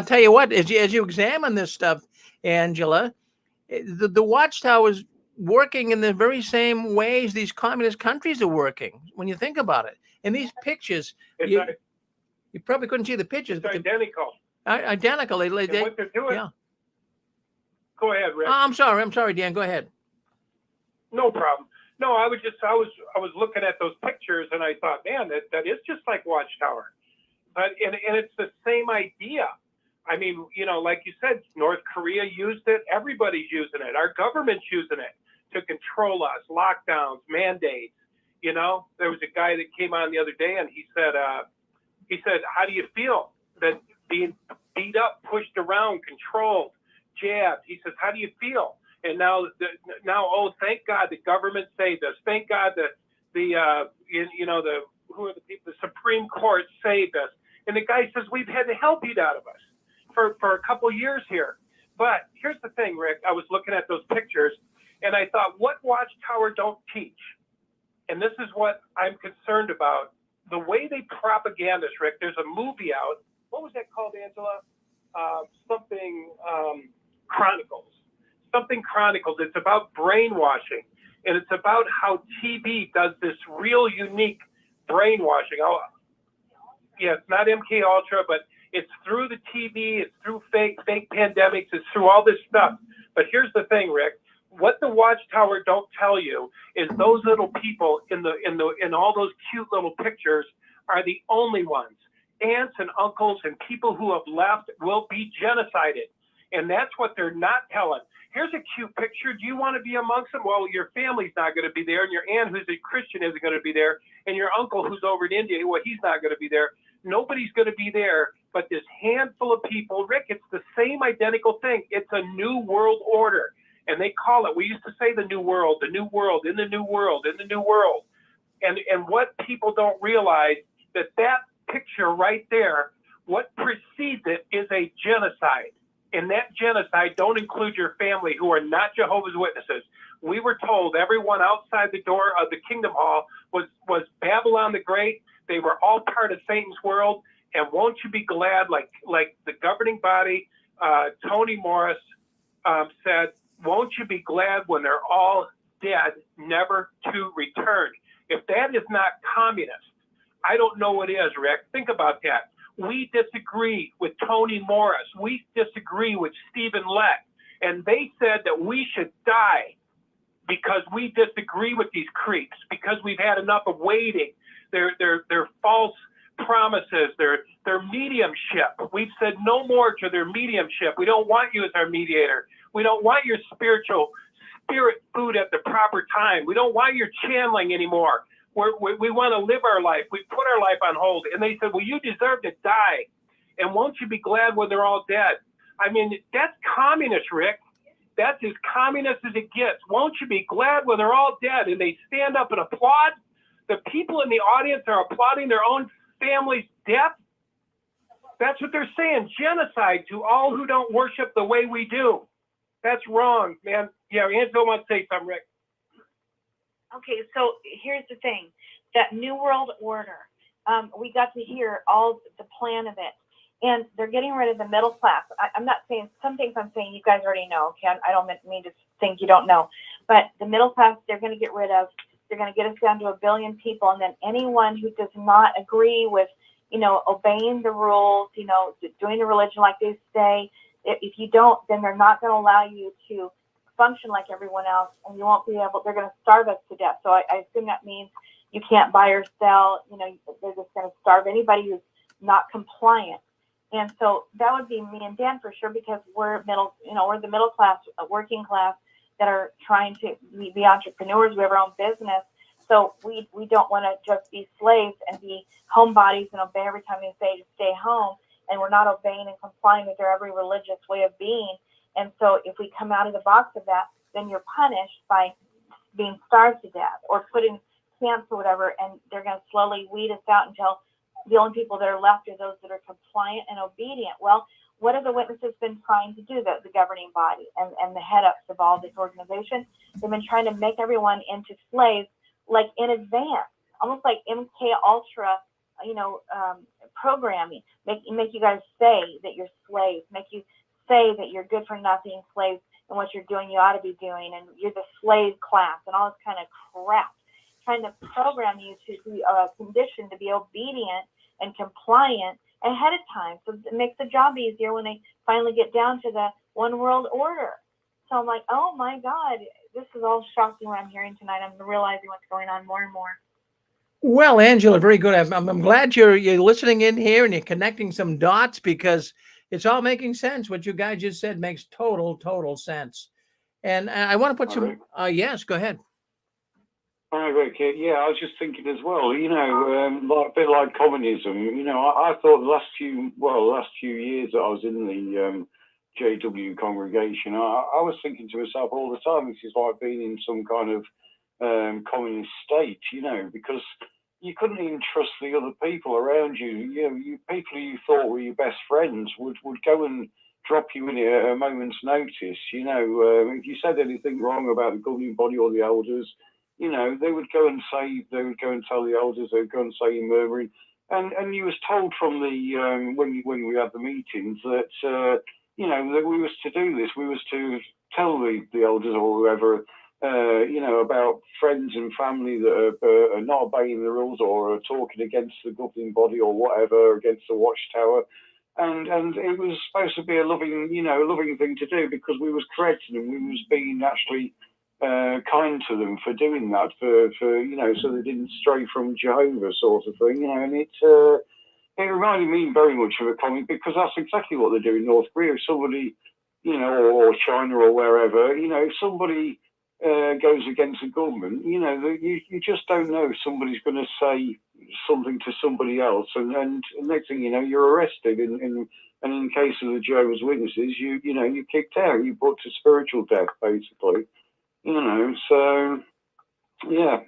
tell you what, as you examine this stuff, Angela, the Watchtower is working in the very same ways these communist countries are working, when you think about it. In these pictures, you probably couldn't see the pictures. It's identical. Identical. And what they're doing. Yeah. Go ahead, Rick. I'm sorry, Dan. Go ahead. No problem. No, I was looking at those pictures and I thought, man, that is just like Watchtower. But and it's the same idea. I mean, like you said, North Korea used it. Everybody's using it. Our government's using it to control us, lockdowns, mandates. There was a guy that came on the other day and he said, how do you feel that being beat up, pushed around, controlled, jabbed? He says, how do you feel? And now, oh, thank God the government saved us. Thank God that the Supreme Court saved us. And the guy says, we've had the hell beat out of us for a couple years here. But here's the thing, Rick. I was looking at those pictures and I thought, what Watchtower don't teach? And this is what I'm concerned about. The way they propaganda, Rick, there's a movie out. What was that called, Angela? Chronicles. Something Chronicles. It's about brainwashing. And it's about how TV does this real unique brainwashing. It's not MK Ultra, but it's through the TV, it's through fake pandemics, it's through all this stuff. But here's the thing, Rick. What the Watchtower don't tell you is those little people in all those cute little pictures are the only ones. Aunts and uncles and people who have left will be genocided. And that's what they're not telling. Here's a cute picture. Do you want to be amongst them? Well, your family's not going to be there, and your aunt who's a Christian isn't going to be there, and your uncle who's over in India, well, he's not going to be there. Nobody's going to be there but this handful of people. Rick, it's the same identical thing. It's a new world order. And they call it, we used to say the new world, in the new world. And what people don't realize, that picture right there, what precedes it is a genocide. And that genocide don't include your family who are not Jehovah's Witnesses. We were told everyone outside the door of the Kingdom Hall was Babylon the Great. They were all part of Satan's world. And won't you be glad, like the governing body, Tony Morris said, won't you be glad when they're all dead, never to return? If that is not communist, I don't know what is, Rick. Think about that. We disagree with Tony Morris. We disagree with Stephen Leck. And they said that we should die because we disagree with these creeps, because we've had enough of waiting. Their false promises, their mediumship. We've said no more to their mediumship. We don't want you as our mediator. We don't want your spirit food at the proper time. We don't want your channeling anymore. We want to live our life. We put our life on hold. And they said, well, you deserve to die. And won't you be glad when they're all dead? I mean, that's communist, Rick. That's as communist as it gets. Won't you be glad when they're all dead? And they stand up and applaud. The people in the audience are applauding their own family's death. That's what they're saying. Genocide to all who don't worship the way we do. That's wrong, man. Yeah, Angela wants to say something, Rick. Okay, so here's the thing. That New World Order, we got to hear all the plan of it. And they're getting rid of the middle class. I'm not saying, some things I'm saying you guys already know, okay? I don't mean to think you don't know. But the middle class, they're going to get rid of. They're going to get us down to 1 billion people. And then anyone who does not agree with, obeying the rules, doing the religion like they say, if you don't, then they're not going to allow you to function like everyone else, and you won't be able, they're going to starve us to death. So I assume that means you can't buy or sell, they're just going to starve anybody who's not compliant. And so that would be me and Dan for sure, because we're we're the middle class, working class that are trying to be entrepreneurs. We have our own business. So we don't want to just be slaves and be homebodies and obey every time they say to stay home. And we're not obeying and complying with their every religious way of being. And so if we come out of the box of that, then you're punished by being starved to death or put in camps or whatever, and they're going to slowly weed us out until the only people that are left are those that are compliant and obedient. Well, what have the witnesses been trying to do, the governing body and the head-ups of all this organization? They've been trying to make everyone into slaves, like in advance, almost like MK Ultra, programming, make you guys say that you're slaves, make you say that you're good for nothing slaves, and what you're doing you ought to be doing, and you're the slave class and all this kind of crap, trying to program you to be conditioned to be obedient and compliant ahead of time. So it makes the job easier when they finally get down to the one world order. So I'm like, oh my God, this is all shocking what I'm hearing tonight. I'm realizing what's going on more and more. Well, Angela, very good. I'm glad you're listening in here and you're connecting some dots, because it's all making sense. What you guys just said makes total sense. And I want to put some. Yes, go ahead. Hi, Rick. Yeah, I was just thinking as well. Like a bit like communism. I thought the last few years that I was in the JW congregation, I was thinking to myself all the time, this is like being in some kind of communist state. Because you couldn't even trust the other people around you. People who you thought were your best friends would go and drop you in at a moment's notice. If you said anything wrong about the governing body or the elders, they would go and tell the elders, they would go and say you're murmuring. And you was told from the when we had the meetings that that we was to do this, we was to tell the elders or whoever about friends and family that are not obeying the rules or are talking against the governing body or whatever, against the Watchtower. And it was supposed to be a loving thing to do, because we was correcting them, we was being actually kind to them for doing that, for so they didn't stray from Jehovah, sort of thing, and it reminded me very much of a comic, because that's exactly what they do in North Korea. If somebody, or China or wherever, if somebody goes against the government, you just don't know if somebody's going to say something to somebody else, and next thing you know, you're arrested, and in case of the Jehovah's Witnesses, you're kicked out, you put to spiritual death, basically. So yeah.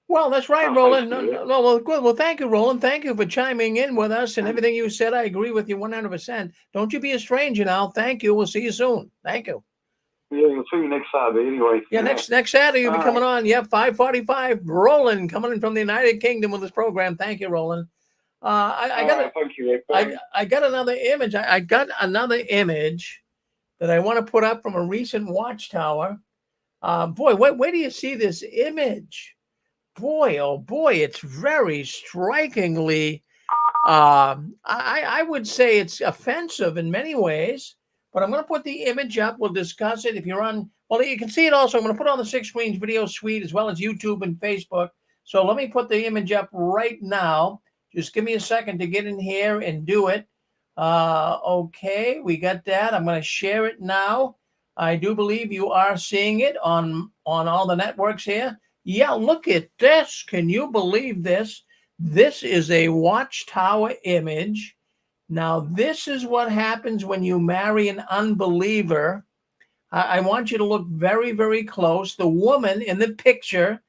Well, that's right, Roland. Well, good. Well, thank you, Roland. Thank you for chiming in with us, and everything you said, I agree with you 100%. Don't you be a stranger now. Thank you. We'll see you soon. Thank you. Yeah, we'll see you next Saturday anyway. Yeah, next Saturday you'll be coming on. Yeah, 5:45. Roland coming in from the United Kingdom with this program. Thank you, Roland. Thank you, Rick. I got another image. I got another image that I want to put up from a recent Watchtower. Boy, where do you see this image? Boy, oh boy, it's very strikingly. I would say it's offensive in many ways, but I'm going to put the image up. We'll discuss it. If you're on, well, you can see it also. I'm going to put it on the Six Screens Video Suite as well as YouTube and Facebook. So let me put the image up right now. Just give me a second to get in here and do it. Okay, we got that. I'm going to share it now. I do believe you are seeing it on all the networks here. Yeah, look at this. Can you believe this? This is a Watchtower image. Now, this is what happens when you marry an unbeliever. I want you to look very, very close. The woman in the picture,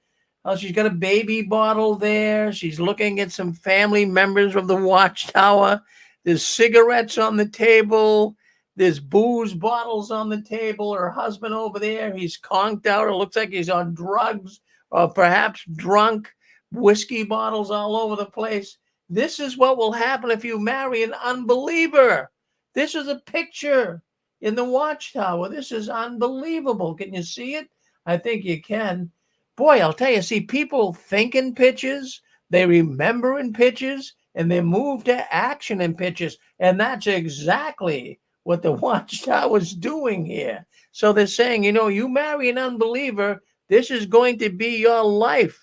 she's got a baby bottle there. She's looking at some family members of the Watchtower. There's cigarettes on the table. There's booze bottles on the table. Her husband over there, he's conked out. It looks like he's on drugs or perhaps drunk. Whiskey bottles all over the place. This is what will happen if you marry an unbeliever. This is a picture in the Watchtower. This is unbelievable. Can you see it? I think you can. Boy, I'll tell you, see, people think in pictures, they remember in pictures, and they move to action in pictures. And that's exactly what the Watchtower's doing here. So they're saying, you marry an unbeliever, this is going to be your life.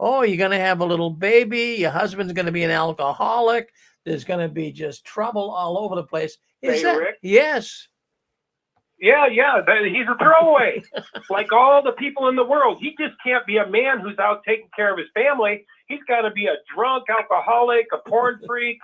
Oh, you're going to have a little baby. Your husband's going to be an alcoholic. There's going to be just trouble all over the place. Rick? Yes. Yeah, he's a throwaway. Like all the people in the world. He just can't be a man who's out taking care of his family. He's got to be a drunk alcoholic, a porn freak.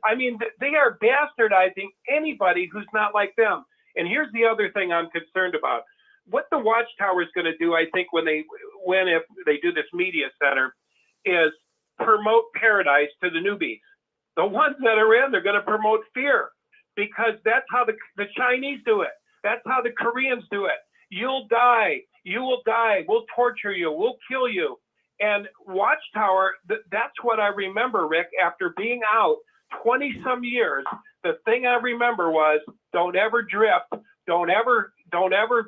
I mean, they are bastardizing anybody who's not like them. And here's the other thing I'm concerned about. What the Watchtower is going to do, I think, if they do this media center, is promote paradise to the newbies. The ones that are in, they're going to promote fear, because that's how the Chinese do it. That's how the Koreans do it. You'll die. You will die. We'll torture you. We'll kill you. And Watchtower, that's what I remember, Rick, after being out 20-some years. The thing I remember was, don't ever drift. Don't ever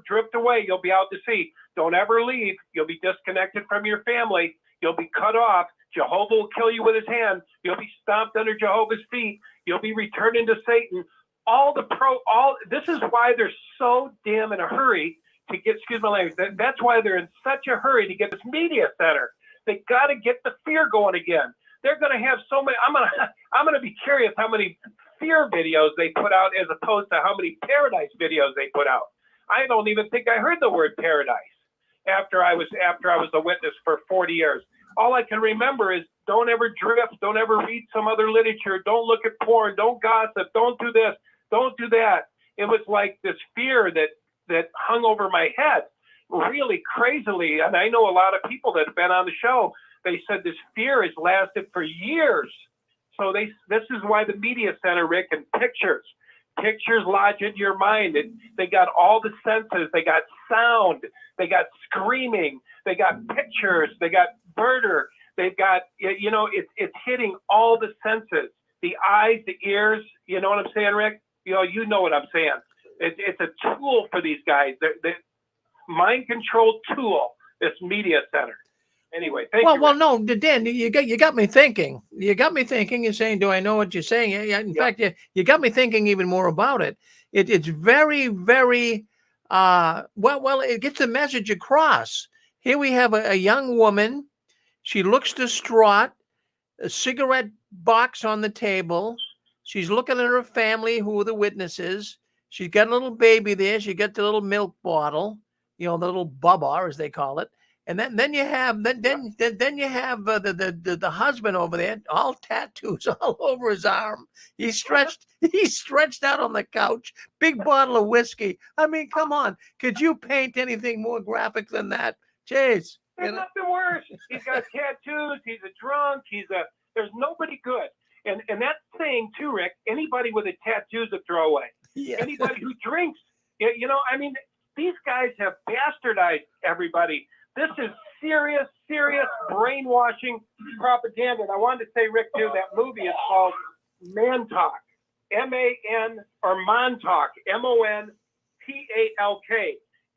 drift away. You'll be out to sea. Don't ever leave. You'll be disconnected from your family. You'll be cut off. Jehovah will kill you with his hand. You'll be stomped under Jehovah's feet. You'll be returned into Satan. This is why they're so damn in a hurry to get, excuse my language, that's why they're in such a hurry to get this media center. They got to get the fear going again. They're going to have so many, I'm going to be curious how many fear videos they put out as opposed to how many paradise videos they put out. I don't even think I heard the word paradise after I was a witness for 40 years. All I can remember is don't ever drift, don't ever read some other literature, don't look at porn, don't gossip, don't do this, don't do that. It was like this fear that hung over my head really crazily. And I know a lot of people that have been on the show, they said this fear has lasted for years. So this is why the media center, Rick, and pictures lodge into your mind. They got all the senses. They got sound. They got screaming. They got pictures. They got murder. They've got, it's hitting all the senses, the eyes, the ears. You know what I'm saying, Rick? You know what I'm saying. It's a tool for these guys. The mind control tool, this media center. Anyway, thank you. Well, no, Dan, you got me thinking. You got me thinking. You're saying, do I know what you're saying? In fact, you got me thinking even more about it. It's very, very, well, it gets the message across. Here we have a young woman. She looks distraught, a cigarette box on the table. She's looking at her family, who are the witnesses. She's got a little baby there. She got the little milk bottle, the little bubba, as they call it. And then you have the husband over there, all tattoos all over his arm. He's stretched out on the couch, big bottle of whiskey. I mean, come on, could you paint anything more graphic than that? Jeez, there's nothing worse. He's got tattoos. He's a drunk. There's nobody good. And that's saying too, Rick. Anybody with a tattoo is a throwaway. Yeah. Anybody who drinks, these guys have bastardized everybody. This is serious brainwashing propaganda. And I wanted to say, Rick, too, that movie is called Montauk, M-A-N, or Montauk, M-O-N-T-A-L-K.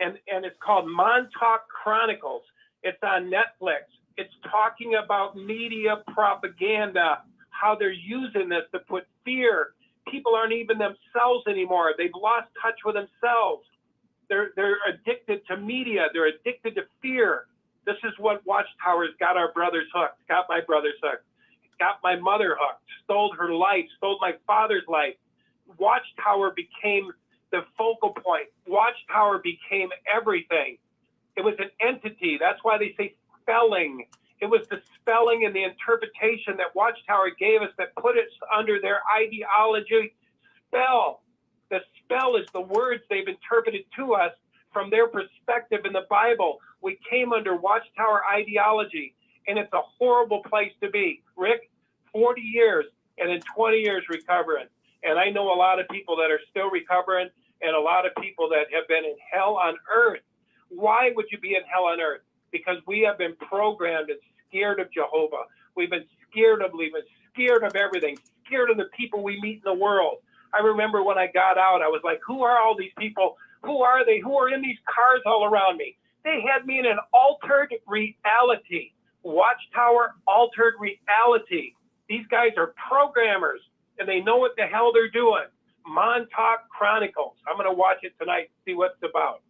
And it's called Montauk Chronicles. It's on Netflix. It's talking about media propaganda, how they're using this to put fear. People aren't even themselves anymore. They've lost touch with themselves. They're addicted to media. They're addicted to fear. This is what Watchtower's got our brothers hooked, got my brothers hooked, got my mother hooked, stole her life, stole my father's life. Watchtower became the focal point. Watchtower became everything. It was an entity. That's why they say spelling. It was the spelling and the interpretation that Watchtower gave us that put us under their ideology spell. The spell is the words they've interpreted to us from their perspective in the Bible. We came under Watchtower ideology, and it's a horrible place to be. Rick, 40 years, and in 20 years recovering. And I know a lot of people that are still recovering, and a lot of people that have been in hell on earth. Why would you be in hell on earth? Because we have been programmed and scared of Jehovah. We've been scared of believing, scared of everything, scared of the people we meet in the world. I remember when I got out, I was like, who are all these people? Who are they? Who are in these cars all around me? They had me in an altered reality. Watchtower altered reality. These guys are programmers, and they know what the hell they're doing. Montauk Chronicles. I'm going to watch it tonight, see what it's about.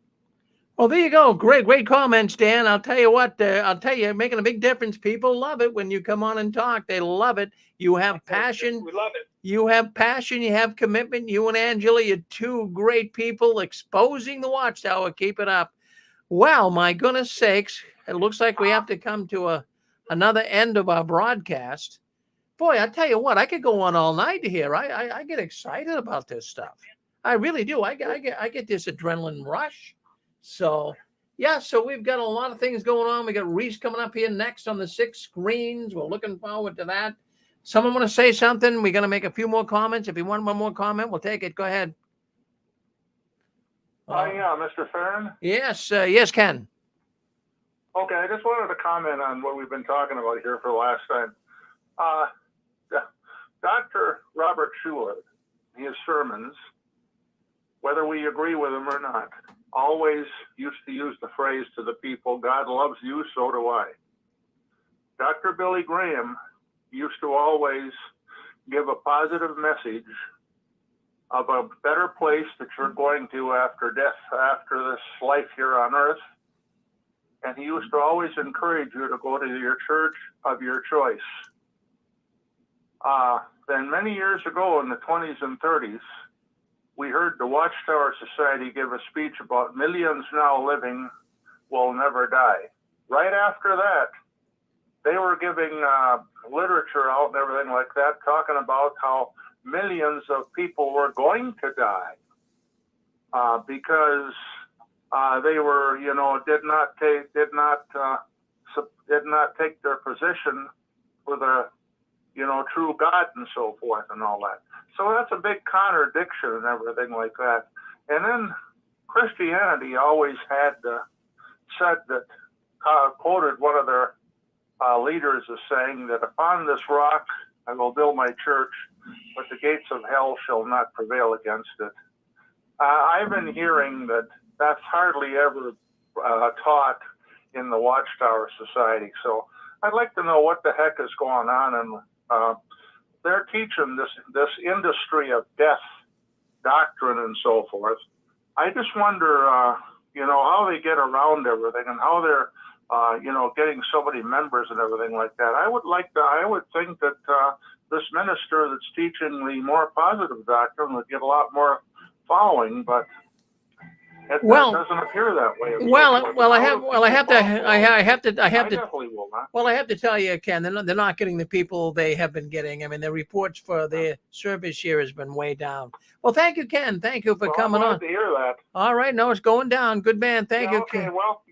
Well, there you go. Great comments, Dan. I'll tell you what, making a big difference. People love it when you come on and talk. They love it. You have passion. We love it. You have passion. You have commitment. You and Angela, you're two great people exposing the Watchtower. Keep it up. Well, my goodness sakes, it looks like we have to come to another end of our broadcast. Boy, I tell you what, I could go on all night here. I get excited about this stuff. I really do. I get this adrenaline rush. So, yeah, so we've got a lot of things going on. We got Reese coming up here next on the 6 screens. We're looking forward to that. Someone want to say something? We're going to make a few more comments. If you want one more comment, we'll take it. Go ahead. Yeah, Mr. Fearon? Yes, Ken. Okay, I just wanted to comment on what we've been talking about here for the last time. Dr. Robert Schuller, his sermons, whether we agree with him or not, always used to use the phrase to the people, God loves you, so do I. Dr. Billy Graham used to always give a positive message of a better place that you're going to after death, after this life here on earth. And he used to always encourage you to go to your church of your choice. Then many years ago in the 20s and 30s, we heard the Watchtower Society give a speech about millions now living will never die. Right after that, they were giving literature out and everything like that, talking about how millions of people were going to die because they were, did not take their position with a, true God and so forth and all that. So that's a big contradiction and everything like that. And then Christianity always had said that, quoted one of their leaders as saying that upon this rock I will build my church, but the gates of hell shall not prevail against it. I've been hearing that that's hardly ever taught in the Watchtower Society. So I'd like to know what the heck is going on. And they're teaching this industry of death doctrine and so forth. I just wonder, how they get around everything and how they're, getting so many members and everything like that. I would think that this minister that's teaching the more positive doctrine would get a lot more following, but it doesn't appear that way. I have to tell you, Ken, they're not getting the people they have been getting. I mean, the reports for their service here has been way down. Well, thank you, Ken. Thank you for coming on. To hear that. All right, no, it's going down. Good man. Thank you, okay, Ken. Well,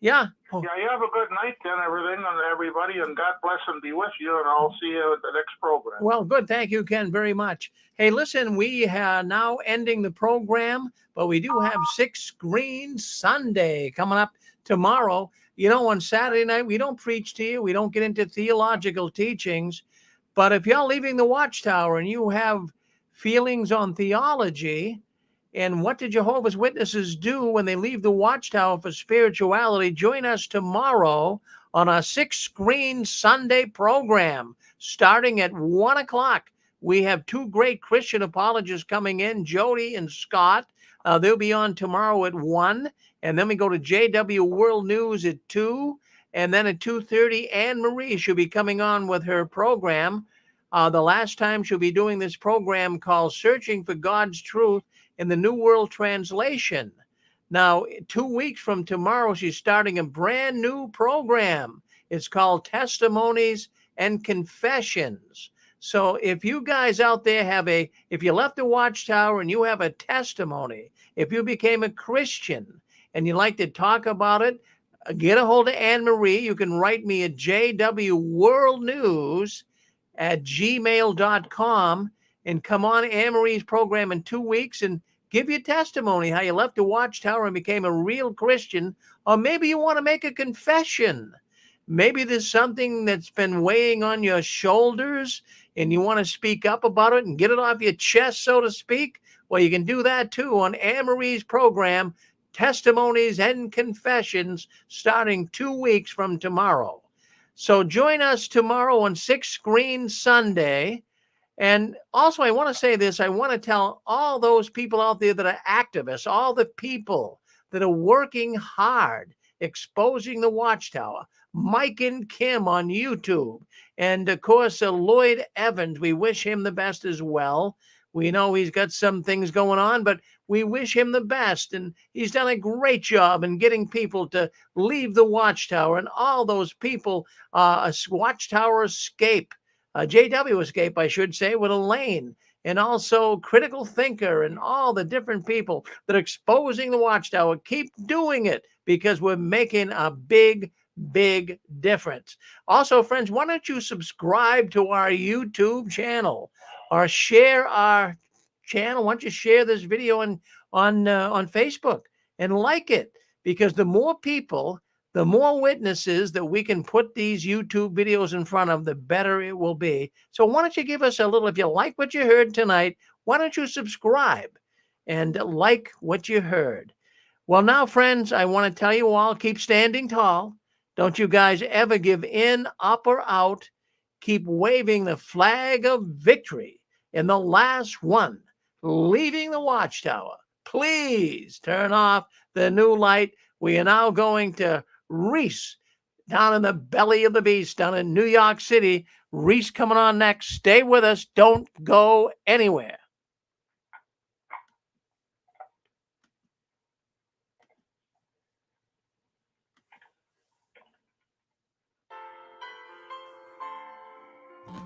yeah. Yeah, you have a good night then, everything, and everybody, and God bless and be with you, and I'll see you at the next program. Well, good. Thank you, Ken, very much. Hey, listen, we are now ending the program, but we do have 6 Screen Sunday coming up tomorrow. On Saturday night, we don't preach to you. We don't get into theological teachings. But if you're leaving the Watchtower and you have feelings on theology, and what did Jehovah's Witnesses do when they leave the Watchtower for spirituality? Join us tomorrow on our 6 Screen Sunday program, starting at 1 o'clock. We have 2 great Christian apologists coming in, Jody and Scott. They'll be on tomorrow at 1. And then we go to JW World News at 2. And then at 2:30, Anne Marie should be coming on with her program. The last time she'll be doing this program called Searching for God's Truth in the New World Translation. Now, 2 weeks from tomorrow, she's starting a brand new program. It's called Testimonies and Confessions. So if you guys out there if you left the Watchtower and you have a testimony, if you became a Christian and you'd like to talk about it, get a hold of Anne Marie. You can write me at jwworldnews@gmail.com and come on Anne Marie's program in 2 weeks and give your testimony, how you left the Watchtower and became a real Christian. Or maybe you want to make a confession. Maybe there's something that's been weighing on your shoulders and you want to speak up about it and get it off your chest, so to speak. Well, you can do that too on Anne Marie's program, Testimonies and Confessions, starting 2 weeks from tomorrow. So join us tomorrow on 6 Screen Sunday. And also, I want to say this. I want to tell all those people out there that are activists, all the people that are working hard, exposing the Watchtower, Mike and Kim on YouTube, and of course, Lloyd Evans. We wish him the best as well. We know he's got some things going on, but we wish him the best. And he's done a great job in getting people to leave the Watchtower, and all those people, Watchtower Escape, JW Escape, I should say, with Elaine, and also Critical Thinker, and all the different people that are exposing the Watchtower. Keep doing it, because we're making a big difference. Also, friends, why don't you subscribe to our YouTube channel or share our channel? Why don't you share this video on Facebook and like it? Because the more people, the more witnesses that we can put these YouTube videos in front of, the better it will be. So why don't you give us a little, if you like what you heard tonight, why don't you subscribe and like what you heard? Well, now, friends, I want to tell you all, keep standing tall. Don't you guys ever give in, up, or out. Keep waving the flag of victory in the last 1, leaving the Watchtower. Please turn off the new light. We are now going to Reese down in the belly of the beast down in New York City. Reese coming on next. Stay with us. Don't go anywhere.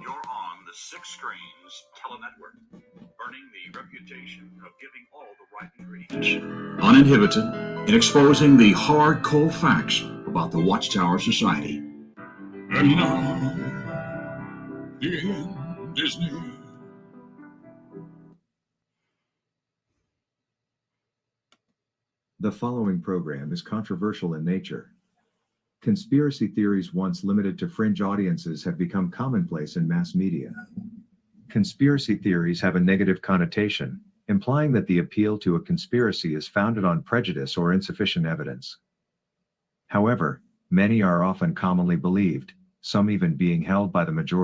You're on the Six Screens Tele-Network, earning the reputation of giving all the right ingredients, uninhibited, in exposing the hard, cold facts about the Watchtower Society. And now, in Disney. The following program is controversial in nature. Conspiracy theories once limited to fringe audiences have become commonplace in mass media. Conspiracy theories have a negative connotation, implying that the appeal to a conspiracy is founded on prejudice or insufficient evidence. However, many are often commonly believed, some even being held by the majority.